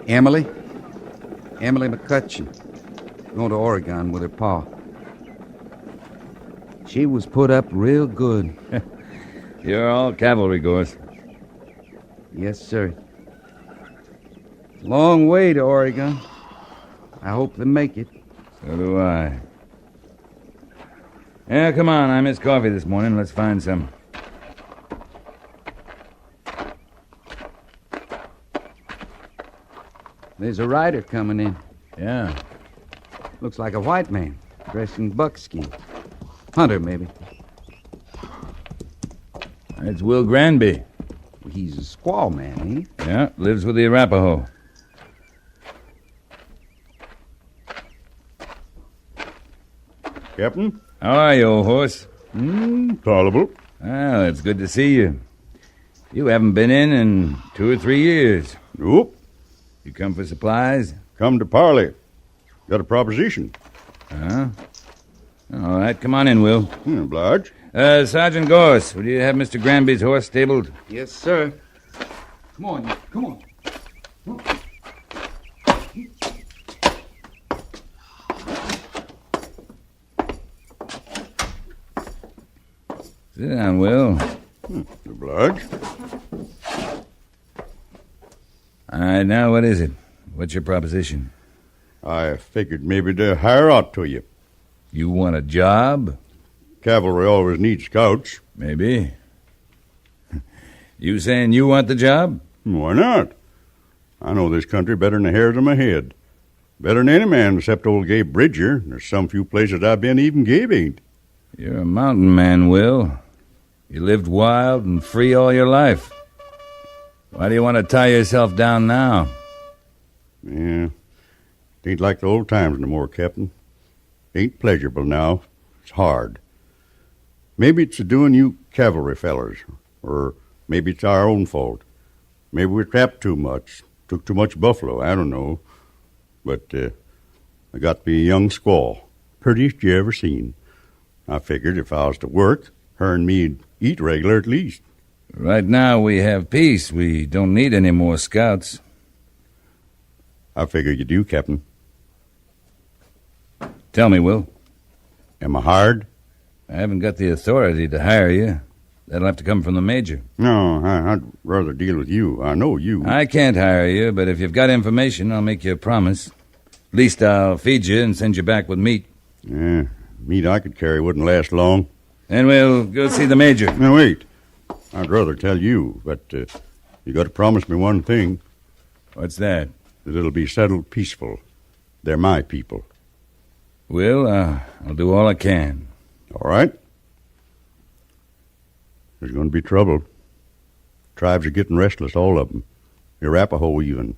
Emily. Emily McCutcheon. Going to Oregon with her pa. She was put up real good. You're all cavalry, Gorse. Yes, sir. Long way to Oregon. I hope they make it. So do I. Yeah, come on. I missed coffee this morning. Let's find some. There's a rider coming in. Yeah. Looks like a white man, dressed in buckskin. Hunter, maybe. It's Will Granby. He's a squaw man, ain't he? Yeah, lives with the Arapaho. Captain? How are you, old horse? Tolerable. Well, it's good to see you. You haven't been in 2 or 3 years. Nope. You come for supplies? Come to parley. Got a proposition. Huh? All right, come on in, Will. Oblige. Sergeant Gorse, will you have Mr. Granby's horse stabled? Yes, sir. Come on, come on. Sit down, Will. Oblige. All right, now what is it? What's your proposition? I figured maybe to hire out to you. You want a job? Cavalry always needs scouts. Maybe. You saying you want the job? Why not? I know this country better than the hairs on my head. Better than any man except old Gabe Bridger. There's some few places I've been even Gabe ain't. You're a mountain man, Will. You lived wild and free all your life. Why do you want to tie yourself down now? Yeah. It ain't like the old times no more, Captain. Ain't pleasurable now. It's hard. Maybe it's a doing you cavalry fellers, or maybe it's our own fault. Maybe we trapped too much, took too much buffalo, I don't know. But I got to be a young squaw, prettiest you ever seen. I figured if I was to work, her and me'd eat regular at least. Right now we have peace. We don't need any more scouts. I figure you do, Captain. Tell me, Will. Am I hired? I haven't got the authority to hire you. That'll have to come from the Major. No, I'd rather deal with you. I know you. I can't hire you, but if you've got information, I'll make you a promise. At least I'll feed you and send you back with meat. Yeah, meat I could carry wouldn't last long. Then we'll go see the Major. Now, wait. I'd rather tell you, but you got to promise me one thing. What's that? That it'll be settled peaceful. They're my people. Will, I'll do all I can. All right. There's going to be trouble. Tribes are getting restless, all of them. The Arapaho even.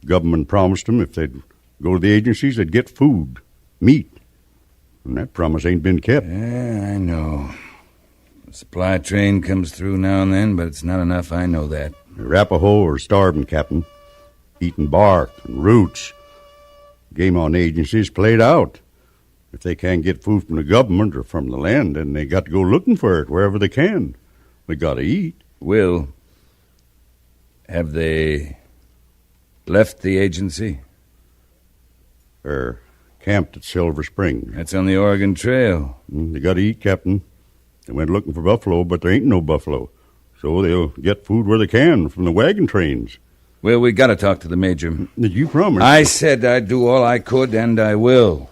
Government promised them if they'd go to the agencies, they'd get food, meat. And that promise ain't been kept. Yeah, I know. The supply train comes through now and then, but it's not enough, I know that. The Arapaho are starving, Captain. Eating bark and roots. Game on agencies played out. If they can't get food from the government or from the land, then they got to go looking for it wherever they can. They got to eat. Will, have they left the agency? They're camped at Silver Spring. That's on the Oregon Trail. They got to eat, Captain. They went looking for buffalo, but there ain't no buffalo. So they'll get food where they can from the wagon trains. Well, we got to talk to the Major. Did you promise? I said I'd do all I could, and I will.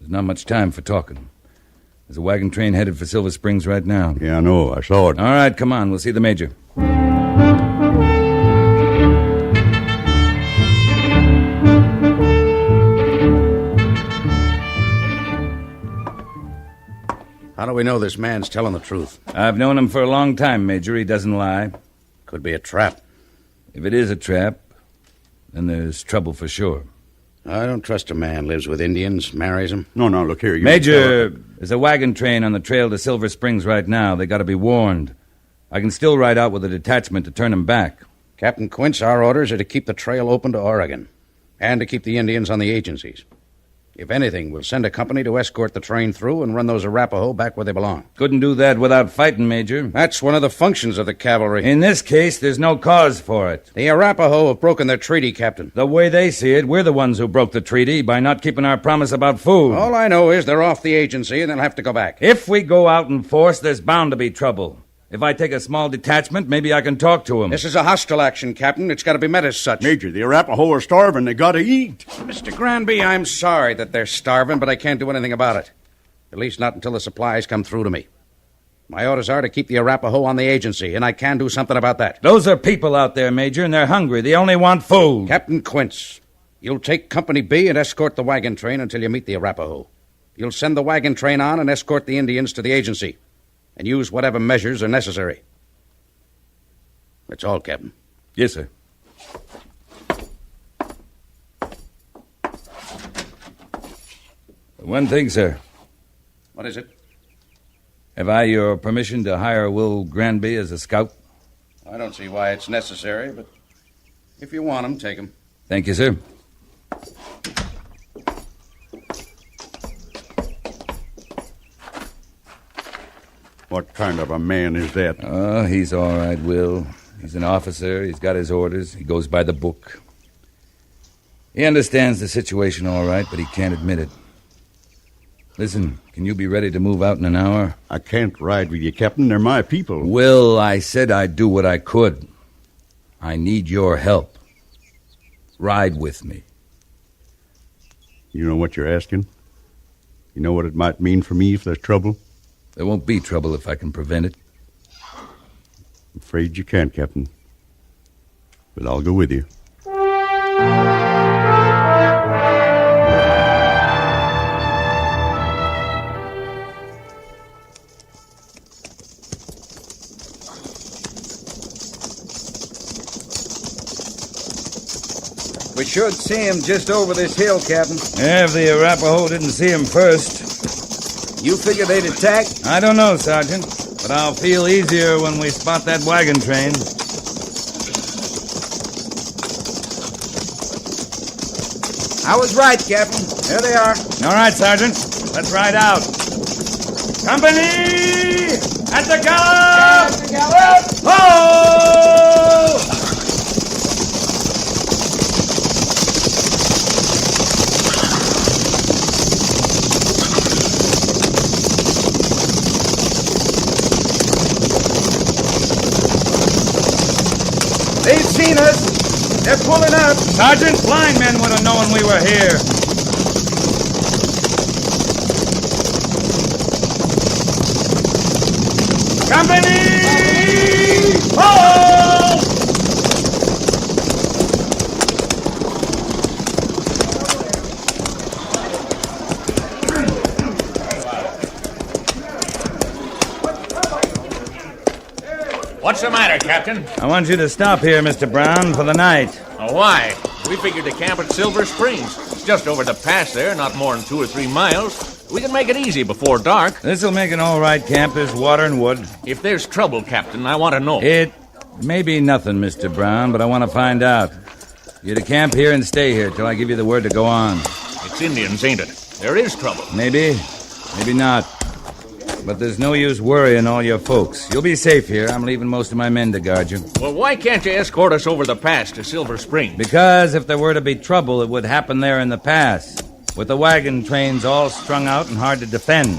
There's not much time for talking. There's a wagon train headed for Silver Springs right now. Yeah, I know. I saw it. All right, come on. We'll see the Major. How do we know this man's telling the truth? I've known him for a long time, Major. He doesn't lie. Could be a trap. If it is a trap, then there's trouble for sure. I don't trust a man lives with Indians, marries them. No, look here. Major, there's a wagon train on the trail to Silver Springs right now. They got to be warned. I can still ride out with a detachment to turn them back. Captain Quince, our orders are to keep the trail open to Oregon and to keep the Indians on the agencies. If anything, we'll send a company to escort the train through and run those Arapaho back where they belong. Couldn't do that without fighting, Major. That's one of the functions of the cavalry. In this case, there's no cause for it. The Arapaho have broken their treaty, Captain. The way they see it, we're the ones who broke the treaty by not keeping our promise about food. All I know is they're off the agency and they'll have to go back. If we go out in force, there's bound to be trouble. If I take a small detachment, maybe I can talk to them. This is a hostile action, Captain. It's got to be met as such. Major, the Arapaho are starving. They got to eat. Mr. Granby, I'm sorry that they're starving, but I can't do anything about it. At least not until the supplies come through to me. My orders are to keep the Arapaho on the agency, and I can do something about that. Those are people out there, Major, and they're hungry. They only want food. Captain Quince, you'll take Company B and escort the wagon train until you meet the Arapaho. You'll send the wagon train on and escort the Indians to the agency, and use whatever measures are necessary. That's all, Captain. Yes, sir. One thing, sir. What is it? Have I your permission to hire Will Granby as a scout? I don't see why it's necessary, but if you want him, take him. Thank you, sir. What kind of a man is that? Oh, he's all right, Will. He's an officer. He's got his orders. He goes by the book. He understands the situation all right, but he can't admit it. Listen, can you be ready to move out in an hour? I can't ride with you, Captain. They're my people. Will, I said I'd do what I could. I need your help. Ride with me. You know what you're asking? You know what it might mean for me if there's trouble? There won't be trouble if I can prevent it. I'm afraid you can't, Captain. But I'll go with you. We should see him just over this hill, Captain. Yeah, if the Arapaho didn't see him first. You figure they'd attack? I don't know, Sergeant, but I'll feel easier when we spot that wagon train. I was right, Captain. There they are. All right, Sergeant. Let's ride out. Company! At the gallop! At the gallop! Ho! They've seen us. They're pulling up. Sergeant, blind men would have known we were here. Company! Hold! What's the matter, Captain? I want you to stop here, Mr. Brown, for the night. Oh, why? We figured to camp at Silver Springs. It's just over the pass there, not more than 2 or 3 miles. We can make it easy before dark. This'll make an all right camp. There's water and wood. If there's trouble, Captain, I want to know. It may be nothing, Mr. Brown, but I want to find out. You're to camp here and stay here till I give you the word to go on. It's Indians, ain't it? There is trouble. Maybe, maybe not. But there's no use worrying all your folks. You'll be safe here. I'm leaving most of my men to guard you. Well, why can't you escort us over the pass to Silver Springs? Because if there were to be trouble, it would happen there in the pass, with the wagon trains all strung out and hard to defend.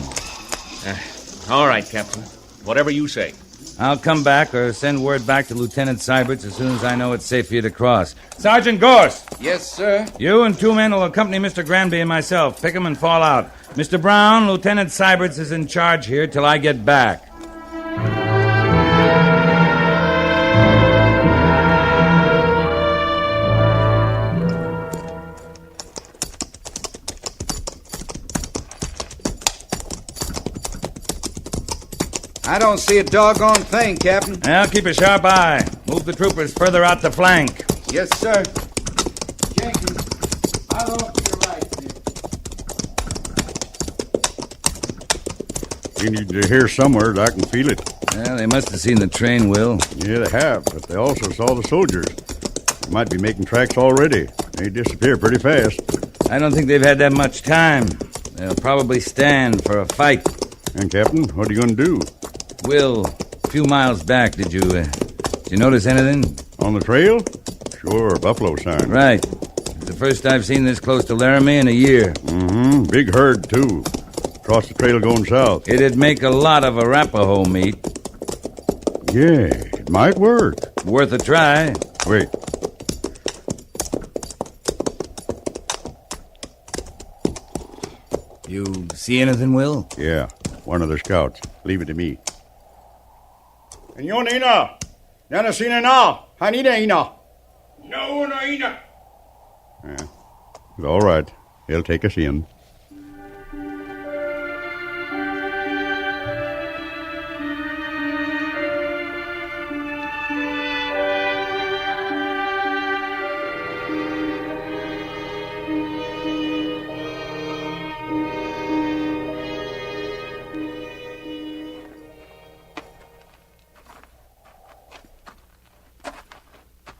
All right, Captain. Whatever you say. I'll come back or send word back to Lieutenant Syberts as soon as I know it's safe for you to cross. Sergeant Gorse! Yes, sir? You and 2 men will accompany Mr. Granby and myself. Pick 'em and fall out. Mr. Brown, Lieutenant Syberts is in charge here till I get back. I don't see a doggone thing, Captain. Well, keep a sharp eye. Move the troopers further out the flank. Yes, sir. Jenkins, I'll off to your right. You need to hear somewhere that I can feel it. Well, they must have seen the train, Will. Yeah, they have, but they also saw the soldiers. They might be making tracks already. They disappear pretty fast. I don't think they've had that much time. They'll probably stand for a fight. And, Captain, what are you going to do? Will, a few miles back, did you notice anything? On the trail? Sure, buffalo sign. Right. It's the first I've seen this close to Laramie in a year. Mm-hmm. Big herd, too. Across the trail going south. It'd make a lot of Arapaho meat. Yeah, it might work. Worth a try. Wait. You see anything, Will? Yeah, one of the scouts. Leave it to me. Nina, Nana sina na, Hanina ina. No, no, ina. Yeah, it's all right. He'll take us in.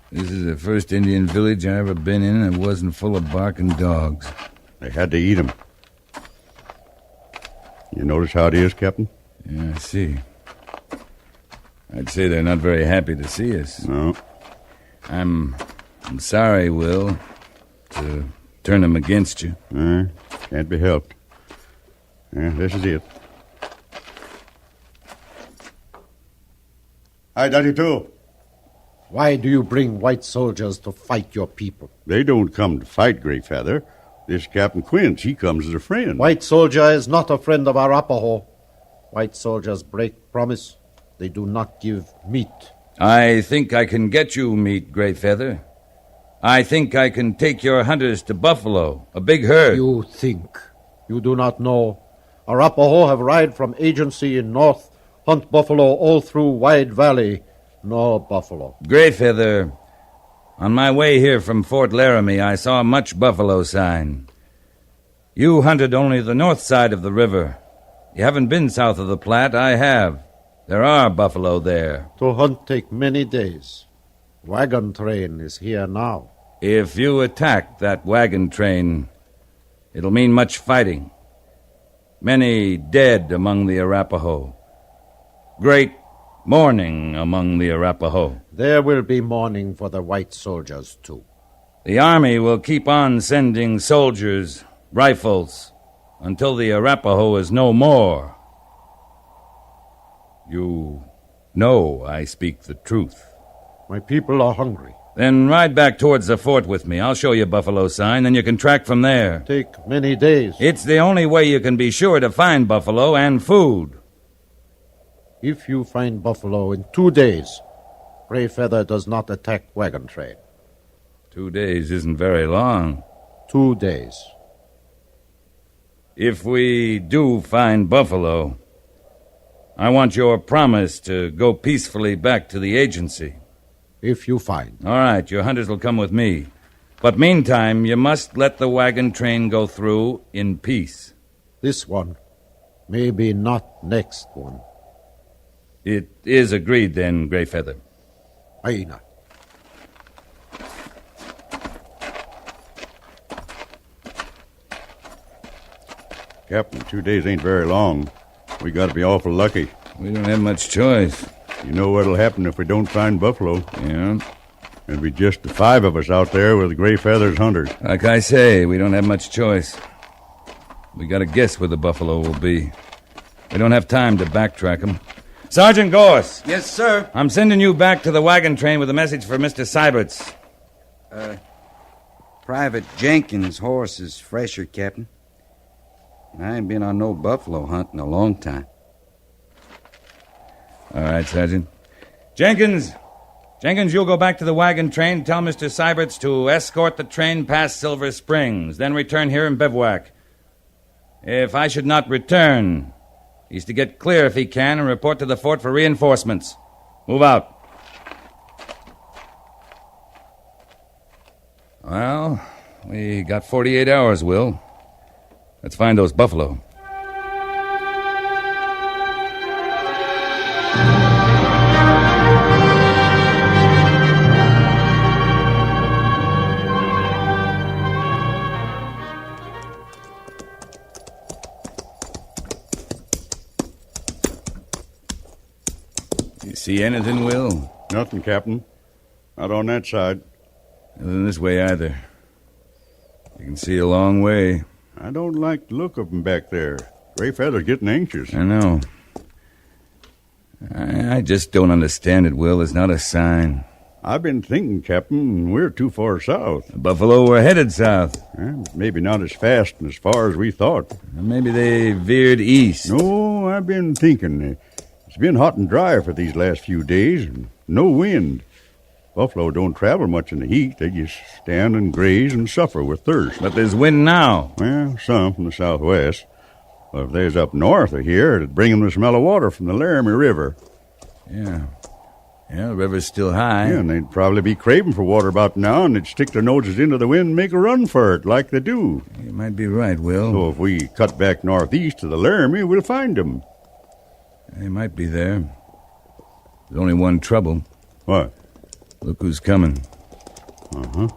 This is the first Indian village I ever been in that wasn't full of barking dogs. They had to eat 'em. You notice how it is, Captain? Yeah, I see. I'd say they're not very happy to see us. No. I'm sorry, Will, to turn them against you. Can't be helped. Yeah, this is it. Hi, Daddy, too. Why do you bring white soldiers to fight your people? They don't come to fight, Greyfeather. This Captain Quince, he comes as a friend. White soldier is not a friend of Arapaho. White soldiers break promise. They do not give meat. I think I can get you meat, Greyfeather. I think I can take your hunters to Buffalo, a big herd. You think. You do not know. Arapaho have ride from agency in north, hunt buffalo all through Wide Valley. No buffalo. Greyfeather, on my way here from Fort Laramie, I saw much buffalo sign. You hunted only the north side of the river. You haven't been south of the Platte. I have. There are buffalo there. To hunt take many days. Wagon train is here now. If you attack that wagon train, it'll mean much fighting. Many dead among the Arapaho. Great mourning among the Arapaho. There will be mourning for the white soldiers, too. The army will keep on sending soldiers, rifles, until the Arapaho is no more. You know I speak the truth. My people are hungry. Then ride back towards the fort with me. I'll show you buffalo sign, then you can track from there. Take many days. It's the only way you can be sure to find buffalo and food. If you find buffalo in 2 days, Greyfeather does not attack wagon train. 2 days isn't very long. 2 days. If we do find buffalo, I want your promise to go peacefully back to the agency. If you find. All right, your hunters will come with me. But meantime, you must let the wagon train go through in peace. This one. Maybe not next one. It is agreed then, Greyfeather. Aina. Captain, 2 days ain't very long. We gotta be awful lucky. We don't have much choice. You know what'll happen if we don't find buffalo? Yeah? It'll be just the 5 of us out there with Greyfeather's hunters. Like I say, we don't have much choice. We gotta guess where the buffalo will be. We don't have time to backtrack them. Sergeant Gorse. Yes, sir. I'm sending you back to the wagon train with a message for Mr. Seibert's. Private Jenkins' horse is fresher, Captain. I ain't been on no buffalo hunt in a long time. All right, Sergeant. Jenkins, you'll go back to the wagon train. Tell Mr. Seibert's to escort the train past Silver Springs, then return here and bivouac. If I should not return, he's to get clear if he can and report to the fort for reinforcements. Move out. Well, we got 48 hours, Will. Let's find those buffalo. You see anything, Will? Nothing, Captain. Not on that side. Nothing this way either. You can see a long way. I don't like the look of them back there. Gray Feather's getting anxious. I know. I just don't understand it, Will. It's not a sign. I've been thinking, Captain, we're too far south. The buffalo were headed south. Maybe not as fast and as far as we thought. Maybe they veered east. No, I've been thinking. It's been hot and dry for these last few days, and no wind. Buffalo don't travel much in the heat. They just stand and graze and suffer with thirst. But there's wind now. Well, some from the southwest. Well, if there's up north of here, it'd bring them the smell of water from the Laramie River. Yeah, the river's still high. Yeah, and they'd probably be craving for water about now, and they'd stick their noses into the wind and make a run for it, like they do. You might be right, Will. So if we cut back northeast to the Laramie, we'll find them. They might be there. There's only one trouble. What? Look who's coming. Uh-huh.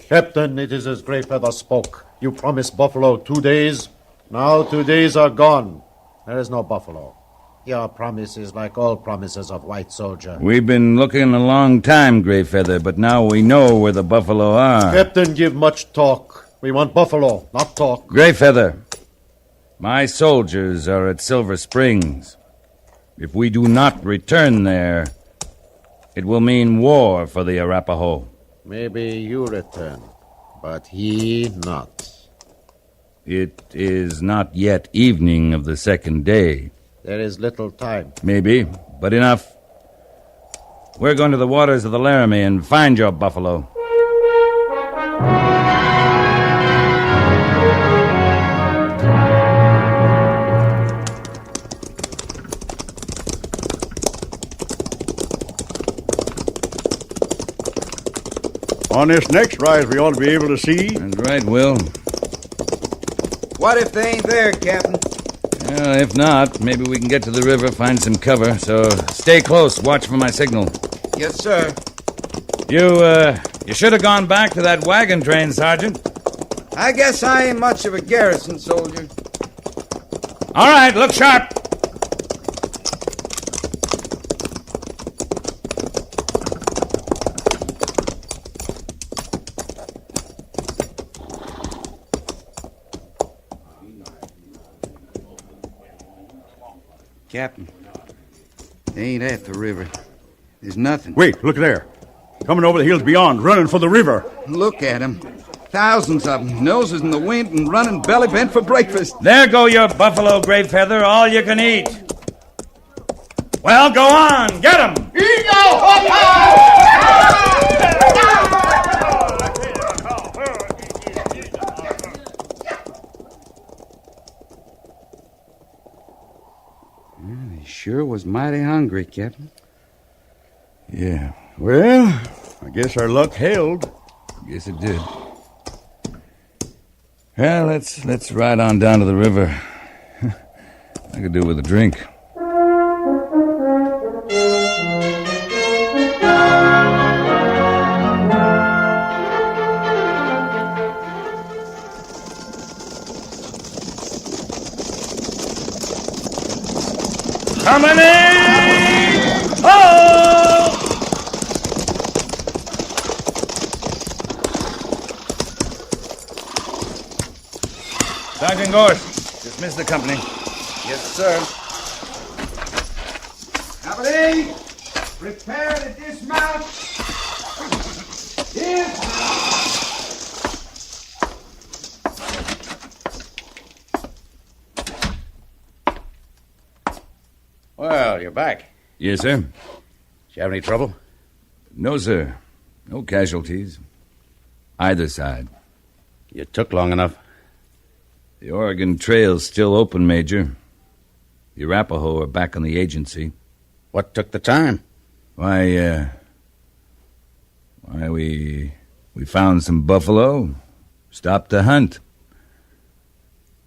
Captain, it is as Gray Feather spoke. You promised buffalo 2 days. Now 2 days are gone. There is no buffalo. Your promise is like all promises of white soldier. We've been looking a long time, Gray Feather, but now we know where the buffalo are. Captain, give much talk. We want buffalo, not talk. Gray Feather, my soldiers are at Silver Springs. If we do not return there, it will mean war for the Arapaho. Maybe you return, but he not. It is not yet evening of the second day. There is little time. Maybe, but enough. We're going to the waters of the Laramie and find your buffalo. On this next rise, we ought to be able to see. That's right, Will. What if they ain't there, Captain? Well, if not, maybe we can get to the river, find some cover. So stay close. Watch for my signal. Yes, sir. You should have gone back to that wagon train, Sergeant. I guess I ain't much of a garrison soldier. All right, look sharp. Captain, they ain't at the river. There's nothing. Wait, look there. Coming over the hills beyond, running for the river. Look at them. Thousands of them, noses in the wind and running belly bent for breakfast. There go your buffalo, Gray Feather, all you can eat. Well, go on, get 'em. They sure was mighty hungry, Captain. Yeah. Well, I guess our luck held. Guess it did. Well, let's ride on down to the river. I could do with a drink. Coming in! Oh! Sergeant Gorse, dismiss the company. Yes, sir. Company, prepare to dismount. Well, you're back. Yes, sir. Did you have any trouble? No, sir. No casualties. Either side. You took long enough. The Oregon Trail's still open, Major. The Arapaho are back on the agency. What took the time? Why, we found some buffalo, stopped the hunt.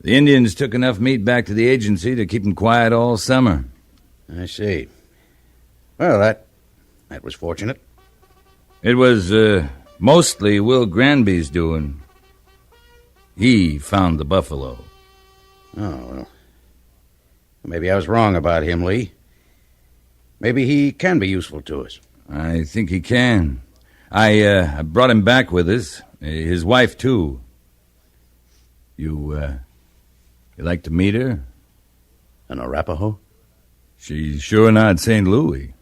The Indians took enough meat back to the agency to keep them quiet all summer. I see. Well, that was fortunate. It was mostly Will Granby's doing. He found the buffalo. Oh, well. Maybe I was wrong about him, Lee. Maybe he can be useful to us. I think he can. I brought him back with us. His wife, too. You like to meet her? An Arapaho? She's sure not St. Louis.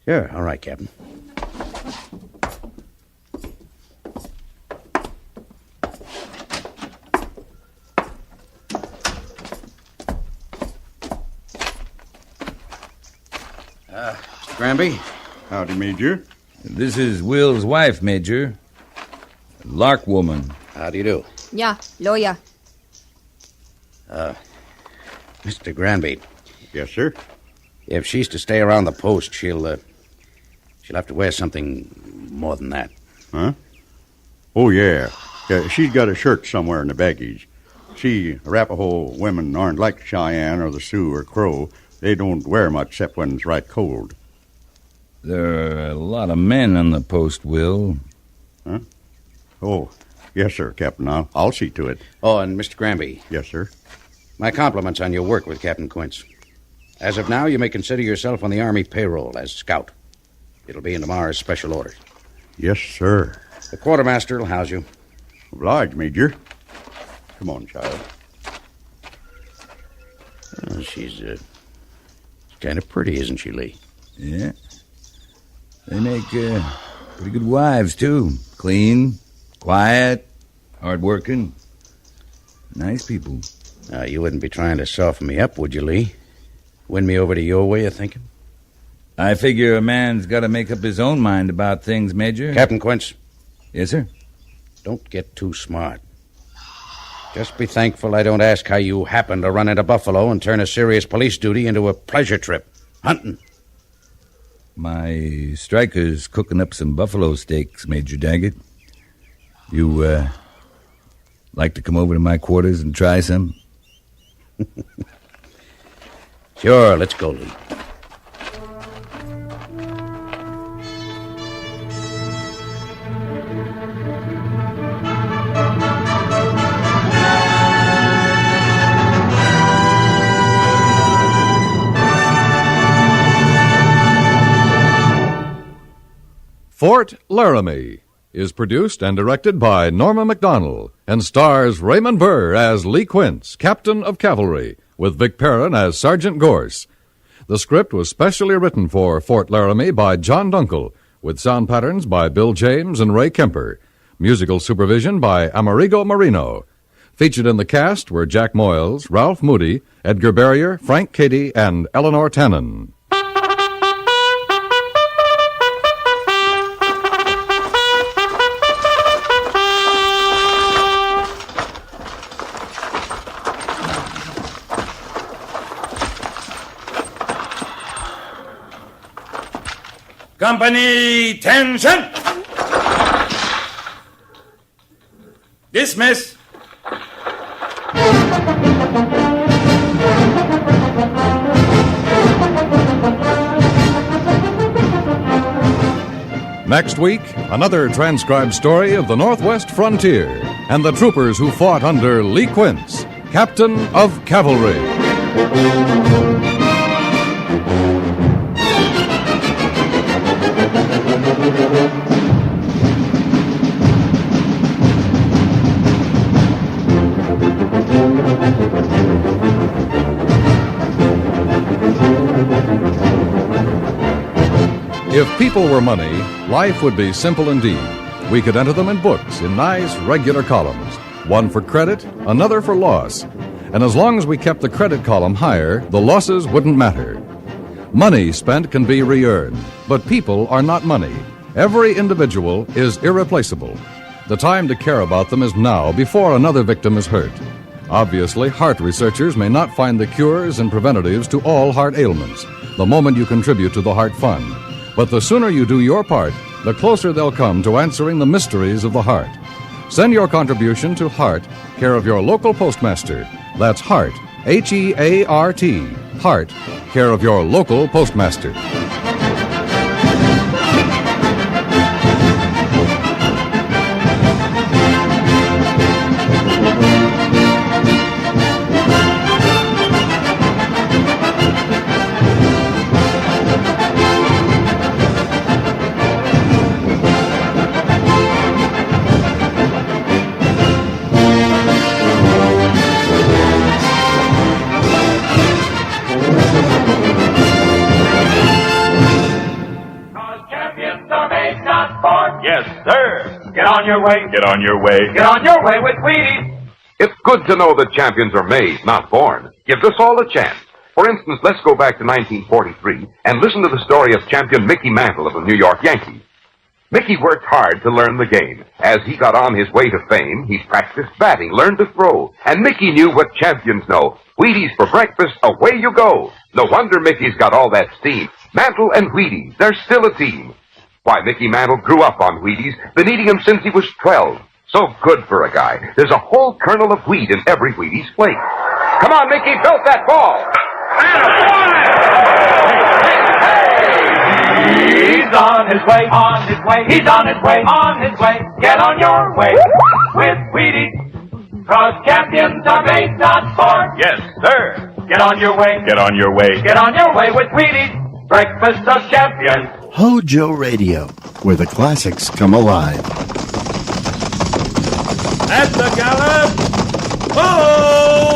Sure, all right, Captain. Mr. Granby? Howdy, Major. This is Will's wife, Major. Lark woman. How do you do? Yeah, lawyer. Mr. Granby. Yes, sir? If she's to stay around the post, she'll have to wear something more than that. Huh? Oh, yeah. She's got a shirt somewhere in the baggage. See, Arapaho women aren't like Cheyenne or the Sioux or Crow. They don't wear much except when it's right cold. There are a lot of men on the post, Will. Huh? Oh, yes, sir, Captain. I'll see to it. Oh, and Mr. Granby. Yes, sir. My compliments on your work with Captain Quince. As of now, you may consider yourself on the Army payroll as scout. It'll be in tomorrow's special orders. Yes, sir. The quartermaster will house you. Obliged, Major. Come on, child. Oh, she's kind of pretty, isn't she, Lee? Yeah. They make pretty good wives, too. Clean, quiet, hard-working. Nice people. You wouldn't be trying to soften me up, would you, Lee? Win me over to your way of thinking? I figure a man's got to make up his own mind about things, Major. Captain Quince. Yes, sir? Don't get too smart. Just be thankful I don't ask how you happen to run into Buffalo and turn a serious police duty into a pleasure trip. Hunting. My striker's cooking up some buffalo steaks, Major Daggett. You, like to come over to my quarters and try some? Sure, let's go, Lee. Fort Laramie is produced and directed by Norma MacDonald and stars Raymond Burr as Lee Quince, Captain of Cavalry, with Vic Perrin as Sergeant Gorse. The script was specially written for Fort Laramie by John Dunkel, with sound patterns by Bill James and Ray Kemper. Musical supervision by Amerigo Marino. Featured in the cast were Jack Moyles, Ralph Moody, Edgar Barrier, Frank Cady, and Eleanor Tannen. Company, tension! Dismiss! Next week, another transcribed story of the Northwest frontier and the troopers who fought under Lee Quince, Captain of Cavalry. If people were money, life would be simple indeed. We could enter them in books in nice, regular columns. One for credit, another for loss. And as long as we kept the credit column higher, the losses wouldn't matter. Money spent can be re-earned, but people are not money. Every individual is irreplaceable. The time to care about them is now, before another victim is hurt. Obviously, heart researchers may not find the cures and preventatives to all heart ailments the moment you contribute to the Heart Fund. But the sooner you do your part, the closer they'll come to answering the mysteries of the heart. Send your contribution to Heart, care of your local postmaster. That's Heart, H-E-A-R-T, Heart, care of your local postmaster. Yes, sir. Get on your way. Get on your way. Get on your way with Wheaties. It's good to know that champions are made, not born. Gives us all a chance. For instance, let's go back to 1943 and listen to the story of champion Mickey Mantle of the New York Yankees. Mickey worked hard to learn the game. As he got on his way to fame, he practiced batting, learned to throw. And Mickey knew what champions know. Wheaties for breakfast, away you go. No wonder Mickey's got all that steam. Mantle and Wheaties, they're still a team. Why, Mickey Mantle grew up on Wheaties, been eating them since he was 12. So good for a guy. There's a whole kernel of wheat in every Wheaties flake. Come on, Mickey, belt that ball. He's on his way, on his way. He's on his way, on his way. Get on your way with Wheaties. 'Cause champions are made, not born. Yes, sir. Get on your way. Get on your way. Get on your way with Wheaties. Breakfast of champions. HOJO Radio, where the classics come alive. At the gallop! Oh!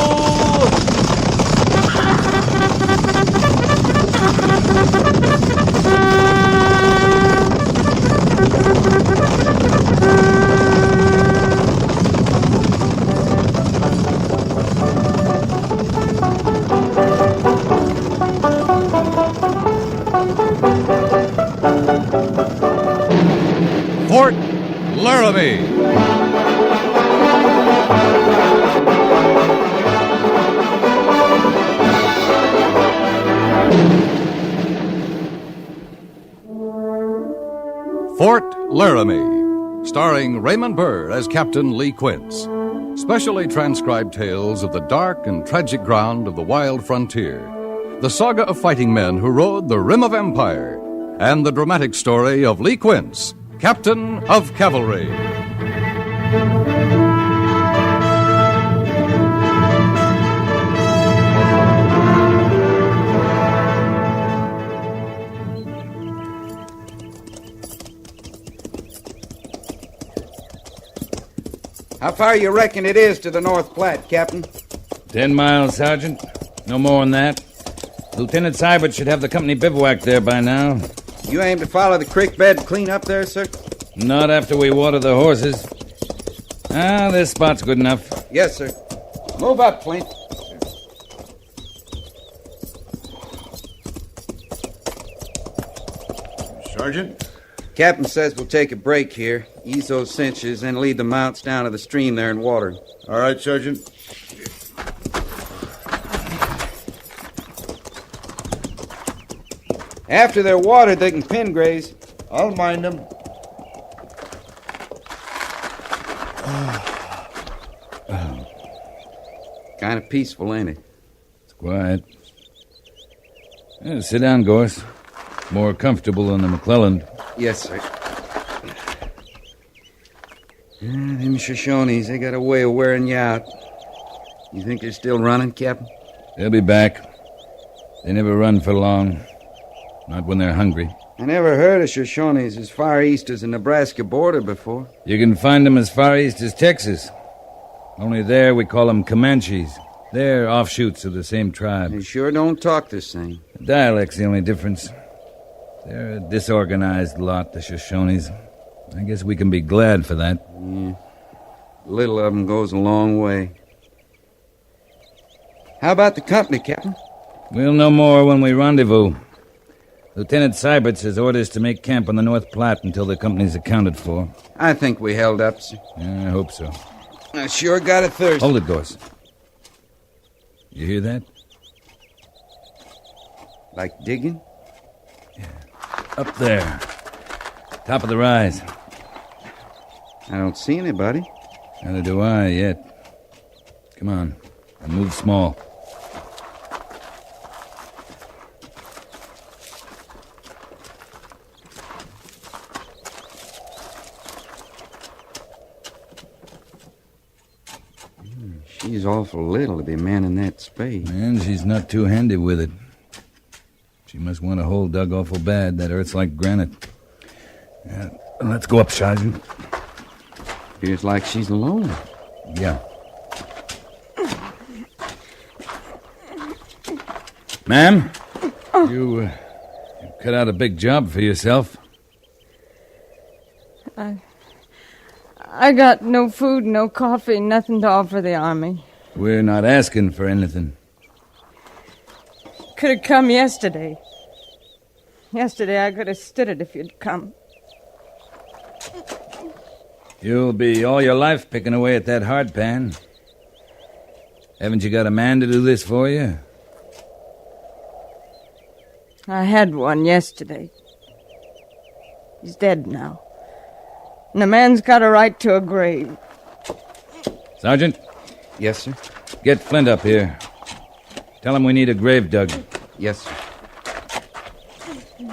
Fort Laramie. Fort Laramie, starring Raymond Burr as Captain Lee Quince. Specially transcribed tales of the dark and tragic ground of the wild frontier. The saga of fighting men who rode the rim of empire. And the dramatic story of Lee Quince, Captain of Cavalry. How far you reckon it is to the North Platte, Captain? 10 miles, Sergeant. No more than that. Lieutenant Seibert should have the company bivouac there by now. You aim to follow the creek bed clean up there, sir? Not after we water the horses. This spot's good enough. Yes, sir. Move up, Flint. Sergeant? Captain says we'll take a break here, ease those cinches, and lead the mounts down to the stream there and water. All right, Sergeant. After they're watered, they can pin graze. I'll mind them. Kind of peaceful, ain't it? It's quiet. Sit down, Gorse. More comfortable than the McClellan. Yes, sir. Them Shoshones, they got a way of wearing you out. You think they're still running, Captain? They'll be back. They never run for long. Not when they're hungry. I never heard of Shoshones as far east as the Nebraska border before. You can find them as far east as Texas. Only there we call them Comanches. They're offshoots of the same tribe. They sure don't talk the same. The dialect's the only difference. They're a disorganized lot, the Shoshones. I guess we can be glad for that. Yeah. Little of them goes a long way. How about the company, Captain? We'll know more when we rendezvous. Lieutenant Seibert's has orders to make camp on the North Platte until the company's accounted for. I think we held up, sir. Yeah, I hope so. I sure got a thirst. Hold it, Gorse. You hear that? Like digging? Up there. Top of the rise. I don't see anybody. Neither do I yet. Come on. And move small. She's awful little to be manning that spade. And she's not too handy with it. She must want a hole dug awful bad. That earth's like granite. Yeah, let's go up, Sergeant. Feels like she's alone. Yeah. Ma'am, you cut out a big job for yourself. I got no food, no coffee, nothing to offer the Army. We're not asking for anything. Could have come yesterday. Yesterday I could have stood it if you'd come. You'll be all your life picking away at that hard pan. Haven't you got a man to do this for you? I had one yesterday. He's dead now. And a man's got a right to a grave. Sergeant? Yes, sir? Get Flint up here. Tell him we need a grave dug. Yes, sir.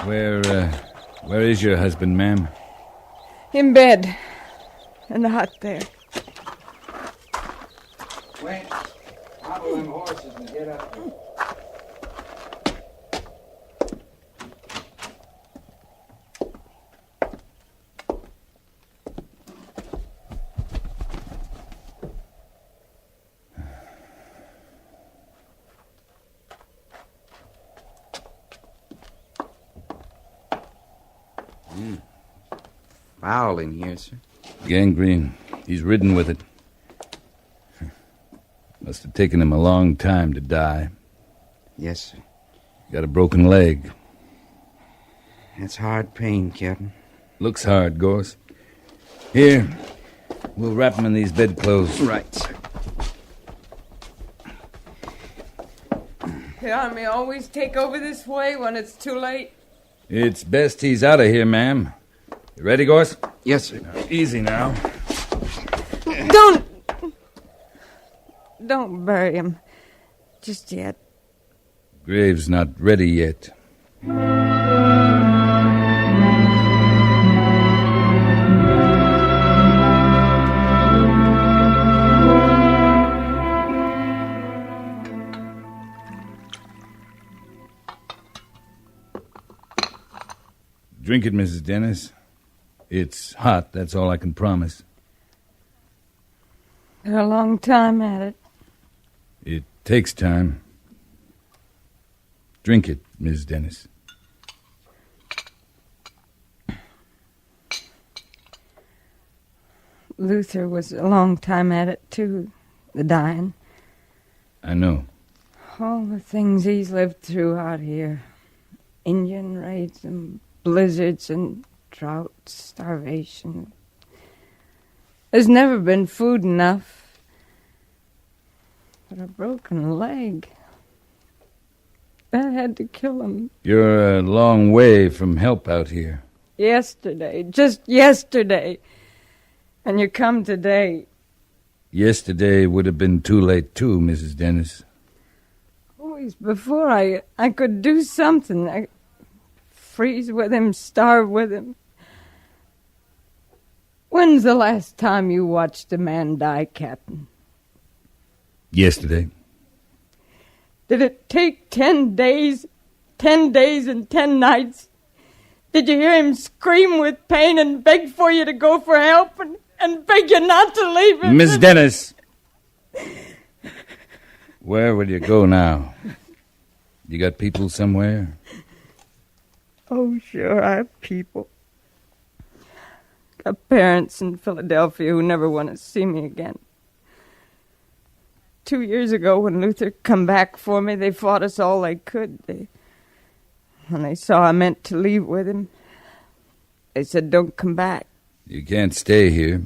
Where is your husband, ma'am? In bed. In the hut there. Wait. Hobble them horses and get up there. Foul in here, sir. Gangrene. He's ridden with it. Must have taken him a long time to die. Yes, sir. Got a broken leg. That's hard pain, Captain. Looks hard, Gorse. Here, we'll wrap him in these bedclothes. Right, sir. The Army always take over this way when it's too late. It's best he's out of here, ma'am. You ready, Gorse? Yes, sir. Easy now. Don't bury him. Just yet. Grave's not ready yet. Drink it, Mrs. Dennis. It's hot, that's all I can promise. Been a long time at it. It takes time. Drink it, Miss Dennis. Luther was a long time at it, too, the dying. I know. All the things he's lived through out here. Indian raids and blizzards and drought, starvation. There's never been food enough. But a broken leg. That had to kill him. You're a long way from help out here. Yesterday. Just yesterday. And you come today. Yesterday would have been too late, too, Mrs. Dennis. Always before I could do something. I freeze with him, starve with him. When's the last time you watched a man die, Captain? Yesterday. Did it take 10 days? 10 days and 10 nights? Did you hear him scream with pain and beg for you to go for help and beg you not to leave him? Miss Dennis! Where will you go now? You got people somewhere? Oh, sure, I have people. Got parents in Philadelphia who never want to see me again. 2 years ago, when Luther come back for me, they fought us all they could. When they saw I meant to leave with him, they said, don't come back. You can't stay here.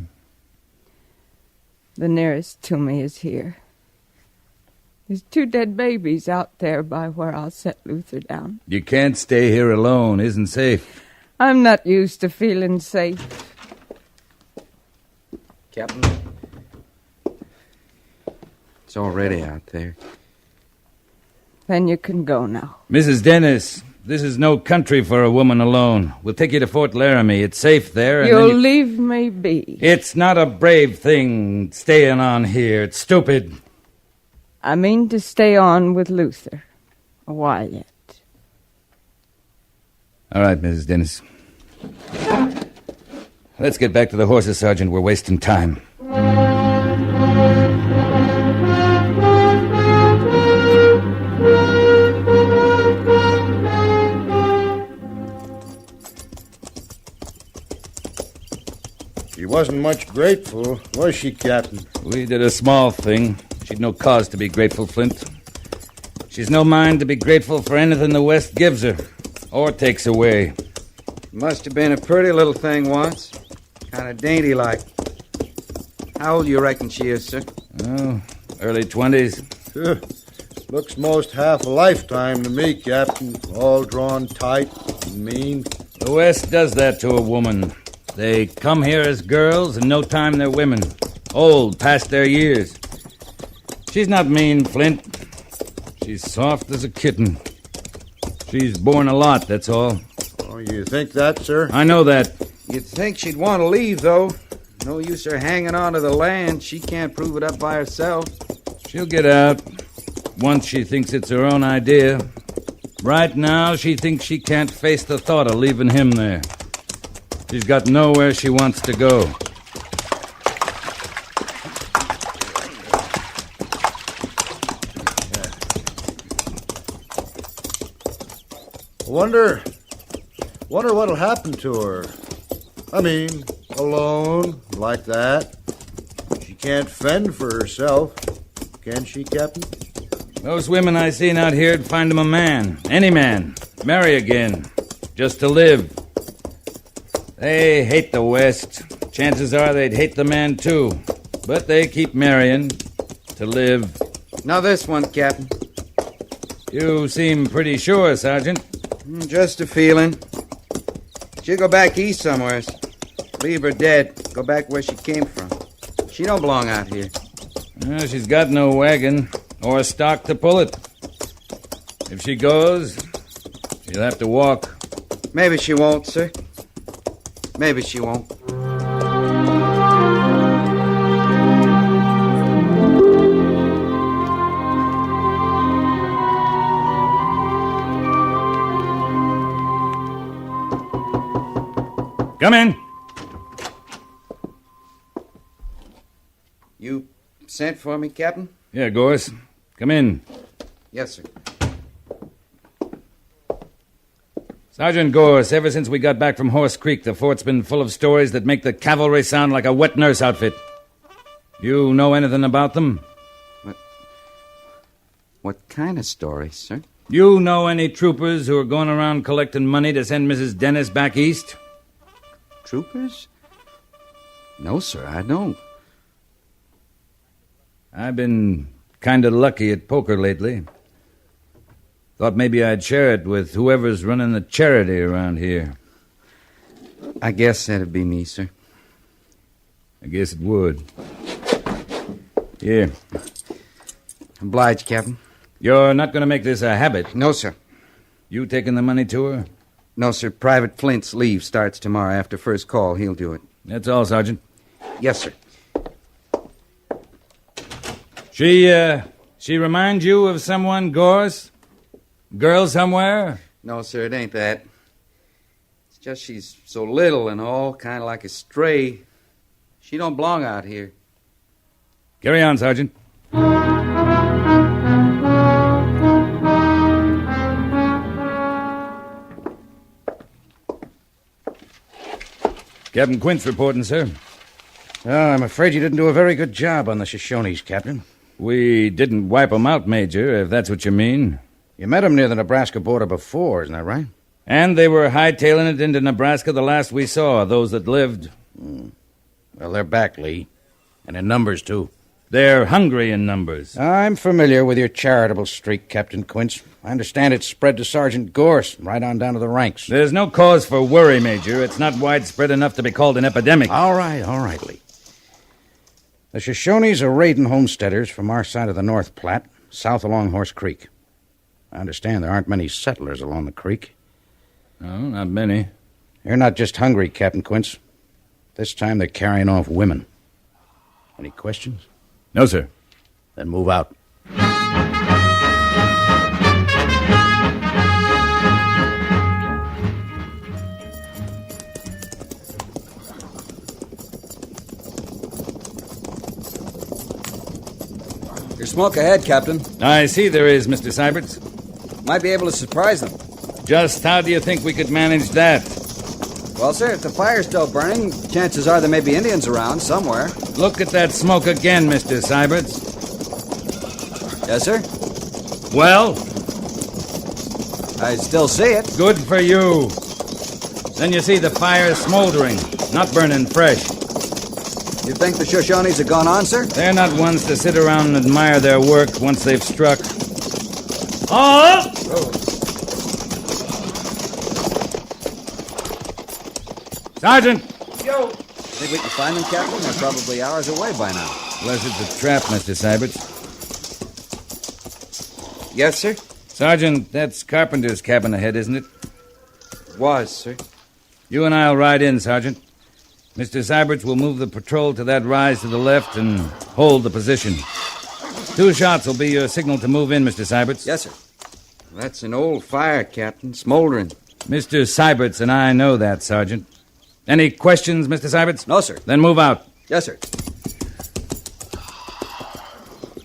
The nearest to me is here. There's 2 dead babies out there by where I'll set Luther down. You can't stay here alone. Isn't safe. I'm not used to feeling safe. Captain, it's already out there. Then you can go now. Mrs. Dennis, this is no country for a woman alone. We'll take you to Fort Laramie. It's safe there. And You'll leave me be. It's not a brave thing staying on here. It's stupid. I mean to stay on with Luther a while yet. All right, Mrs. Dennis. Let's get back to the horses, Sergeant. We're wasting time. She wasn't much grateful, was she, Captain? We did a small thing. She'd no cause to be grateful, Flint. She's no mind to be grateful for anything the West gives her or takes away. Must have been a pretty little thing once. Kind of dainty-like. How old you reckon she is, sir? Oh, early 20s. Looks most half a lifetime to me, Captain. All drawn tight and mean. The West does that to a woman. They come here as girls, and no time they're women. Old, past their years. She's not mean, Flint. She's soft as a kitten. She's borne a lot, that's all. Oh, you think that, sir? I know that. You'd think she'd want to leave, though. No use her hanging on to the land. She can't prove it up by herself. She'll get out once she thinks it's her own idea. Right now, she thinks she can't face the thought of leaving him there. She's got nowhere she wants to go. Wonder what'll happen to her. I mean, alone, like that. She can't fend for herself, can she, Captain? Those women I seen out here'd find him a man, any man, marry again, just to live. They hate the West. Chances are they'd hate the man, too. But they keep marrying to live. Now this one, Captain. You seem pretty sure, Sergeant. Just a feeling. She'll go back east somewhere. Leave her dead. Go back where she came from. She don't belong out here. Well, she's got no wagon or stock to pull it. If she goes, she'll have to walk. Maybe she won't, sir. Maybe she won't. Come in. You sent for me, Captain? Yeah, Gorse. Come in. Yes, sir. Sergeant Gorse, ever since we got back from Horse Creek, the fort's been full of stories that make the cavalry sound like a wet nurse outfit. You know anything about them? What kind of stories, sir? You know any troopers who are going around collecting money to send Mrs. Dennis back east? Troopers? No, sir, I don't. I've been kind of lucky at poker lately. Thought maybe I'd share it with whoever's running the charity around here. I guess that'd be me, sir. I guess it would. Here. Obliged, Captain. You're not going to make this a habit? No, sir. You taking the money to her? No, sir. Private Flint's leave starts tomorrow after first call. He'll do it. That's all, Sergeant. Yes, sir. She reminds you of someone, Gorse? Girl somewhere? No, sir, it ain't that. It's just she's so little and all, kind of like a stray. She don't belong out here. Carry on, Sergeant. Captain Quince reporting, sir. Oh, I'm afraid you didn't do a very good job on the Shoshones, Captain. We didn't wipe 'em out, Major, if that's what you mean. You met 'em near the Nebraska border before, isn't that right? And they were hightailing it into Nebraska the last we saw, those that lived. Well, they're back, Lee. And in numbers, too. They're hungry in numbers. I'm familiar with your charitable streak, Captain Quince. I understand it's spread to Sergeant Gorse, right on down to the ranks. There's no cause for worry, Major. It's not widespread enough to be called an epidemic. All right, Lee. The Shoshones are raiding homesteaders from our side of the North Platte, south along Horse Creek. I understand there aren't many settlers along the creek. No, not many. They're not just hungry, Captain Quince. This time they're carrying off women. Any questions? No, sir. Then move out. There's smoke ahead, Captain. I see there is, Mr. Syberts. Might be able to surprise them. Just how do you think we could manage that? Well, sir, if the fire's still burning, chances are there may be Indians around somewhere. Look at that smoke again, Mr. Syberts. Yes, sir? Well? I still see it. Good for you. Then you see the fire smoldering, not burning fresh. You think the Shoshones have gone on, sir? They're not ones to sit around and admire their work once they've struck. Oh! Sergeant! Yo! Think we can find them, Captain? They're probably hours away by now. Unless it's a trap, Mr. Syberts. Yes, sir? Sergeant, that's Carpenter's cabin ahead, isn't it? Was, sir. You and I'll ride in, Sergeant. Mr. Syberts will move the patrol to that rise to the left and hold the position. 2 shots will be your signal to move in, Mr. Syberts. Yes, sir. That's an old fire, Captain. Smoldering. Mr. Syberts and I know that, Sergeant. Any questions, Mr. Syberts? No, sir. Then move out. Yes, sir.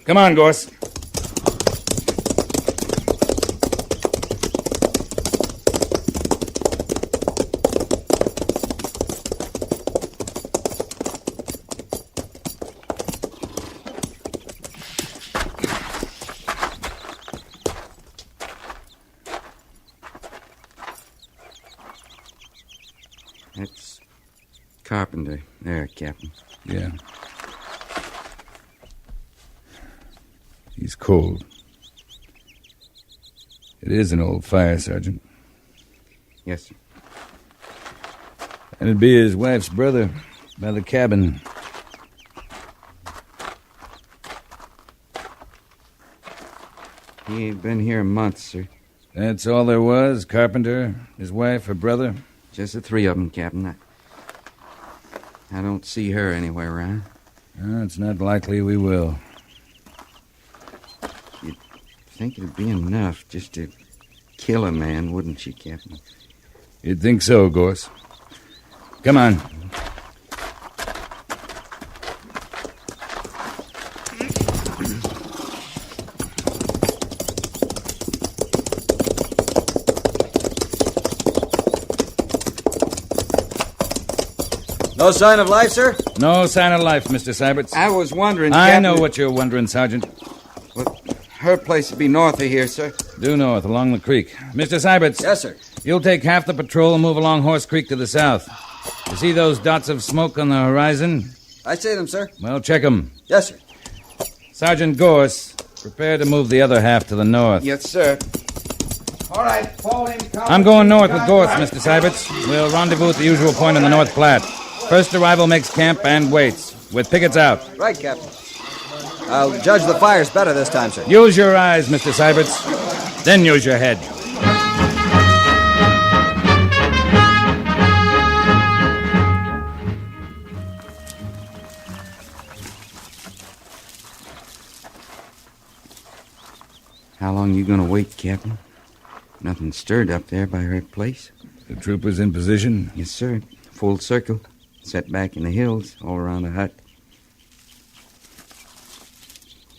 Come on, Gorse. That's Carpenter. There, Captain. Yeah. He's cold. It is an old fire, Sergeant. Yes, sir. And it'd be his wife's brother by the cabin. He ain't been here a month, sir. That's all there was? Carpenter, his wife, her brother? Just the 3 of them, Captain. I don't see her anywhere around. It's not likely we will. You'd think it'd be enough just to kill a man, wouldn't you, Captain? You'd think so, Gorse. Come on. No sign of life, sir? No sign of life, Mr. Syberts. I was wondering, I Captain... know what you're wondering, Sergeant. Well, her place would be north of here, sir. Due north, along the creek. Mr. Syberts. Yes, sir. You'll take half the patrol and move along Horse Creek to the south. You see those dots of smoke on the horizon? I see them, sir. Well, check them. Yes, sir. Sergeant Gorse, prepare to move the other half to the north. Yes, sir. All right, fall in. I'm going north with Gorse, Mr. Syberts. We'll rendezvous at the usual point in the North Platte. First arrival makes camp and waits, with pickets out. Right, Captain. I'll judge the fires better this time, sir. Use your eyes, Mr. Syberts. Then use your head. How long you gonna wait, Captain? Nothing stirred up there by her place. The troopers in position? Yes, sir. Full circle. Set back in the hills, all around the hut.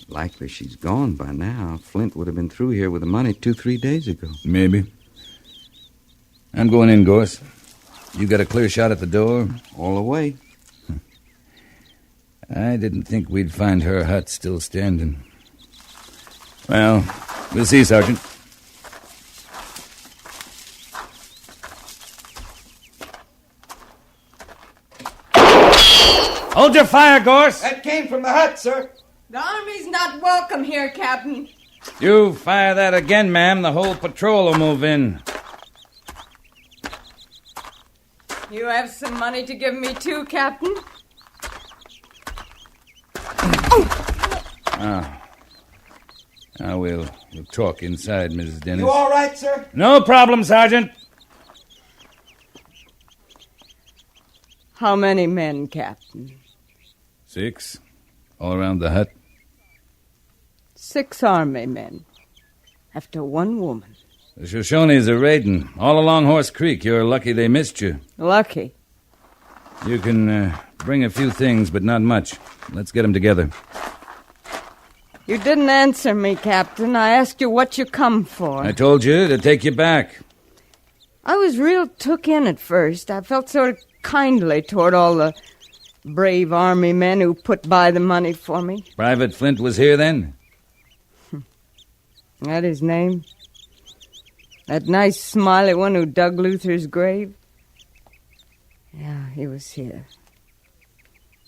Likely she's gone by now. Flint would have been through here with the money 2-3 days ago. Maybe. I'm going in, Gorse. You got a clear shot at the door? All the way. I didn't think we'd find her hut still standing. Well, we'll see, Sergeant. Hold your fire, Gorse! That came from the hut, sir. The Army's not welcome here, Captain. You fire that again, ma'am, the whole patrol will move in. You have some money to give me too, Captain? Now we'll talk inside, Mrs. Dennis. You all right, sir? No problem, Sergeant. How many men, Captain? 6. All around the hut. 6 Army men. After 1 woman. The Shoshones are raiding. All along Horse Creek. You're lucky they missed you. Lucky? You can bring a few things, but not much. Let's get them together. You didn't answer me, Captain. I asked you what you come for. I told you to take you back. I was real took in at first. I felt sort of kindly toward all the brave Army men who put by the money for me. Private Flint was here then? That his name? That nice smiley one who dug Luther's grave? Yeah, he was here.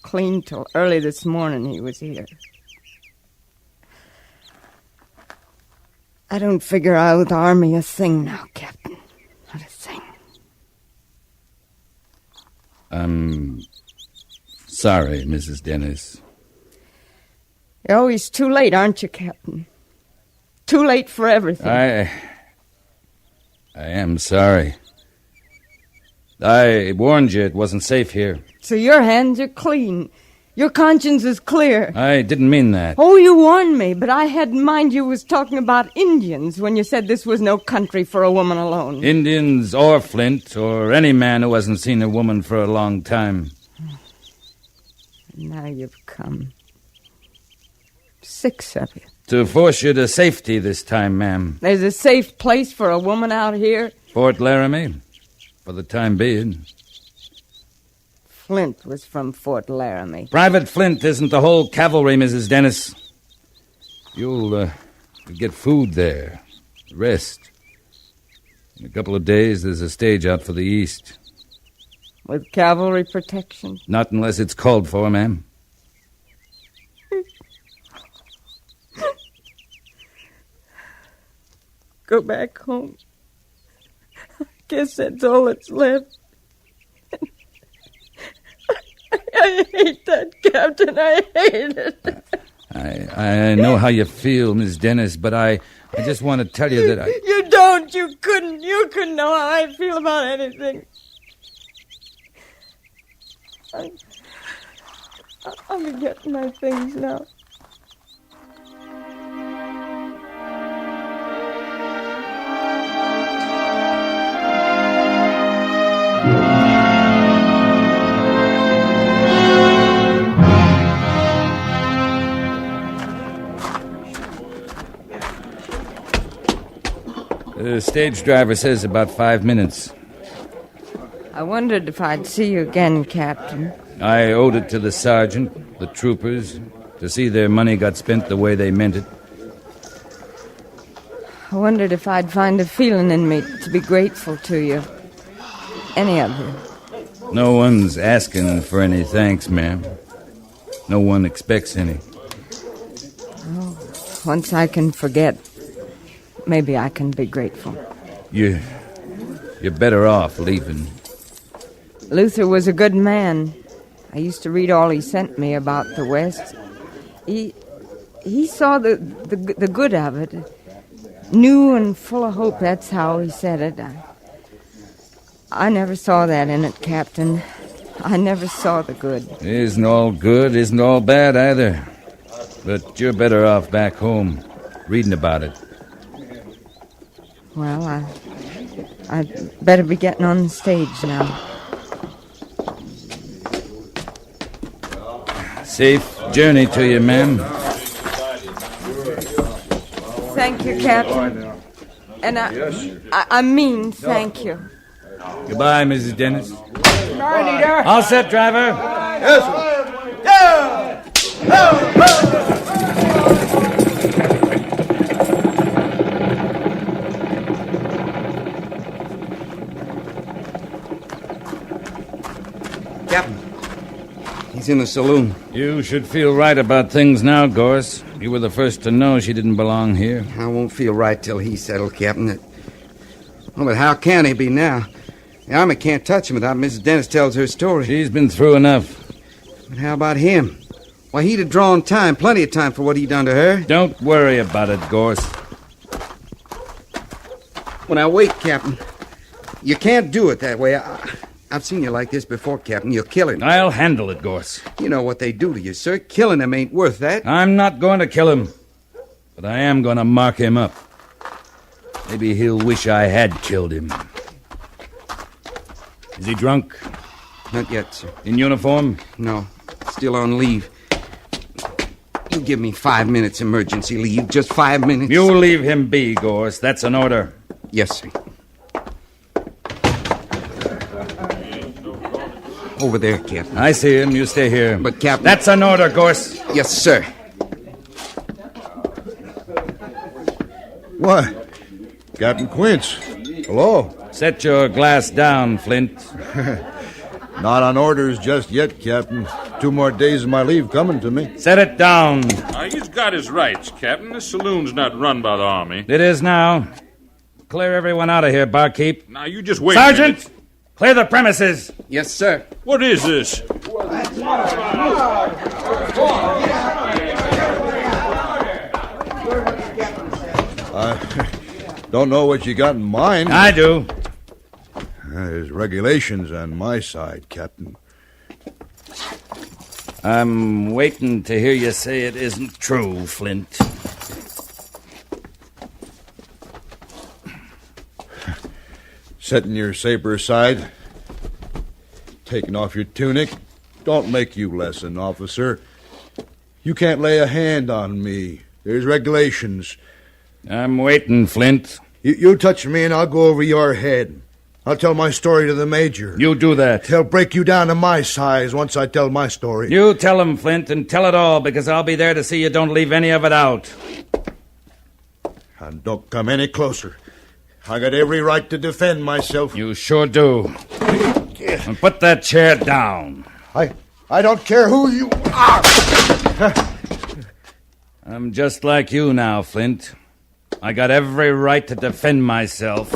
Clean till early this morning he was here. I don't figure I owe the Army a thing now, Captain. Not a thing. I'm sorry, Mrs. Dennis. You're always too late, aren't you, Captain? Too late for everything. I am sorry. I warned you it wasn't safe here. So your hands are clean. Your conscience is clear. I didn't mean that. Oh, you warned me, but I had in mind you was talking about Indians when you said this was no country for a woman alone. Indians or Flint or any man who hasn't seen a woman for a long time. Now you've come. 6 of you. To force you to safety this time, ma'am. There's a safe place for a woman out here? Fort Laramie, for the time being. Flint was from Fort Laramie. Private Flint isn't the whole cavalry, Mrs. Dennis. You'll get food there. Rest. In a couple of days, there's a stage out for the east. With cavalry protection? Not unless it's called for, ma'am. Go back home. I guess that's all that's left. I hate that, Captain. I hate it. I know how you feel, Miss Dennis, but I just want to tell you that I... You don't. You couldn't know how I feel about anything. I'll be getting my things now. The stage driver says about 5 minutes. I wondered if I'd see you again, Captain. I owed it to the sergeant, the troopers, to see their money got spent the way they meant it. I wondered if I'd find a feeling in me to be grateful to you. Any of you. No one's asking for any thanks, ma'am. No one expects any. Oh, once I can forget, maybe I can be grateful. You're better off leaving. Luther was a good man. I used to read all he sent me about the West. He saw the good of it. New and full of hope, that's how he said it. I never saw that in it, Captain. I never saw the good. Isn't all good, isn't all bad either. But you're better off back home, reading about it. Well, I'd better be getting on the stage now. Safe journey to you, ma'am. Thank you, Captain. And I mean thank you. Goodbye, Mrs. Dennis. Sorry, Leader. All set, driver. Yes, sir. Yeah! Captain, he's in the saloon. You should feel right about things now, Gorse. You were the first to know she didn't belong here. I won't feel right till he's settled, Captain. Oh, but how can he be now? The Army can't touch him without Mrs. Dennis tells her story. She's been through enough. But how about him? Why, he'd have drawn time, plenty of time for what he'd done to her. Don't worry about it, Gorse. Well, now, wait, Captain. You can't do it that way. I've seen you like this before, Captain. You'll kill him. I'll handle it, Gorse. You know what they do to you, sir. Killing him ain't worth that. I'm not going to kill him, but I am going to mark him up. Maybe he'll wish I had killed him. Is he drunk? Not yet, sir. In uniform? No. Still on leave. You give me 5 minutes emergency leave. Just 5 minutes. You leave him be, Gorse. That's an order. Yes, sir. Over there, Captain. I see him. You stay here. But, Captain... That's an order, Gorse. Yes, sir. Why? Captain Quince. Hello. Set your glass down, Flint. Not on orders just yet, Captain. 2 more days of my leave coming to me. Set it down. He's got his rights, Captain. This saloon's not run by the Army. It is now. Clear everyone out of here, barkeep. Now, you just wait Sergeant! Clear the premises. Yes, sir. What is this? I don't know what you got in mind. I do. There's regulations on my side, Captain. I'm waiting to hear you say it isn't true, Flint. Setting your saber aside, taking off your tunic, don't make you less an officer. You can't lay a hand on me. There's regulations. I'm waiting, Flint. You touch me and I'll go over your head. I'll tell my story to the major. You do that. He'll break you down to my size once I tell my story. You tell him, Flint, and tell it all, because I'll be there to see you don't leave any of it out. And don't come any closer. I got every right to defend myself. You sure do. And put that chair down. I don't care who you are. I'm just like you now, Flint. I got every right to defend myself.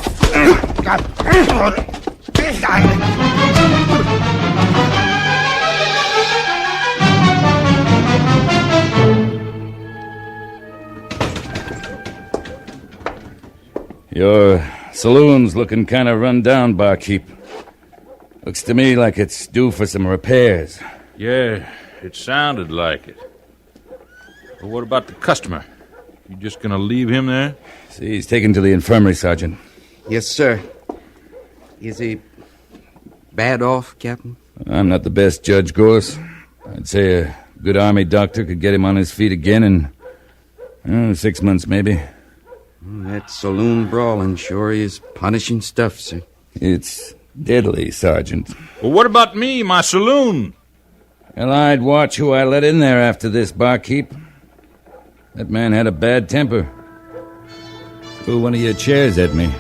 Your saloon's looking kind of run down, barkeep. Looks to me like it's due for some repairs. Yeah, it sounded like it. But what about the customer? You just gonna leave him there? See, he's taken to the infirmary, Sergeant. Yes, sir. Is he bad off, Captain? I'm not the best judge, Gorse. I'd say a good Army doctor could get him on his feet again in 6 months, maybe. That saloon brawling sure is punishing stuff, sir. It's deadly, Sergeant. Well, what about me, my saloon? Well, I'd watch who I let in there after this, barkeep. That man had a bad temper. Threw one of your chairs at me.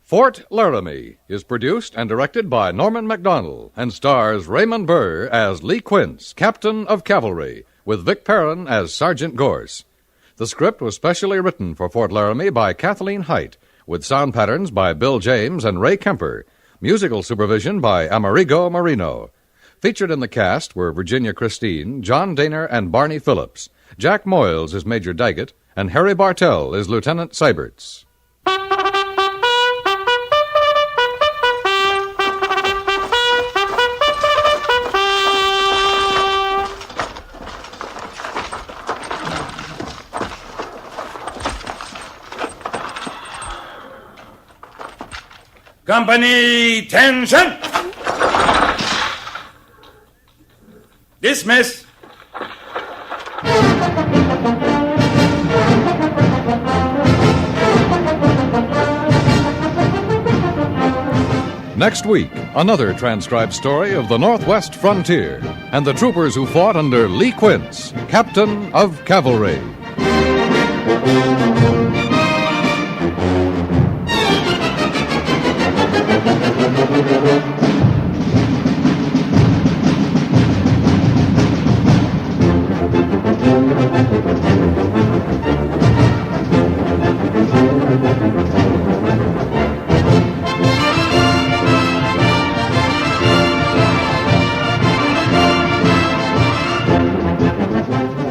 Fort Laramie is produced and directed by Norman MacDonald and stars Raymond Burr as Lee Quince, Captain of Cavalry, with Vic Perrin as Sergeant Gorse. The script was specially written for Fort Laramie by Kathleen Height, with sound patterns by Bill James and Ray Kemper, musical supervision by Amerigo Marino. Featured in the cast were Virginia Christine, John Daner, and Barney Phillips. Jack Moyles is Major Daggett, and Harry Bartell is Lieutenant Seiberts. Company, tension! Dismiss. Next week, another transcribed story of the Northwest frontier and the troopers who fought under Lee Quince, Captain of Cavalry.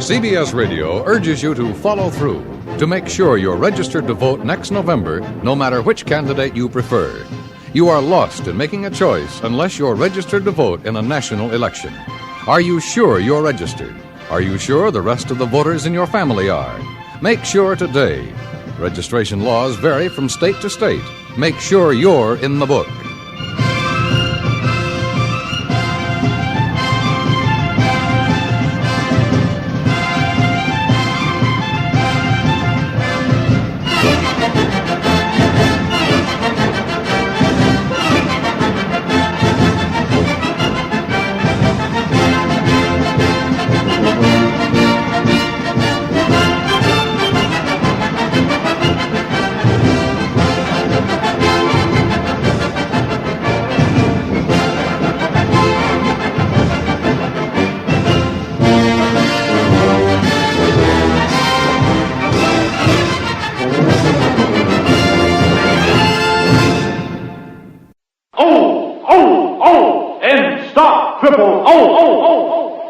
CBS Radio urges you to follow through to make sure you're registered to vote next November, no matter which candidate you prefer. You are lost in making a choice unless you're registered to vote in a national election. Are you sure you're registered? Are you sure the rest of the voters in your family are? Make sure today. Registration laws vary from state to state. Make sure you're in the book.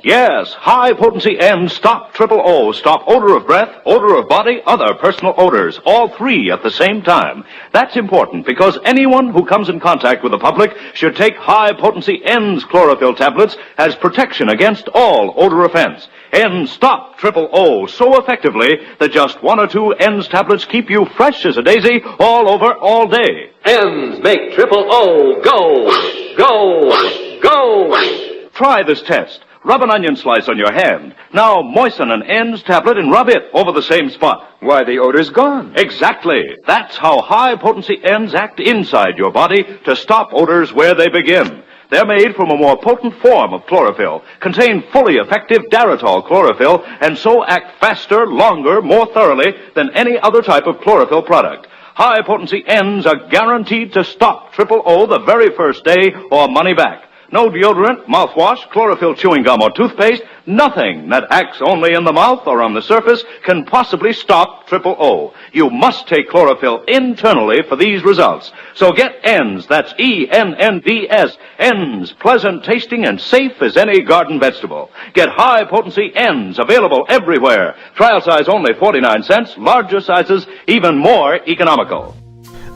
Yes, high-potency N Stop Triple O. Stop odor of breath, odor of body, other personal odors. All three at the same time. That's important because anyone who comes in contact with the public should take high-potency N's chlorophyll tablets as protection against all odor offense. N Stop Triple O so effectively that just one or two N's tablets keep you fresh as a daisy all over all day. N's make Triple O go, go, go. Try this test. Rub an onion slice on your hand. Now moisten an N's tablet and rub it over the same spot. Why, the odor's gone. Exactly. That's how high-potency N's act inside your body to stop odors where they begin. They're made from a more potent form of chlorophyll, contain fully effective Daratol chlorophyll, and so act faster, longer, more thoroughly than any other type of chlorophyll product. High-potency N's are guaranteed to stop Triple O the very first day or money back. No deodorant, mouthwash, chlorophyll chewing gum, or toothpaste, nothing that acts only in the mouth or on the surface can possibly stop Triple O. You must take chlorophyll internally for these results. So get N's, that's E-N-N-D-S, N's, pleasant tasting and safe as any garden vegetable. Get high-potency N's, available everywhere. Trial size only 49 cents, larger sizes even more economical.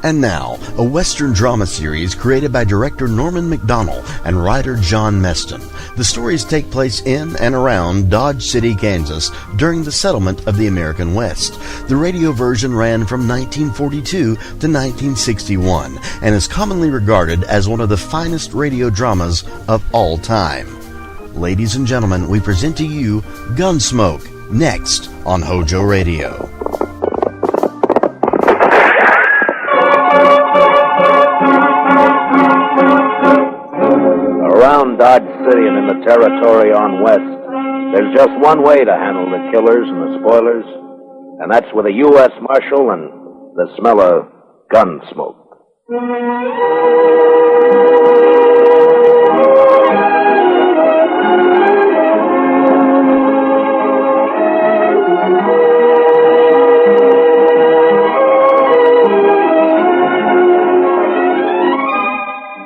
And now, a Western drama series created by director Norman Macdonald and writer John Meston. The stories take place in and around Dodge City, Kansas, during the settlement of the American West. The radio version ran from 1942 to 1961 and is commonly regarded as one of the finest radio dramas of all time. Ladies and gentlemen, we present to you Gunsmoke, next on HOJO Radio. Around Dodge City and in the territory on west, there's just one way to handle the killers and the spoilers, and that's with a U.S. Marshal and the smell of gun smoke.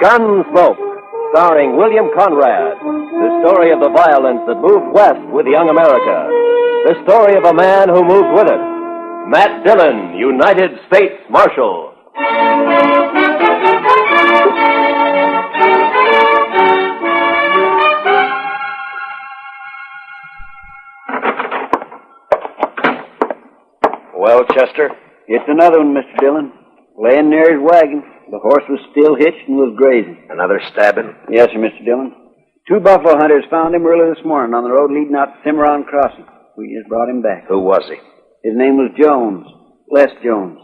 Gunsmoke, starring William Conrad. The story of the violence that moved west with young America. The story of a man who moved with it. Matt Dillon, United States Marshal. Well, Chester? It's another one, Mr. Dillon. Laying near his wagon. The horse was still hitched and was grazing. Another stabbing? Yes, sir, Mr. Dillon. 2 buffalo hunters found him early this morning on the road leading out to Cimarron Crossing. We just brought him back. Who was he? His name was Jones. Les Jones.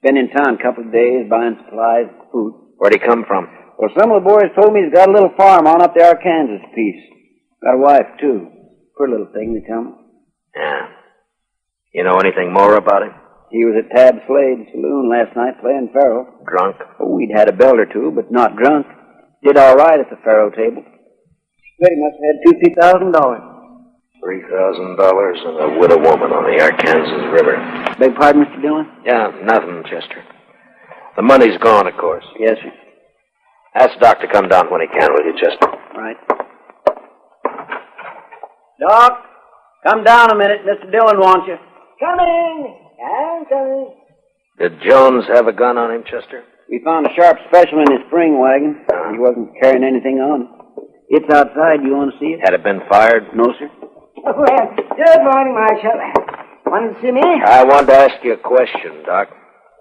Been in town a couple of days buying supplies, food. Where'd he come from? Well, some of the boys told me he's got a little farm on up the Arkansas piece. Got a wife, too. Pretty little thing, they tell me. Yeah. You know anything more about him? He was at Tab Slade's saloon last night playing faro. Drunk? Oh, we'd had a belt or two, but not drunk. Did all right at the faro table. But he must have had $2,000. $3,000 and a widow woman on the Arkansas River. Beg pardon, Mr. Dillon? Yeah, nothing, Chester. The money's gone, of course. Yes, sir. Ask Doc to come down when he can, will you, Chester? Right. Doc, come down a minute. Mr. Dillon wants you. Coming! I'm coming. Did Jones have a gun on him, Chester? We found a sharp special in his spring wagon. He wasn't carrying anything on. It's outside. You want to see it? Had it been fired? No, sir. Well, good morning, Marshal. Wanted to see me? I wanted to ask you a question, Doc.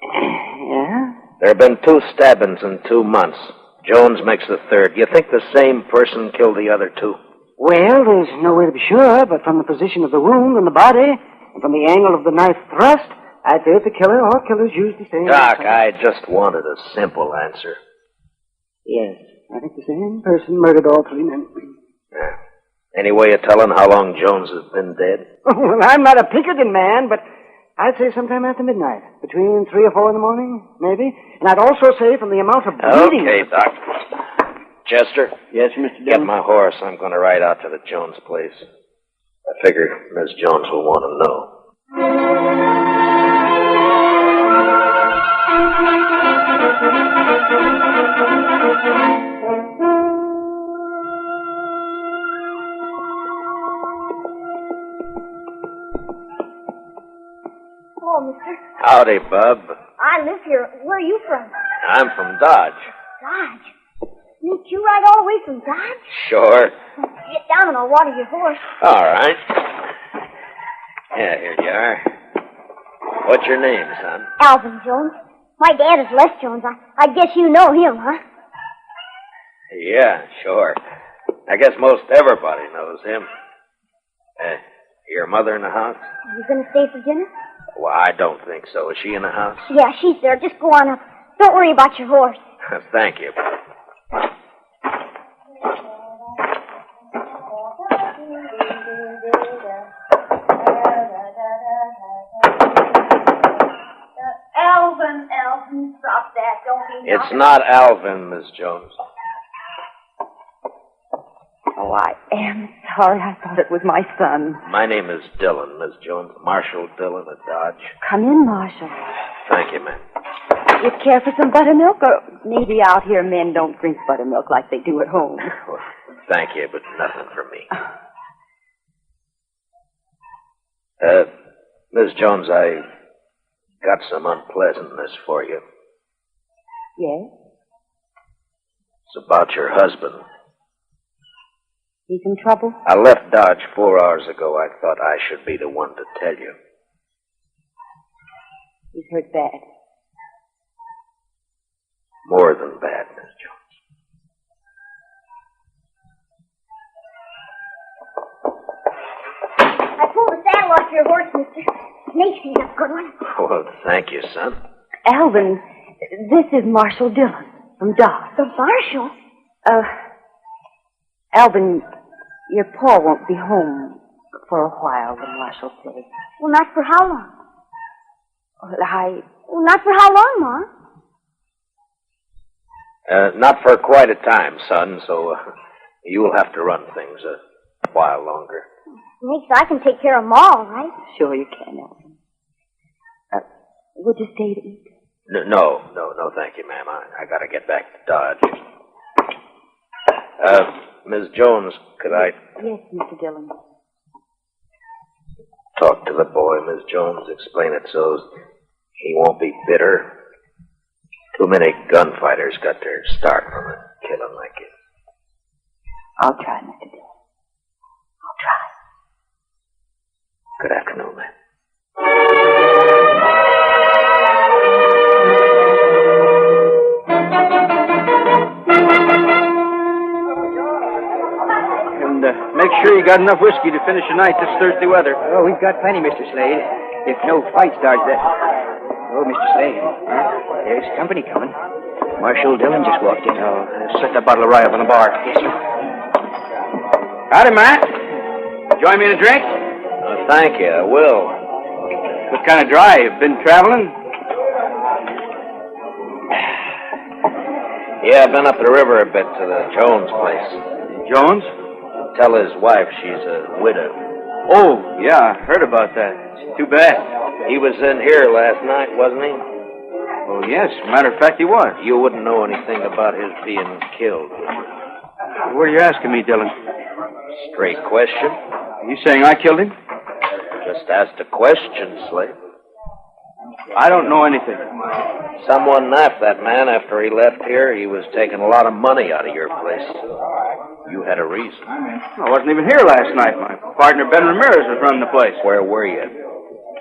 Yeah? There have been 2 stabbings in 2 months. Jones makes the 3rd. You think the same person killed the other 2? Well, there's no way to be sure, but from the position of the wound and the body, and from the angle of the knife thrust, I'd say that the killer or killers used the same... Doc, I just wanted a simple answer. Yes, I think the same person murdered all 3 men. Yeah. Any way of telling how long Jones has been dead? Well, I'm not a Pinkerton man, but I'd say sometime after midnight. Between 3 or 4 in the morning, maybe. And I'd also say from the amount of bleeding... Okay, Doc. Chester? Yes, Mr. Dillon? Get my horse. I'm going to ride out to the Jones place. I figure Miss Jones will want to know. Hello, mister. Howdy, Bub. I live here. Where are you from? I'm from Dodge. Dodge. You ride all the way from Dodge? Sure. Get down and I'll water your horse. All right. Yeah, here you are. What's your name, son? Alvin Jones. My dad is Les Jones. I guess you know him, huh? Yeah, sure. I guess most everybody knows him. Your mother in the house? Are you going to stay for dinner? Well, I don't think so. Is she in the house? Yeah, she's there. Just go on up. Don't worry about your horse. Thank you. Alvin, stop that. Don't be It's not Alvin, Miss Jones. Oh, I am sorry. I thought it was my son. My name is Dillon, Miss Jones. Marshal Dillon at Dodge. Come in, Marshal. Thank you, ma'am. You care for some buttermilk? Or maybe out here men don't drink buttermilk like they do at home. Well, thank you, but nothing for me. Miss Jones, I got some unpleasantness for you. Yes? It's about your husband. He's in trouble? I left Dodge 4 hours ago. I thought I should be the one to tell you. He's hurt bad. More than bad, Miss Jones. I pulled the saddle off your horse, mister. Macy's a good one. Well, thank you, son. Alvin, this is Marshal Dillon from Dodge. The Marshal? Alvin, your pa won't be home for a while, the Marshal says. Well, not for how long? Well, not for how long, Ma? Not for quite a time, son, so you'll have to run things a while longer. Makes I can take care of Ma, all right? Sure you can, Alvin. Would you stay to eat? No, thank you, ma'am. I gotta get back to Dodge. Miss Jones, could I Yes, Mr. Dillon. talk to the boy, Miss Jones? Explain it so he won't be bitter. Too many gunfighters got their start from a killing like it. I'll try, Mr. Dillon. I'll try. Good afternoon, ma'am. sure you got enough whiskey to finish the night this thirsty weather. Oh, we've got plenty, Mr. Slade. If no fight starts that... Oh, Mr. Slade. There's company coming. Marshal Dillon just walked in. Oh, set that bottle of rye up on the bar. Yes, sir. Howdy, Matt. Join me in a drink? Thank you, I will. What kind of drive? Been traveling? Yeah, I've been up the river a bit to the Jones place. Jones? Tell his wife she's a widow. Oh, yeah, I heard about that. It's too bad. He was in here last night, wasn't he? Oh, yes. Matter of fact, he was. You wouldn't know anything about his being killed, would you? What are you asking me, Dillon? Straight question. Are you saying I killed him? Just asked a question, Slade. I don't know anything. Someone knifed that man after he left here. He was taking a lot of money out of your place. You had a reason. I wasn't even here last night. My partner, Ben Ramirez, was running the place. Where were you?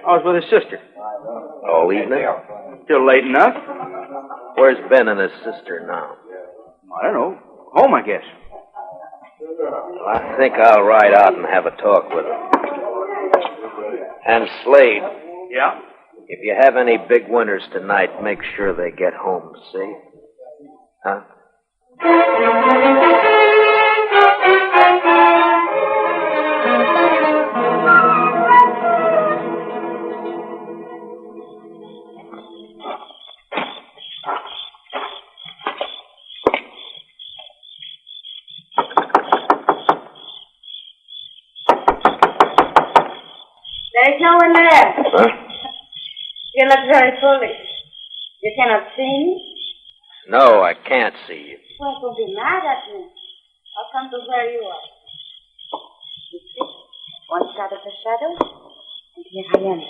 I was with his sister. All evening? Still late enough. Where's Ben and his sister now? I don't know. Home, I guess. I think I'll ride out and have a talk with him. And Slade. Yeah? If you have any big winners tonight, make sure they get home safe. Huh? There is no one there. Huh? You look very foolish. You cannot see me? No, I can't see you. Well, don't be mad at me. I'll come to where you are. You see, one side of the shadow, and here I am.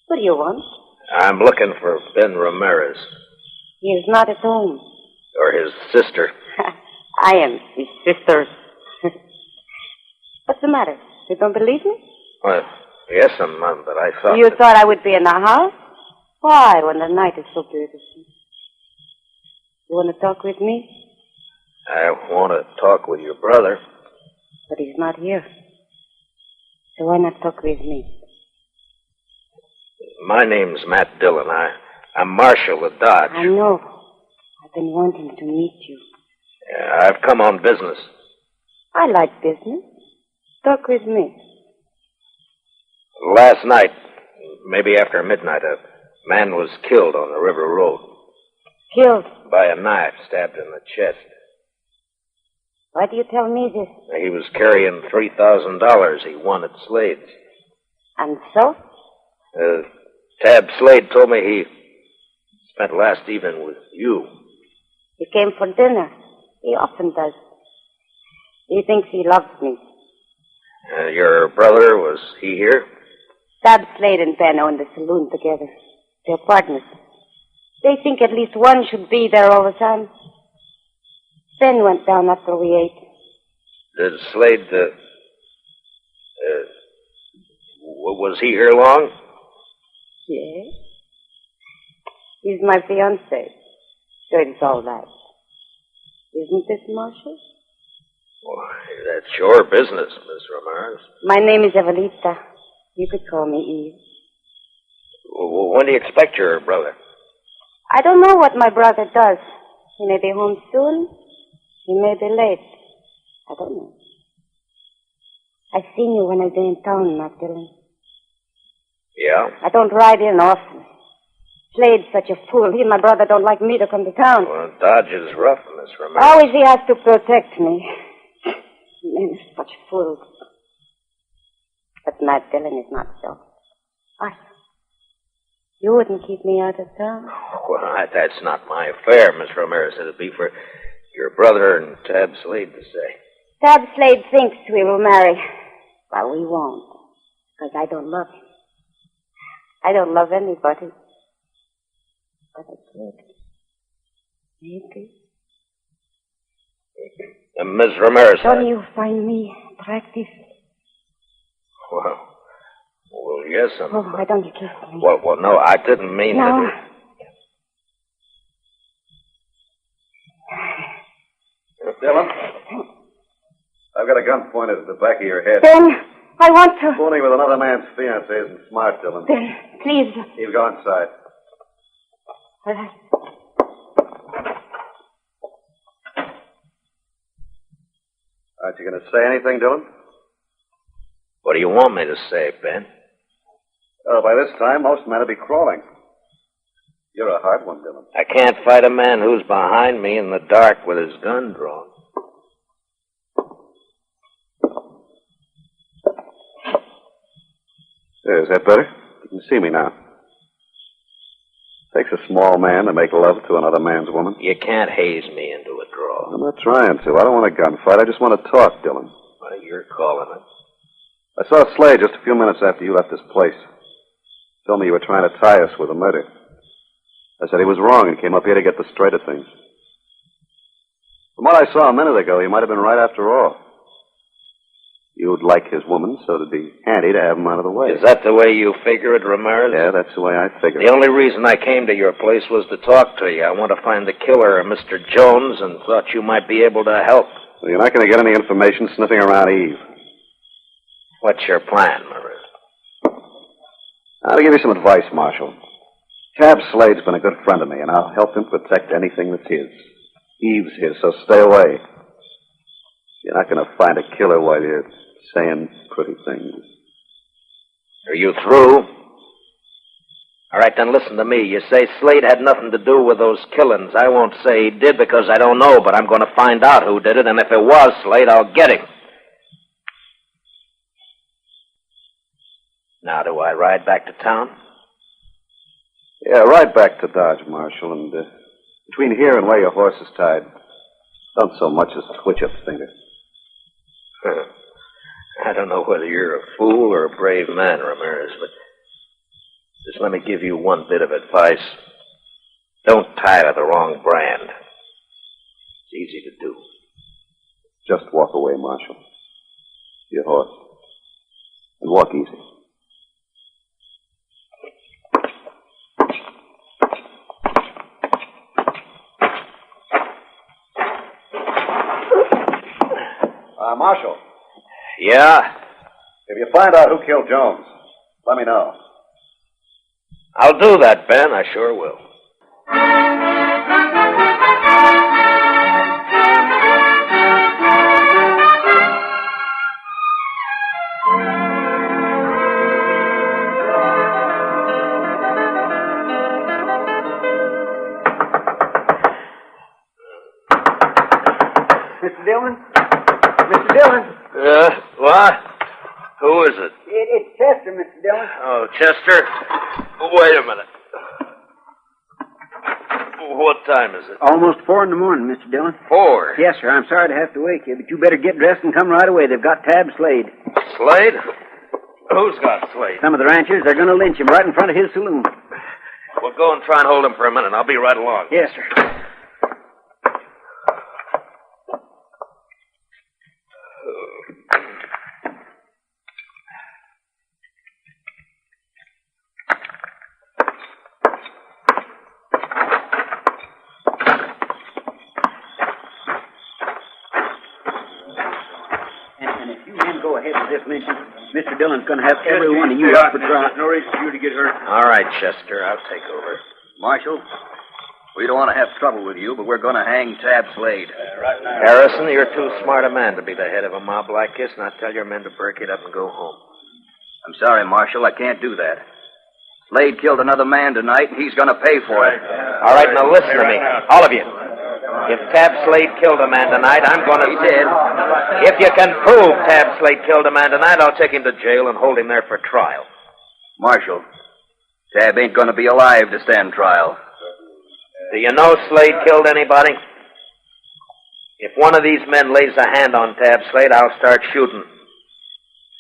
What do you want? I'm looking for Ben Ramirez. He is not at home. Or his sister. I am his sister. What's the matter? You don't believe me? Well, yes, Mom, but I thought... You thought I would be in the house? Why, when the night is so beautiful? You want to talk with me? I want to talk with your brother. But he's not here. So why not talk with me? My name's Matt Dillon. I'm Marshal of Dodge. I know. I've been wanting to meet you. Yeah, I've come on business. I like business. Talk with me. Last night, maybe after midnight, a man was killed on the river road. Killed? By a knife stabbed in the chest. Why do you tell me this? He was carrying $3,000 he won at Slade's. And so? Tab Slade told me he spent last evening with you. He came for dinner. He often does. He thinks he loves me. Your brother, was he here? Tab Slade and Ben own the saloon together. They're partners. They think at least one should be there all the time. Ben went down after we ate. Did Slade, was he here long? Yes. He's my fiancé. So it's all right. Isn't it, Marshal? Well, that's your business, Miss Ramirez. My name is Evelita. You could call me Eve. When do you expect your brother? I don't know what my brother does. He may be home soon. He may be late. I don't know. I've seen you when I've been in town, Matt Dillon. Yeah? I don't ride in often. Slade's such a fool. He and my brother don't like me to come to town. Well, Dodge is rough, Miss Ramirez. Always he has to protect me. Men are such fools. But Matt Dillon is not so. Why? You wouldn't keep me out of town? Well, that's not my affair, Miss Ramirez. It'll be for your brother and Tab Slade to say. Tab Slade thinks we will marry. Well, we won't. Because I don't love him. I don't love anybody. But I could. Maybe. Miss Ramirez. Don't you find me attractive? Well, yes, Oh, why don't you kiss me? Well, no, I didn't mean No. Dillon? I've got a gun pointed at the back of your head. Ben, I want to. Fooling with another man's fiancée isn't smart, Dillon. Ben, please. You go inside. All right. Aren't you going to say anything, Dillon? What do you want me to say, Ben? Oh, by this time, most men will be crawling. You're a hard one, Dillon. I can't fight a man who's behind me in the dark with his gun drawn. There, is that better? You can see me now. Takes a small man to make love to another man's woman. You can't haze me into a draw. I'm not trying to. I don't want a gunfight. I just want to talk, Dillon. Well, you're calling it. I saw Slade just a few minutes after you left this place. Told me you were trying to tie us with a murder. I said he was wrong and came up here to get the straight of things. From what I saw a minute ago, he might have been right after all. You'd like his woman, so it'd be handy to have him out of the way. Is that the way you figure it, Ramirez? Yeah, that's the way I figure it. The only reason I came to your place was to talk to you. I want to find the killer, Mr. Jones, and thought you might be able to help. Well, you're not going to get any information sniffing around Eve. What's your plan, Ramirez? I'll give you some advice, Marshal. Tab Slade's been a good friend of me, and I'll help him protect anything that's his. Eve's his, so stay away. You're not going to find a killer while you're saying pretty things. Are you through? All right, then listen to me. You say Slade had nothing to do with those killings. I won't say he did because I don't know, but I'm going to find out who did it, and if it was Slade, I'll get him. Now, do I ride back to town? Yeah, ride back to Dodge, Marshal, and between here and where your horse is tied, don't so much as twitch a finger. I don't know whether you're a fool or a brave man, Ramirez, but just let me give you one bit of advice. Don't tie to the wrong brand. It's easy to do. Just walk away, Marshal. Your horse. And walk easy. Marshal. Yeah? If you find out who killed Jones, let me know. I'll do that, Ben. I sure will. Mr. Dillon? Mr. Dillon? What? Who is it? It's Chester, Mr. Dillon. Oh, Chester. Wait a minute. What time is it? Almost 4 in the morning, Mr. Dillon. 4? Yes, sir. I'm sorry to have to wake you, but you better get dressed and come right away. They've got Tab Slade. Slade? Who's got Slade? Some of the ranchers, they're going to lynch him right in front of his saloon. Well, go and try and hold him for a minute. I'll be right along. Yes, sir. Mr. Dillon's going to have every one of you up for trial. No reason for you to get hurt. All right, Chester, I'll take over. Marshal, we don't want to have trouble with you, but we're going to hang Tab Slade. Right now. Harrison, you're too smart a man to be the head of a mob like this, and I tell your men to break it up and go home. I'm sorry, Marshal, I can't do that. Slade killed another man tonight, and he's going to pay for it. All right, now listen to me, all of you. If Tab Slade killed a man tonight, I'm going to... He did. If you can prove Tab Slade killed a man tonight, I'll take him to jail and hold him there for trial. Marshal, Tab ain't going to be alive to stand trial. Do you know Slade killed anybody? If one of these men lays a hand on Tab Slade, I'll start shooting.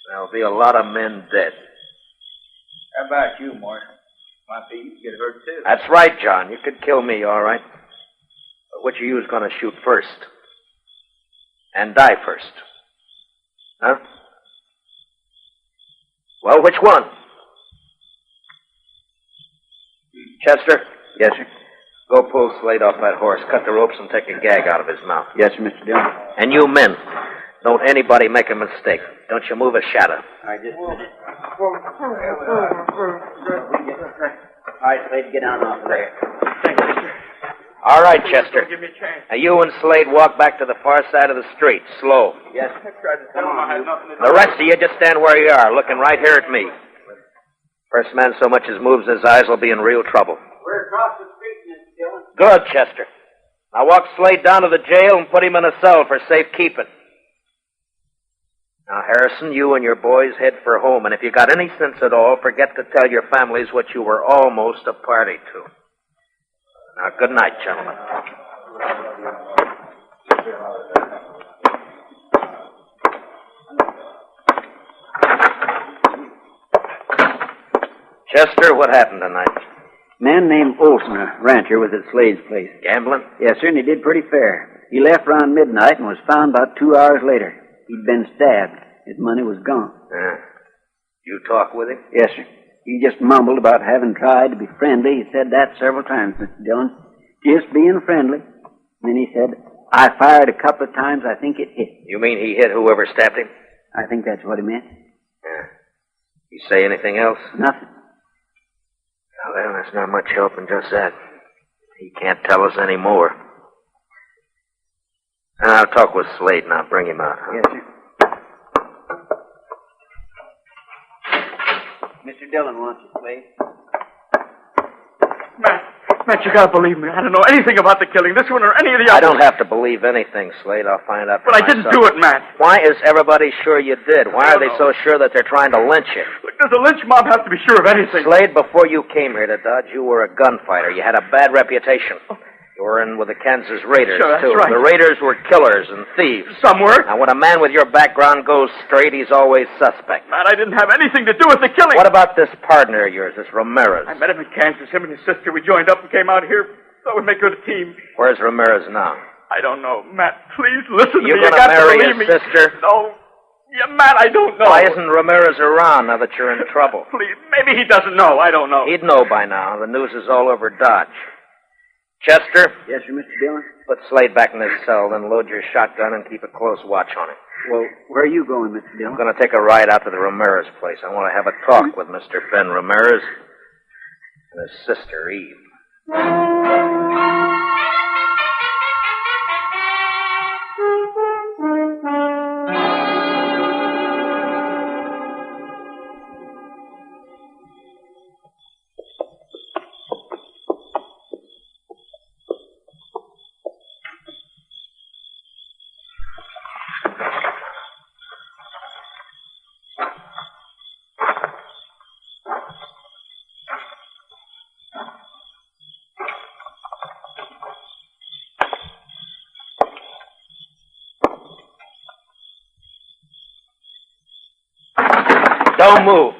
There'll be a lot of men dead. How about you, Marshal? Might be you get hurt, too. That's right, John. You could kill me, all right. But which of you is going to shoot first? And die first? Huh? Well, which one? Chester? Yes, sir. Go pull Slade off that horse, cut the ropes, and take a gag out of his mouth. Yes, sir, Mr. Dillon. And you men, Don't anybody make a mistake. Don't you move a shadow. All right, just a minute. All right, Slade, get down off there. All right, Chester. Give me a chance. Now, you and Slade walk back to the far side of the street, slow. Yes. I tried to tell him I had nothing to do. The rest of you just stand where you are, looking right here at me. First man so much as moves his eyes will be in real trouble. We're across the street, Mr. Dillon. Good, Chester. Now walk Slade down to the jail and put him in a cell for safekeeping. Now, Harrison, you and your boys head for home, and if you got any sense at all, forget to tell your families what you were almost a party to. Now, good night, gentlemen. Chester, what happened tonight? A man named Olson, a rancher, was at Slade's place. Gambling? Yes, sir, and he did pretty fair. He left around midnight and was found about 2 hours later. He'd been stabbed. His money was gone. You talk with him? Yes, sir. He just mumbled about having tried to be friendly. He said that several times, Mr. Dillon. Just being friendly. Then he said, I fired a couple of times. I think it hit. You mean he hit whoever stabbed him? I think that's what he meant. You say anything else? Nothing. Well, there's not much help in just that. He can't tell us any more. I'll talk with Slade and I'll bring him out. Yes, sir. Mr. Dillon wants you, Slade. Matt, you gotta believe me. I don't know anything about the killing, this one or any of the others. I don't have to believe anything, Slade. I'll find out for But I didn't do it, Matt. Why is everybody sure you did? Why are they so sure that they're trying to lynch you? Look, does a lynch mob have to be sure of anything? Slade, before you came here to Dodge, you were a gunfighter. You had a bad reputation. You were in with the Kansas Raiders, Sure, that's too. right. The Raiders were killers and thieves. Some were. Now, when a man with your background goes straight, he's always suspect. Matt, I didn't have anything to do with the killing. What about this partner of yours, this Ramirez? I met him in Kansas. Him and his sister. We joined up and came out here. Thought we'd make good a team. Where's Ramirez now? I don't know. Matt, please listen to me. You You gonna got marry to believe his me. sister? No. Yeah, Matt, I don't know. Why isn't Ramirez around now that you're in trouble? Please, maybe he doesn't know. I don't know. He'd know by now. The news is all over Dodge. Chester? Yes, sir, Mr. Dillon? Put Slade back in his cell, then load your shotgun and keep a close watch on him. Well, where are you going, Mr. Dillon? I'm going to take a ride out to the Ramirez place. I want to have a talk with Mr. Ben Ramirez and his sister, Eve. Don't move.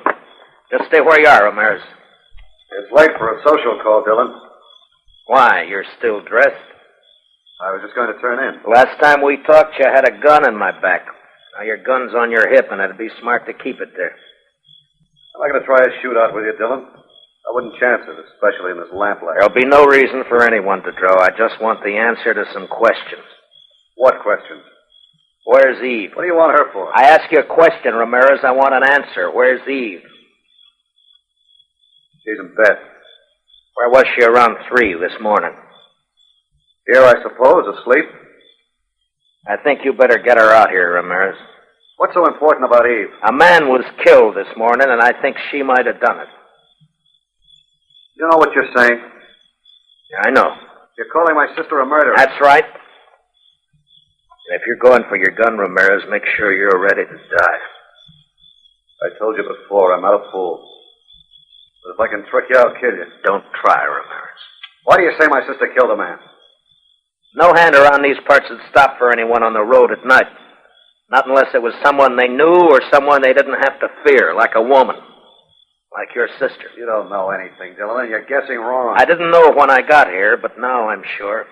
Just stay where you are, Ramirez. It's late for a social call, Dillon. Why? You're still dressed? I was just going to turn in. Last time we talked, you had a gun in my back. Now your gun's on your hip, and it'd be smart to keep it there. I'm not going to try a shootout with you, Dillon. I wouldn't chance it, especially in this lamplight. There'll be no reason for anyone to draw. I just want the answer to some questions. What questions? Where's Eve? What do you want her for? I ask you a question, Ramirez. I want an answer. Where's Eve? She's in bed. Where was she around 3 this morning? Here, I suppose, asleep. I think you better get her out here, Ramirez. What's so important about Eve? A man was killed this morning, and I think she might have done it. You know what you're saying? Yeah, I know. You're calling my sister a murderer. That's right. And if you're going for your gun, Ramirez, make sure you're ready to die. I told you before, I'm not a fool. But if I can trick you, I'll kill you. Don't try, Ramirez. Why do you say my sister killed a man? No hand around these parts would stop for anyone on the road at night. Not unless it was someone they knew or someone they didn't have to fear, like a woman. Like your sister. You don't know anything, Dillon, and you're guessing wrong. I didn't know when I got here, but now I'm sure.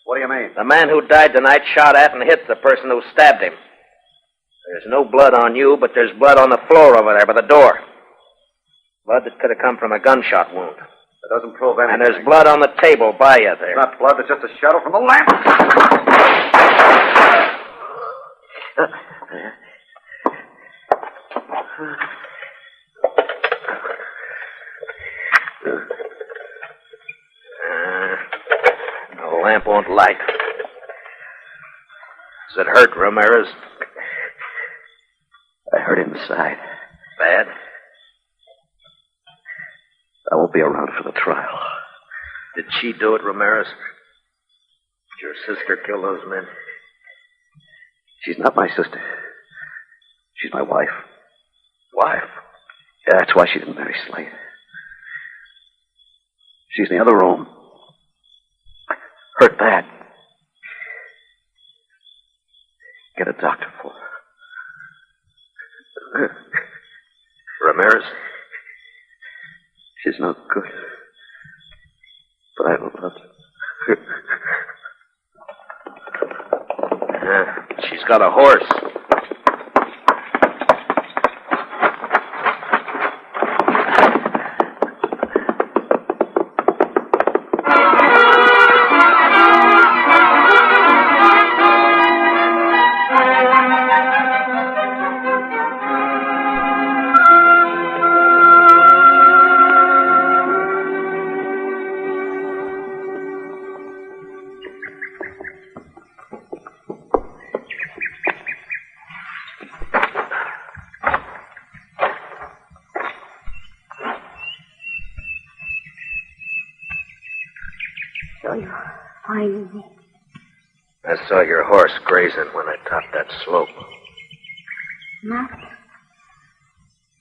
What do you mean? The man who died tonight shot at and hit the person who stabbed him. There's no blood on you, but there's blood on the floor over there by the door. Blood that could have come from a gunshot wound. That doesn't prove anything. And there's blood on the table by you there. It's not blood, it's just a shadow from the lamp. The lamp won't light. Does it hurt, Ramirez? I hurt inside. Bad? I won't be around for the trial. Did she do it, Ramirez? Did your sister kill those men? She's not my sister. She's my wife. Wife? Yeah, that's why she didn't marry Slade. She's in the other room. Hurt bad. Get a doctor for her. Ramirez? She's no good. But I love her. She's got a horse. I saw your horse grazing when I topped that slope. Matt,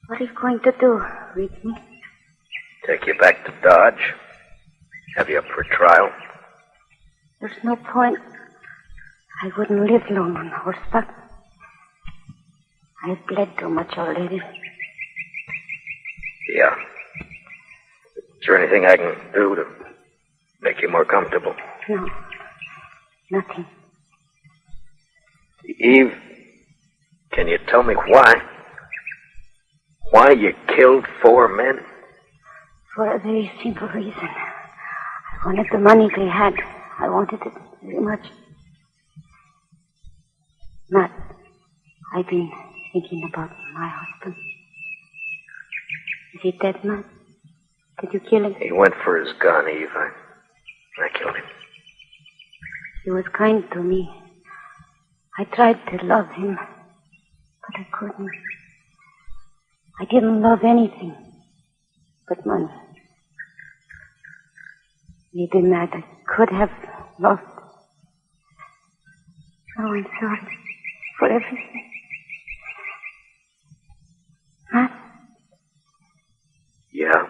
what are you going to do with me? Take you back to Dodge. Have you up for trial? There's no point. I wouldn't live long on horseback. I've bled too much already. Yeah. Is there anything I can do to make you more comfortable? No. Nothing. Eve, can you tell me why? Why you killed 4 men? For a very simple reason. I wanted the money they had. I wanted it very much. Matt, I've been thinking about my husband. Is he dead, Matt? Did you kill him? He went for his gun, Eve. I killed him. He was kind to me. I tried to love him, but I couldn't. I didn't love anything but money. Maybe, Matt, I could have lost. Oh, I'm sorry for everything. Matt? Yeah?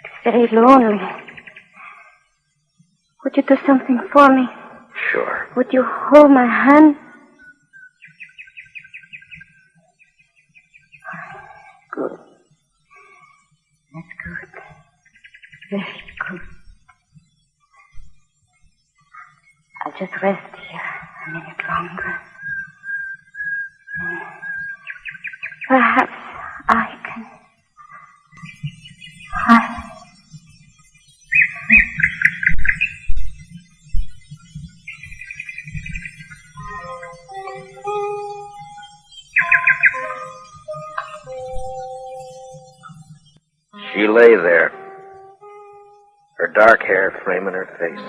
It's very lonely. Would you do something for me? Sure. Would you hold my hand? Good. That's good. Very good. I'll just rest here a minute longer. Perhaps I can... She lay there, her dark hair framing her face,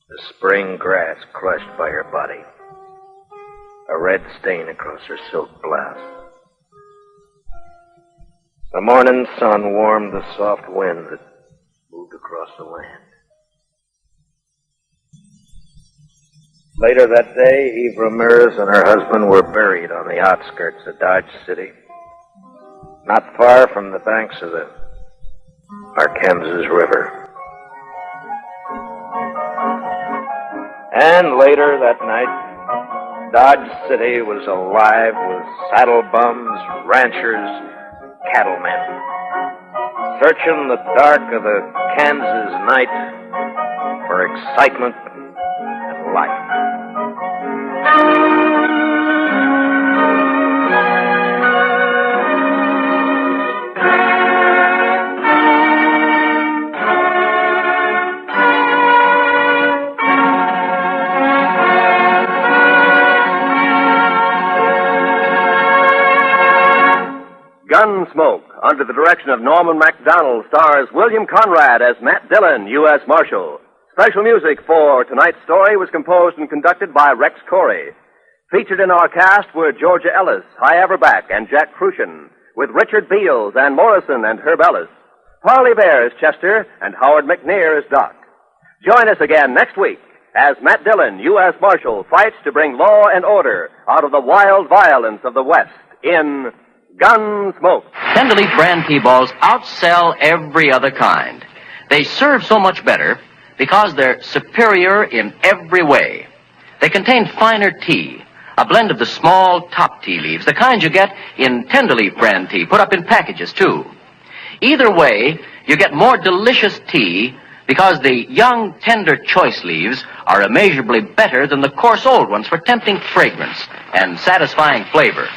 the spring grass crushed by her body, a red stain across her silk blouse. The morning sun warmed the soft wind that moved across the land. Later that day, Eve Ramirez and her husband were buried on the outskirts of Dodge City, not far from the banks of the Arkansas River. And later that night, Dodge City was alive with saddle bums, ranchers, cattlemen, searching the dark of the Kansas night for excitement and life. Gunsmoke, under the direction of Norman MacDonald, stars William Conrad as Matt Dillon, U.S. Marshal. Special music for tonight's story was composed and conducted by Rex Corey. Featured in our cast were Georgia Ellis, Hy Averback, and Jack Crucian, with Richard Beals, Ann Morrison, and Herb Ellis. Parley Bear is Chester, and Howard McNear is Doc. Join us again next week as Matt Dillon, U.S. Marshal, fights to bring law and order out of the wild violence of the West in Gunsmoke. Tenderleaf brand T-balls outsell every other kind. They serve so much better because they're superior in every way. They contain finer tea, a blend of the small top tea leaves, the kind you get in Tenderleaf brand tea, put up in packages, too. Either way, you get more delicious tea because the young, tender choice leaves are immeasurably better than the coarse old ones for tempting fragrance and satisfying flavor.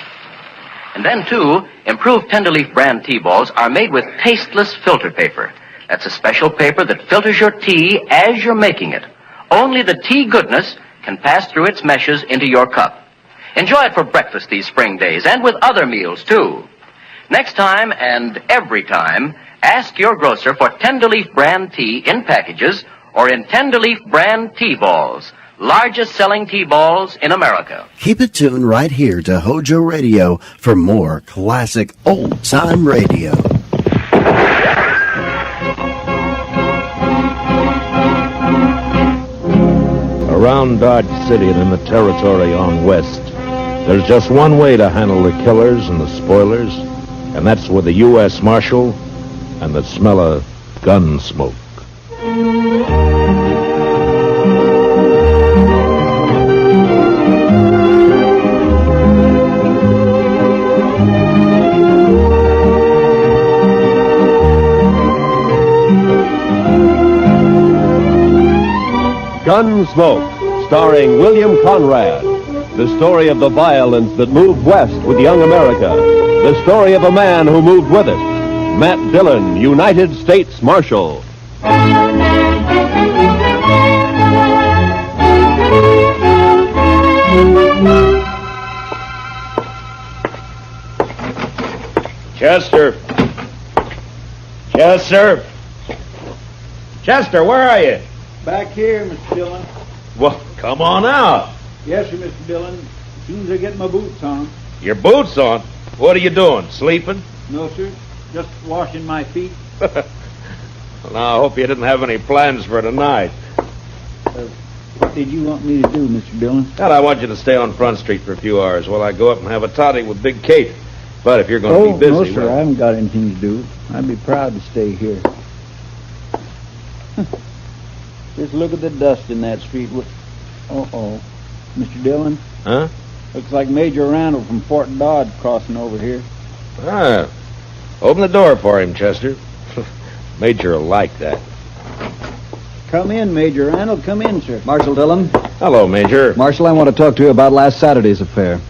And then, too, improved Tenderleaf brand tea balls are made with tasteless filter paper. That's a special paper that filters your tea as you're making it. Only the tea goodness can pass through its meshes into your cup. Enjoy it for breakfast these spring days and with other meals, too. Next time and every time, ask your grocer for Tenderleaf brand tea in packages or in Tenderleaf brand tea balls, largest selling tea balls in America. Keep it tuned right here to HOJO Radio for more classic old-time radio. Around Dodge City and in the territory on west, there's just one way to handle the killers and the spoilers, and that's with the U.S. Marshal and the smell of gun smoke. Gunsmoke, starring William Conrad. The story of the violence that moved west with young America. The story of a man who moved with it. Matt Dillon, United States Marshal. Chester. Chester. Chester, where are you? Back here, Mr. Dillon. Well, come on out. Yes, sir, Mr. Dillon. As soon as I get my boots on. Your boots on? What are you doing, sleeping? No, sir. Just washing my feet. Well, now, I hope you didn't have any plans for tonight. What did you want me to do, Mr. Dillon? Well, I want you to stay on Front Street for a few hours while I go up and have a toddy with Big Kate. But if you're going to be busy... No, sir, well... I haven't got anything to do. I'd be proud to stay here. Just look at the dust in that street. Uh-oh. Mr. Dillon? Huh? Looks like Major Randall from Fort Dodge crossing over here. Ah. Open the door for him, Chester. Major will like that. Come in, Major Randall. Come in, sir. Marshal Dillon. Hello, Major. Marshal, I want to talk to you about last Saturday's affair.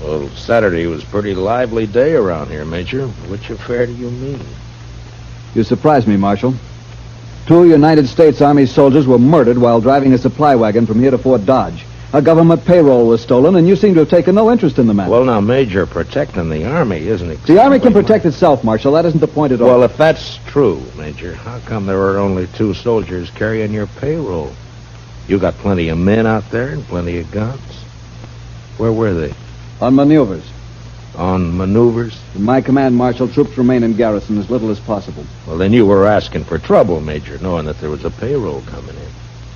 Well, Saturday was a pretty lively day around here, Major. Which affair do you mean? You surprised me, Marshal. 2 United States Army soldiers were murdered while driving a supply wagon from here to Fort Dodge. A government payroll was stolen, and you seem to have taken no interest in the matter. Well, now, Major, protecting the Army isn't exactly... The Army can protect itself, Marshal. That isn't the point at all. Well, if that's true, Major, how come there were only 2 soldiers carrying your payroll? You got plenty of men out there and plenty of guns. Where were they? On maneuvers. On maneuvers? In my command, Marshal, troops remain in garrison as little as possible. Well, then you were asking for trouble, Major, knowing that there was a payroll coming in.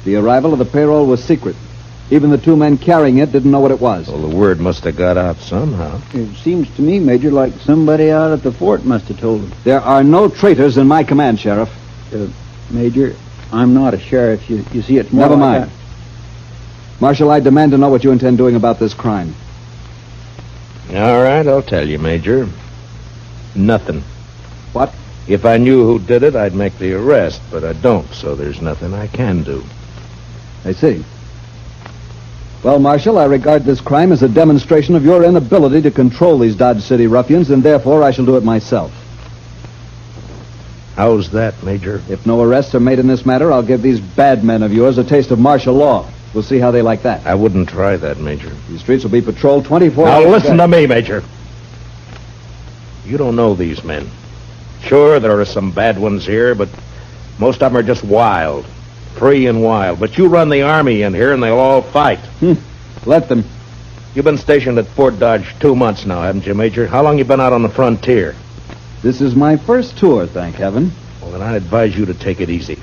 The arrival of the payroll was secret. Even the 2 men carrying it didn't know what it was. Well, the word must have got out somehow. It seems to me, Major, like somebody out at the fort must have told them. There are no traitors in my command, Sheriff. Major, I'm not a sheriff. You see, it's more Never like mind. Marshal, I demand to know what you intend doing about this crime. All right, I'll tell you, Major. Nothing. What? If I knew who did it, I'd make the arrest, but I don't, so there's nothing I can do. I see. Well, Marshal, I regard this crime as a demonstration of your inability to control these Dodge City ruffians, and therefore I shall do it myself. How's that, Major? If no arrests are made in this matter, I'll give these bad men of yours a taste of martial law. We'll see how they like that. I wouldn't try that, Major. These streets will be patrolled 24 hours. Now listen to me, Major. You don't know these men. Sure, there are some bad ones here, but most of them are just wild. Free and wild. But you run the army in here, and they'll all fight. Let them. You've been stationed at Fort Dodge 2 months now, haven't you, Major? How long you been out on the frontier? This is my first tour, thank heaven. Well, then I advise you to take it easy.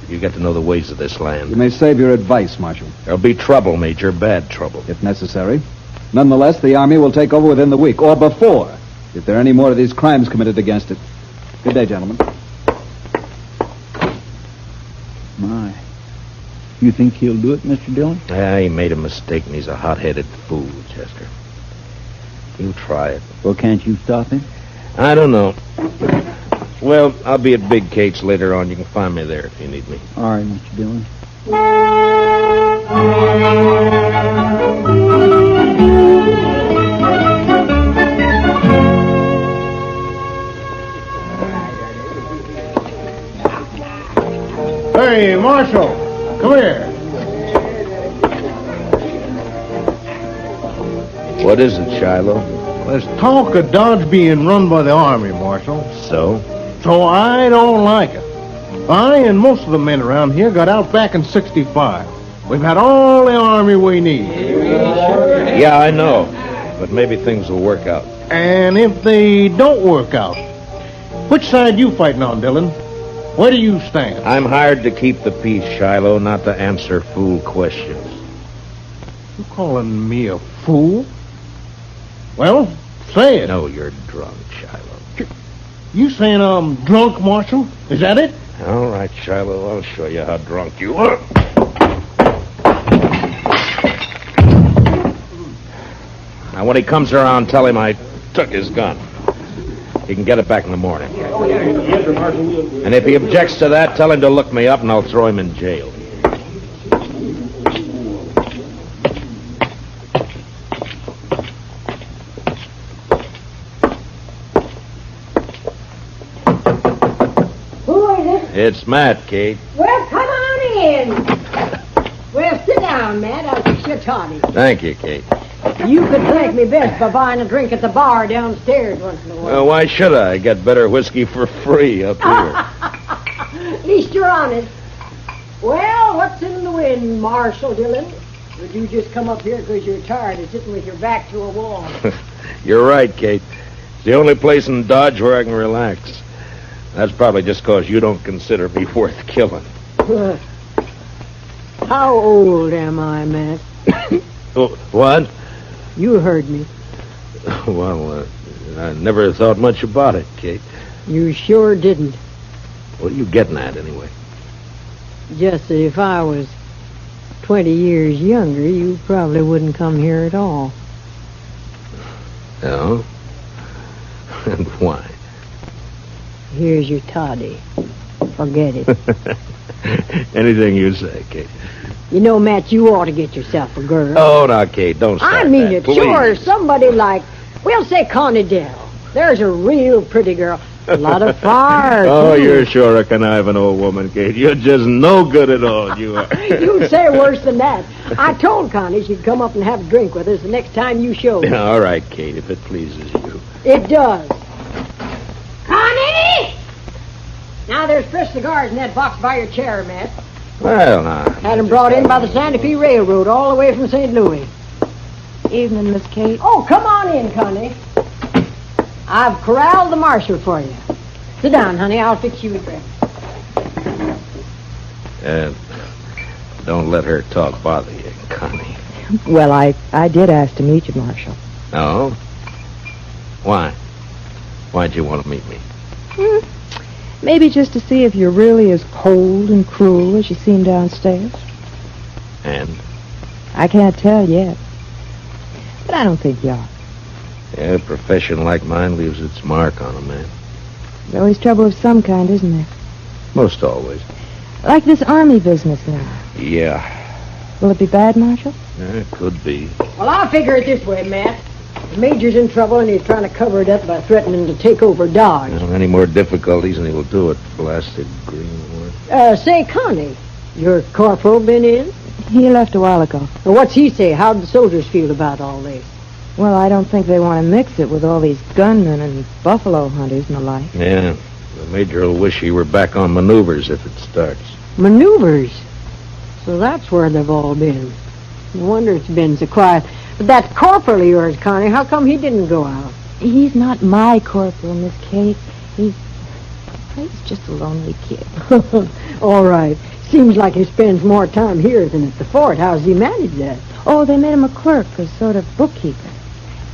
You get to know the ways of this land. You may save your advice, Marshal. There'll be trouble, Major. Bad trouble. If necessary. Nonetheless, the Army will take over within the week, or before, if there are any more of these crimes committed against it. Good day, gentlemen. My. You think he'll do it, Mr. Dillon? Yeah, he made a mistake, and he's a hot-headed fool, Chester. You try it. Well, can't you stop him? I don't know. Well, I'll be at Big Kate's later on. You can find me there if you need me. All right, Mr. Dillon. Hey, Marshal, come here. What is it, Shiloh? There's talk of Dodge being run by the Army, Marshal. So? So I don't like it. I and most of the men around here got out back in 65. We've had all the Army we need. Yeah, I know. But maybe things will work out. And if they don't work out, which side you fighting on, Dillon? Where do you stand? I'm hired to keep the peace, Shiloh, not to answer fool questions. You calling me a fool? Well, say it. No, you're drunk, Shiloh. You saying I'm drunk, Marshal? Is that it? All right, Shiloh, I'll show you how drunk you are. Now, when he comes around, tell him I took his gun. He can get it back in the morning. And if he objects to that, tell him to look me up and I'll throw him in jail. Who is it? It's Matt, Kate. Well, come on in. Well, sit down, Matt. I'll fix your toddy. Thank you, Kate. You could thank me best by buying a drink at the bar downstairs once in a while. Well, why should I? I get better whiskey for free up here. At least you're honest. Well, what's in the wind, Marshal Dillon? Would you just come up here because you're tired of sitting with your back to a wall? You're right, Kate. It's the only place in Dodge where I can relax. That's probably just because you don't consider me worth killing. How old am I, Matt? Oh, what? You heard me. Well, I never thought much about it, Kate. You sure didn't. What are you getting at, anyway? Just that if I was 20 years younger, you probably wouldn't come here at all. No? And why? Here's your toddy. Forget it. Anything you say, Kate. You know, Matt, you ought to get yourself a girl. Oh, now, Kate, don't start I mean that, it. please. Sure, somebody like, we'll say Connie Dell. There's a real pretty girl. A lot of fire, Oh, too. you're sure a conniving old woman, Kate. You're just no good at all, you are. You'd say worse than that. I told Connie she'd come up and have a drink with us the next time you showed. All right, Kate, if it pleases you. It does. Connie! Now, there's fresh cigars in that box by your chair, Matt. Well, now. Had them brought in by the Santa Fe Railroad all the way from St. Louis. Evening, Miss Kate. Oh, come on in, Connie. I've corralled the marshal for you. Sit down, honey. I'll fix you a drink. Don't let her talk bother you, Connie. Well, I did ask to meet you, Marshal. No? Why? Why'd you want to meet me? Maybe just to see if you're really as cold and cruel as you seem downstairs. And? I can't tell yet. But I don't think you are. Yeah, a profession like mine leaves its mark on a man. There's always trouble of some kind, isn't there? Most always. Like this army business now. Yeah. Will it be bad, Marshal? It could be. Well, I'll figure it this way, Matt. The Major's in trouble, and he's trying to cover it up by threatening to take over Dodge. Any more difficulties, and he will do it. Blasted greenwood. Say, Connie, your corporal been in? He left a while ago. Well, what's he say? How'd the soldiers feel about all this? Well, I don't think they want to mix it with all these gunmen and buffalo hunters and the like. Yeah. The Major will wish he were back on maneuvers if it starts. Maneuvers? So that's where they've all been. No wonder it's been so quiet. But that corporal of yours, Connie, how come he didn't go out? He's not my corporal, Miss Kate. He's just a lonely kid. All right. Seems like he spends more time here than at the fort. How's he manage that? Oh, they made him a clerk, a sort of bookkeeper.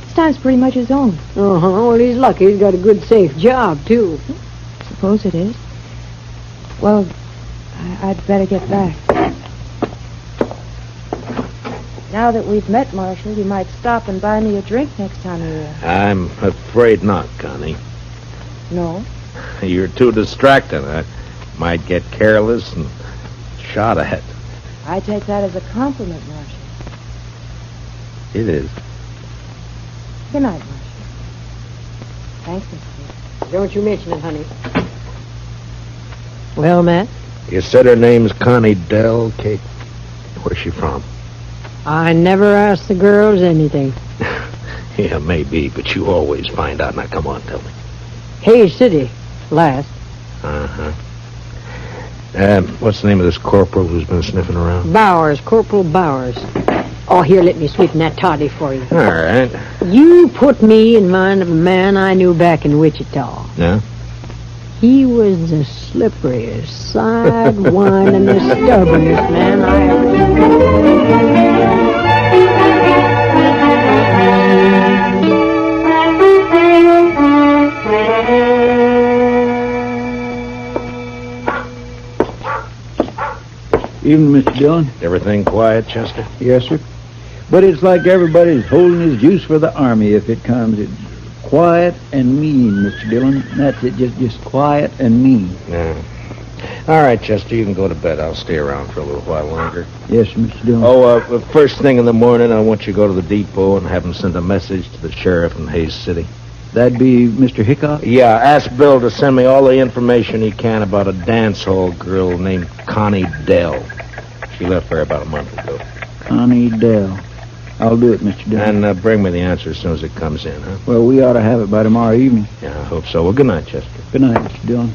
His time's pretty much his own. Uh-huh. Well, he's lucky. He's got a good, safe job, too. Suppose it is. Well, I'd better get back. Now that we've met, Marshal, you might stop and buy me a drink next time you're here. I'm afraid not, Connie. No? You're too distracted. I might get careless and shot at. I take that as a compliment, Marshal. It is. Good night, Marshal. Thanks, Miss Kate. Don't you mention it, honey. Well, Matt? You said her name's Connie Dell, Kate. Where's she from? I never ask the girls anything. Yeah, maybe, but you always find out. Now, come on, tell me. Hayes City, last. Uh-huh. What's the name of this corporal who's been sniffing around? Bowers, Corporal Bowers. Oh, here, let me sweeten that toddy for you. All right. You put me in mind of a man I knew back in Wichita. Yeah? He was the slipperiest, sidewinding, and the stubbornest man I ever knew. Evening, Mr. Dillon. Everything quiet, Chester? Yes, sir. But it's like everybody's holding his juice for the Army if it comes. It's quiet and mean, Mr. Dillon. That's it, just quiet and mean. Yeah. All right, Chester, you can go to bed. I'll stay around for a little while longer. Yes, Mr. Dillon. Oh, first thing in the morning, I want you to go to the depot and have him send a message to the sheriff in Hayes City. That'd be Mr. Hickok? Yeah, ask Bill to send me all the information he can about a dance hall girl named Connie Dell. She left there about a month ago. Connie Dell. I'll do it, Mr. Dillon. And bring me the answer as soon as it comes in, huh? Well, we ought to have it by tomorrow evening. Yeah, I hope so. Well, good night, Chester. Good night, Mr. Dillon.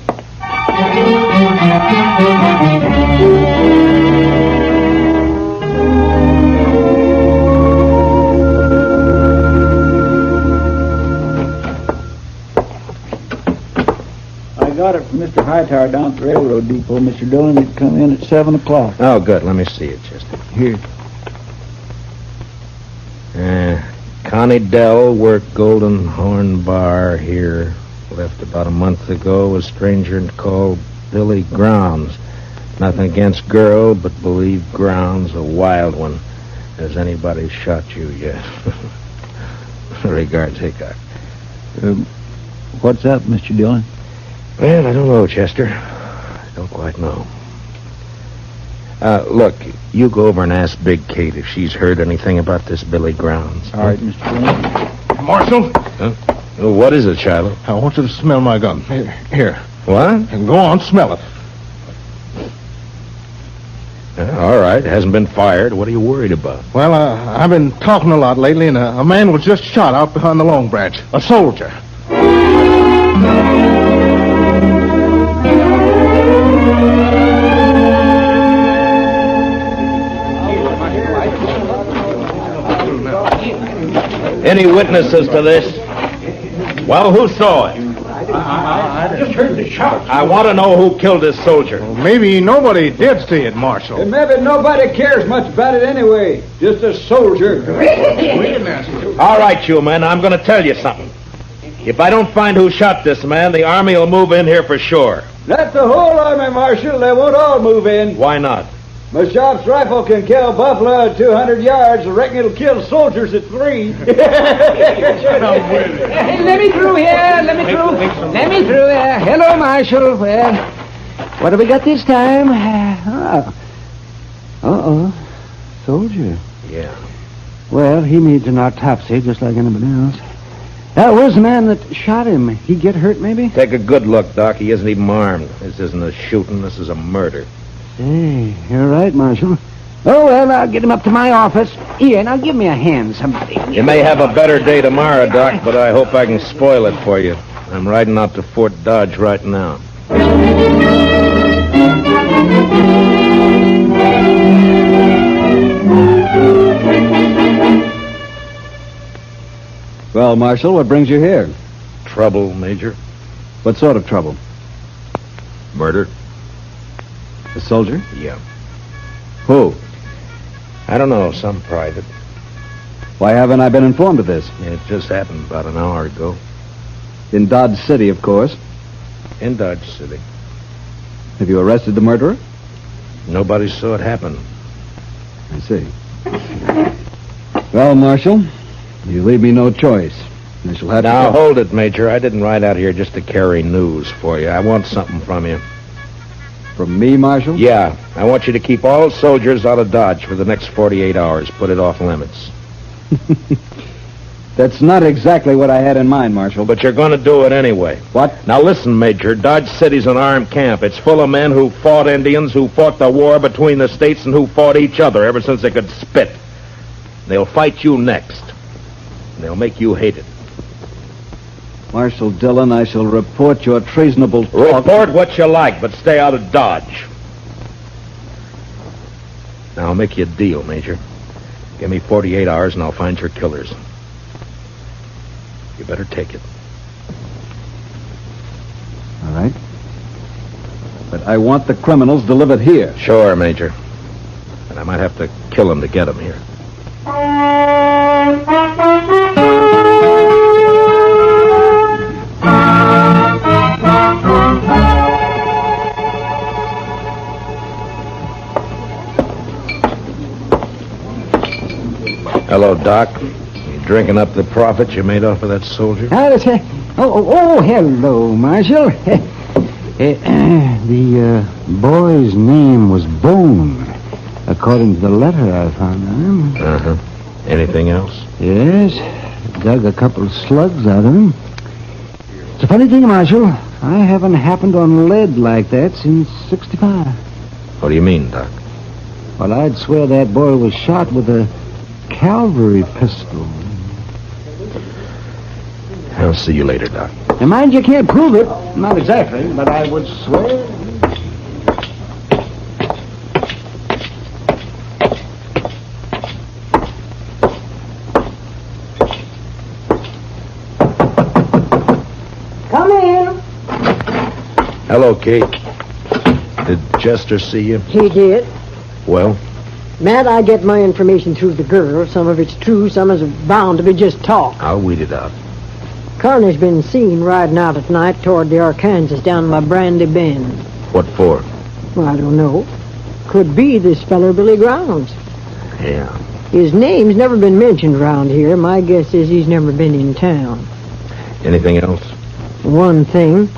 I got it from Mr. Hightower down at the railroad depot, Mr. Dillon. It'd come in at 7 o'clock. Oh, good. Let me see it, Chester. Here. Connie Dell worked Golden Horn Bar here. Left about a month ago. A stranger called Billy Grounds. Nothing against girl, but believe Grounds a wild one. Has anybody shot you yet? Regards, Hickok. What's up, Mr. Dillon? Well, I don't know, Chester. I don't quite know. Look, you go over and ask Big Kate if she's heard anything about this Billy Grounds. All right, Mr. Dillon. Marshal? Huh? Well, what is it, Shiloh? I want you to smell my gun. Here. What? And go on, smell it. All right. It hasn't been fired. What are you worried about? Well, I've been talking a lot lately, and a man was just shot out behind the Long Branch. A soldier. Any witnesses to this? Well, who saw it? I just heard the shot. I want to know who killed this soldier. Well, maybe nobody did see it, Marshal. And maybe nobody cares much about it anyway. Just a soldier. All right, you men, I'm going to tell you something. If I don't find who shot this man, the Army will move in here for sure. Not the whole Army, Marshal. They won't all move in. Why not? My shop's rifle can kill buffalo at 200 yards. I reckon it'll kill soldiers at 3. Hey, let me through here. Let me through here. Hello, Marshal. Well, what have we got this time? Soldier. Yeah. Well, he needs an autopsy just like anybody else. Where's the man that shot him? He get hurt, maybe? Take a good look, Doc. He isn't even armed. This isn't a shooting. This is a murder. Hey, you're right, Marshal. Oh, well, I'll get him up to my office. Here, now give me a hand, somebody. You may have a better day tomorrow, Doc, but I hope I can spoil it for you. I'm riding out to Fort Dodge right now. Well, Marshal, what brings you here? Trouble, Major. What sort of trouble? Murder? A soldier? Yeah. Who? I don't know, some private. Why haven't I been informed of this? It just happened about an hour ago. In Dodge City, of course. In Dodge City. Have you arrested the murderer? Nobody saw it happen. I see. Well, Marshal, you leave me no choice. I shall have Now, to... hold it, Major. I didn't ride out here just to carry news for you. I want something from you. From me, Marshal? Yeah. I want you to keep all soldiers out of Dodge for the next 48 hours. Put it off limits. That's not exactly what I had in mind, Marshal. But you're going to do it anyway. What? Now listen, Major. Dodge City's an armed camp. It's full of men who fought Indians, who fought the war between the states, and who fought each other ever since they could spit. They'll fight you next. They'll make you hate it. Marshal Dillon, I shall report your treasonable talk. Report what you like, but stay out of Dodge. Now, I'll make you a deal, Major. Give me 48 hours and I'll find your killers. You better take it. All right. But I want the criminals delivered here. Sure, Major. And I might have to kill them to get them here. Hello, Doc. You drinking up the profit you made off of that soldier? Hello, Marshal. The boy's name was Bone, according to the letter I found on him. Uh-huh. Anything else? Yes. Dug a couple of slugs out of him. It's a funny thing, Marshal. I haven't happened on lead like that since 65. What do you mean, Doc? Well, I'd swear that boy was shot with a cavalry pistol. I'll see you later, Doc. And mind you can't prove it. Not exactly, but I would swear. Come in. Hello, Kate. Did Chester see you? He did. Well? Matt, I get my information through the girl. Some of it's true, some is bound to be just talk. I'll weed it out. Coroner's been seen riding out at night toward the Arkansas down by Brandy Bend. What for? Well, I don't know. Could be this feller Billy Grounds. Yeah. His name's never been mentioned around here. My guess is he's never been in town. Anything else? One thing.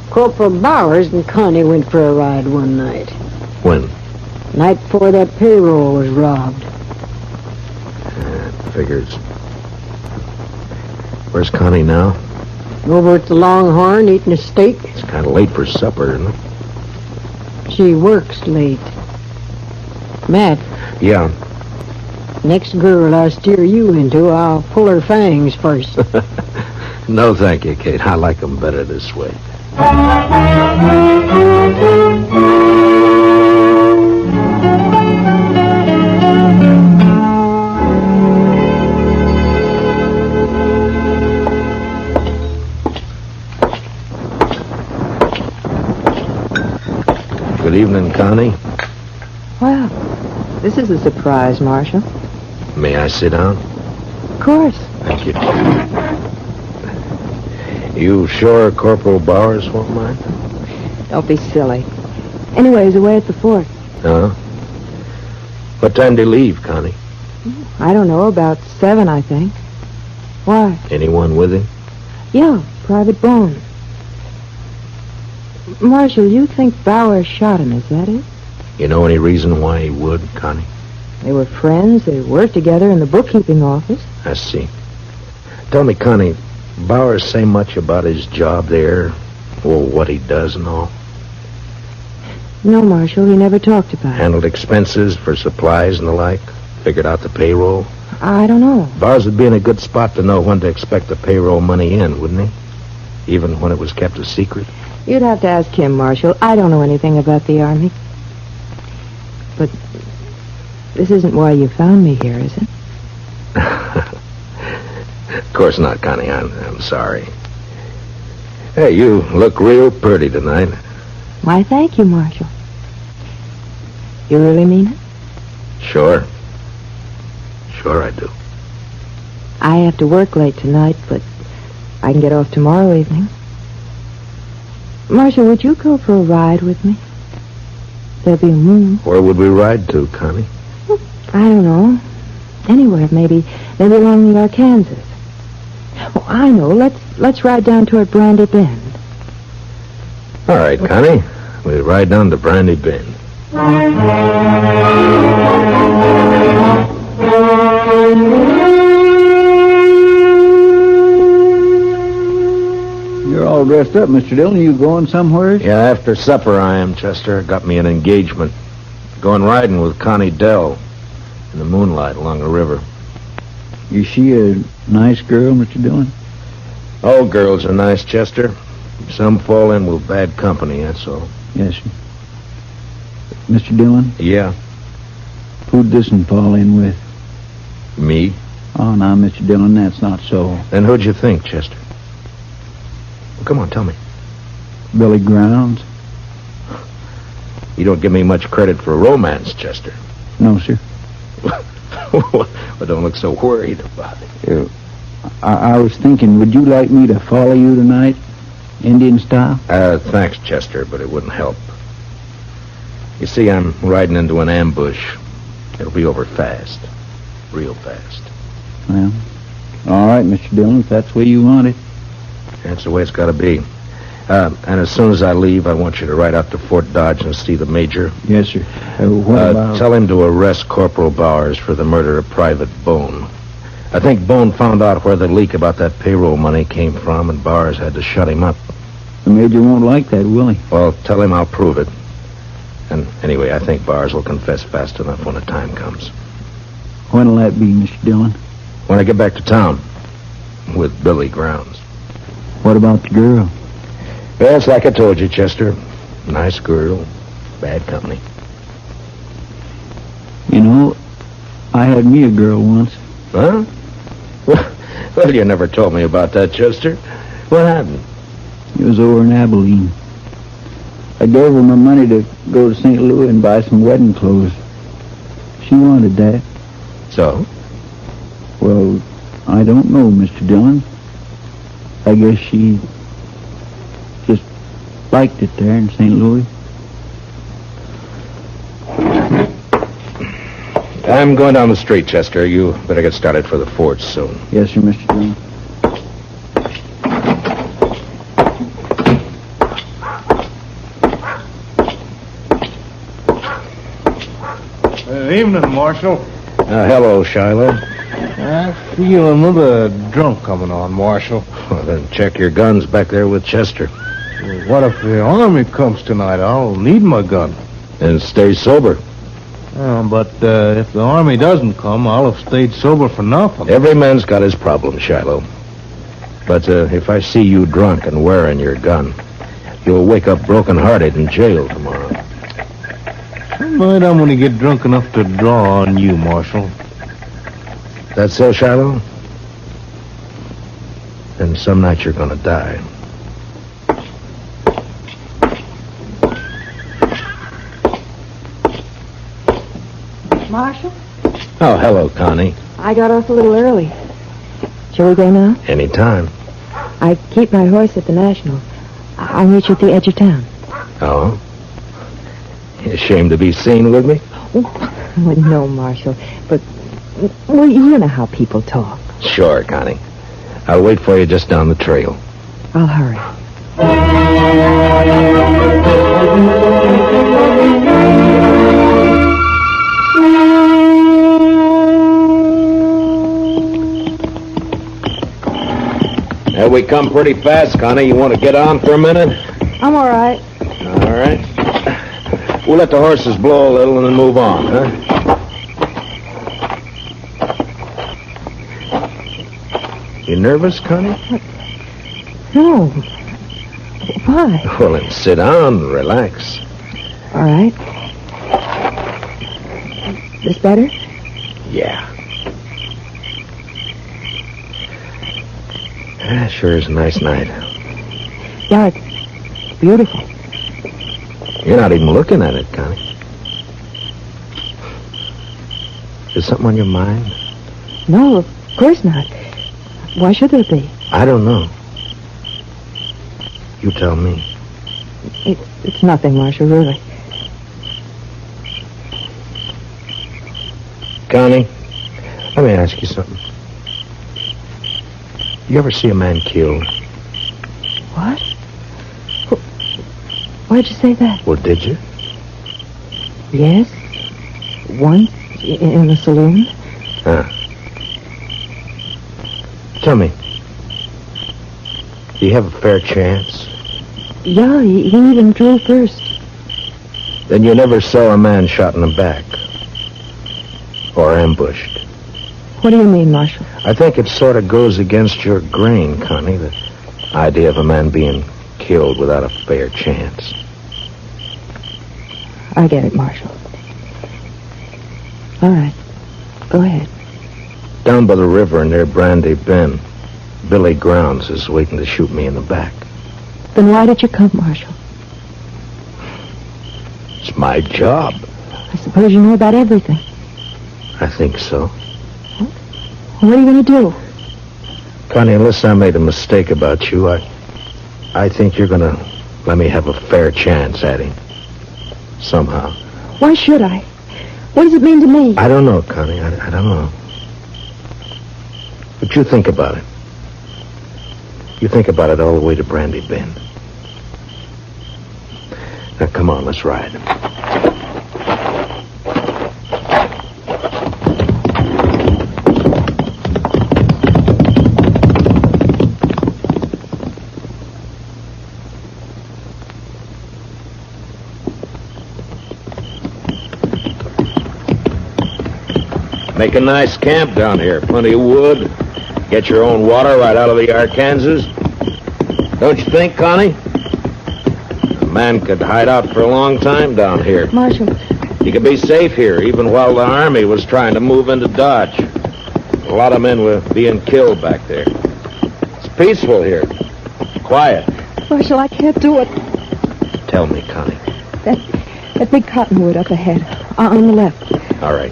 Corporal Bowers and Connie went for a ride one night. When? Night before that payroll was robbed. Figures. Where's Connie now? Over at the Longhorn eating a steak. It's kind of late for supper, isn't it? She works late. Matt. Yeah. Next girl I steer you into, I'll pull her fangs first. No, thank you, Kate. I like them better this way. Good evening, Connie. Well, this is a surprise, Marshal. May I sit down? Of course. Thank you. You sure Corporal Bowers won't mind? Don't be silly. Anyway, he's away at the fort. Huh? What time do you leave, Connie? I don't know, about 7, I think. Why? Anyone with him? Yeah, Private Bone. Marshal, you think Bowers shot him, is that it? You know any reason why he would, Connie? They were friends. They worked together in the bookkeeping office. I see. Tell me, Connie, Bowers say much about his job there? Or what he does and all? No, Marshal, he never talked about it. Handled expenses for supplies and the like? Figured out the payroll? I don't know. Bars would be in a good spot to know when to expect the payroll money in, wouldn't he? Even when it was kept a secret? You'd have to ask him, Marshal. I don't know anything about the Army. But this isn't why you found me here, is it? Of course not, Connie. I'm sorry. Hey, you look real pretty tonight. Why, thank you, Marshal. You really mean it? Sure. Sure I do. I have to work late tonight, but I can get off tomorrow evening. Marshal, would you go for a ride with me? There'll be a moon. Where would we ride to, Connie? I don't know. Anywhere, maybe along the Arkansas. Oh, I know. Let's ride down toward Brandy Bend. All right, Connie. We ride down to Brandy Bend. You're all dressed up, Mr. Dillon. You going somewhere? Yeah, after supper I am, Chester. Got me an engagement. Going riding with Connie Dell in the moonlight along the river. Is she a nice girl, Mr. Dillon? All girls are nice, Chester. Some fall in with bad company, that's all. Yes, sir. Mr. Dillon? Yeah? Who doesn't fall in with? Me? Oh, now, Mr. Dillon, that's not so. Then who'd you think, Chester? Well, come on, tell me. Billy Grounds? You don't give me much credit for romance, Chester. No, sir. Well, don't look so worried about it. I was thinking, would you like me to follow you tonight? Indian style? Thanks, Chester, but it wouldn't help. You see, I'm riding into an ambush. It'll be over fast. Real fast. Well, all right, Mr. Dillon, if that's the way you want it. That's the way it's got to be. And as soon as I leave, I want you to ride out to Fort Dodge and see the major. Yes, sir. What about... Tell him to arrest Corporal Bowers for the murder of Private Bone. I think Bone found out where the leak about that payroll money came from, and Bowers had to shut him up. The major won't like that, will he? Well, tell him I'll prove it. And anyway, I think Bowers will confess fast enough when the time comes. When'll that be, Mr. Dillon? When I get back to town. With Billy Grounds. What about the girl? Well, it's like I told you, Chester. Nice girl. Bad company. You know, I had me a girl once. Huh? Well, you never told me about that, Chester. What happened? It was over in Abilene. I gave her my money to go to St. Louis and buy some wedding clothes. She wanted that. So? Well, I don't know, Mr. Dillon. I guess she just liked it there in St. Louis. I'm going down the street, Chester. You better get started for the forts soon. Yes, sir, Mr. Dillon. Evening, Marshal. Hello, Shiloh. I feel another drunk coming on, Marshal. Well, then check your guns back there with Chester. Well, what if the Army comes tonight? I'll need my gun. And stay sober. But if the Army doesn't come, I'll have stayed sober for nothing. Every man's got his problems, Shiloh. But if I see you drunk and wearing your gun, you'll wake up broken-hearted in jail tomorrow. Tonight I'm going to get drunk enough to draw on you, Marshal. That so, Shiloh? And some night you're going to die. Marshal? Oh, hello, Connie. I got off a little early. Shall we go now? Anytime. I keep my horse at the National. I'll meet you at the edge of town. Oh? You ashamed to be seen with me? Well, no, Marshal. But, well, you know how people talk. Sure, Connie. I'll wait for you just down the trail. I'll hurry. Well, we come pretty fast, Connie. You want to get on for a minute? I'm all right. All right. We'll let the horses blow a little and then move on, huh? You nervous, Connie? No. Why? Well, then sit down and relax. All right. This better? Yeah. Sure is a nice night. Yeah, it's beautiful. You're not even looking at it, Connie. Is something on your mind? No, of course not. Why should there be? I don't know. You tell me. It's nothing, Marshal, really. Connie, let me ask you something. You ever see a man killed? What? Why'd you say that? Well, did you? Yes. Once in the saloon. Huh. Tell me, do you have a fair chance? Yeah, he even drew first. Then you never saw a man shot in the back. Or ambushed. What do you mean, Marshal? I think it sort of goes against your grain, Connie, the idea of a man being killed without a fair chance. I get it, Marshal. All right. Go ahead. Down by the river near Brandy Bend, Billy Grounds is waiting to shoot me in the back. Then why did you come, Marshal? It's my job. I suppose you know about everything. I think so. What are you going to do? Connie, unless I made a mistake about you, I think you're going to let me have a fair chance at him. Somehow. Why should I? What does it mean to me? I don't know, Connie. I don't know. But you think about it. You think about it all the way to Brandy Bend. Now, come on, let's ride. Make a nice camp down here. Plenty of wood. Get your own water right out of the Arkansas. Don't you think, Connie? A man could hide out for a long time down here. Marshal. He could be safe here, even while the Army was trying to move into Dodge. A lot of men were being killed back there. It's peaceful here. Quiet. Marshal, I can't do it. Tell me, Connie. That big cottonwood up ahead. On the left. All right.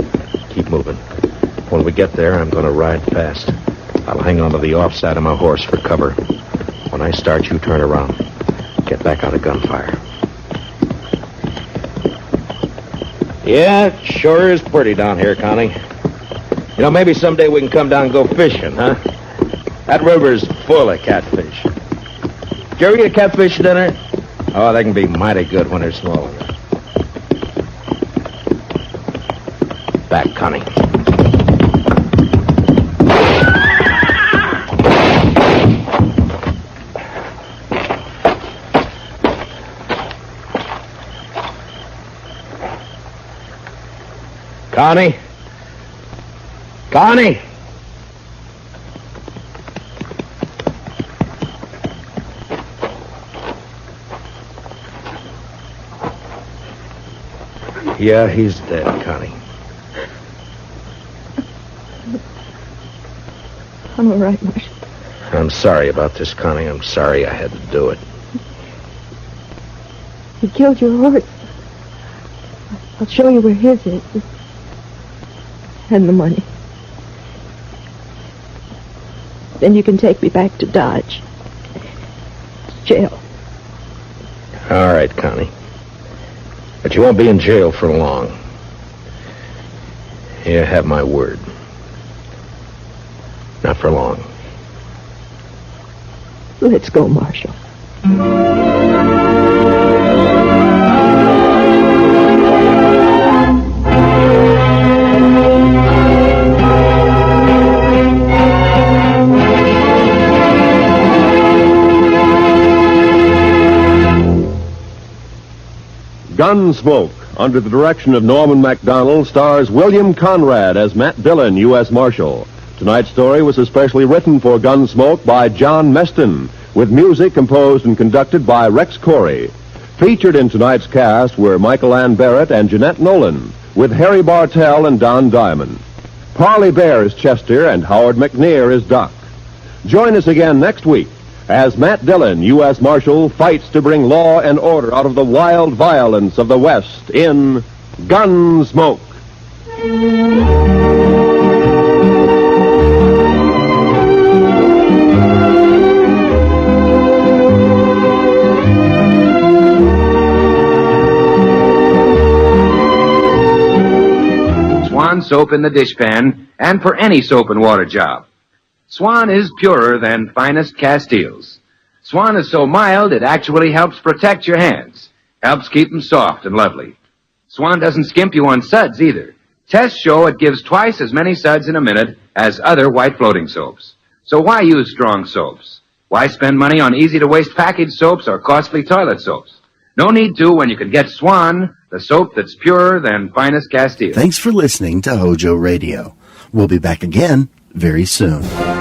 Keep moving. When we get there, I'm going to ride fast. I'll hang onto the offside of my horse for cover. When I start, you turn around. Get back out of gunfire. Yeah, it sure is pretty down here, Connie. You know, maybe someday we can come down and go fishing, huh? That river's full of catfish. Did you ever get a catfish dinner? Oh, they can be mighty good when they're small enough. Back, Connie. Connie? Connie? Yeah, he's dead, Connie. I'm all right, Marshal. I'm sorry about this, Connie. I'm sorry I had to do it. He killed your horse. I'll show you where his is. And the money. Then you can take me back to Dodge. Jail. All right, Connie. But you won't be in jail for long. You have my word. Not for long. Let's go, Marshal. Gunsmoke, under the direction of Norman MacDonald, stars William Conrad as Matt Dillon, U.S. Marshal. Tonight's story was especially written for Gunsmoke by John Meston, with music composed and conducted by Rex Corey. Featured in tonight's cast were Michael Ann Barrett and Jeanette Nolan, with Harry Bartell and Don Diamond. Parley Bear is Chester, and Howard McNear is Doc. Join us again next week as Matt Dillon, U.S. Marshal, fights to bring law and order out of the wild violence of the West in Gunsmoke. Swan soap in the dishpan, and for any soap and water job. Swan is purer than finest Castiles. Swan is so mild it actually helps protect your hands, helps keep them soft and lovely. Swan doesn't skimp you on suds either. Tests show it gives twice as many suds in a minute as other white floating soaps. So why use strong soaps? Why spend money on easy-to-waste packaged soaps or costly toilet soaps? No need to when you can get Swan, the soap that's purer than finest Castile. Thanks for listening to HOJO Radio. We'll be back again very soon.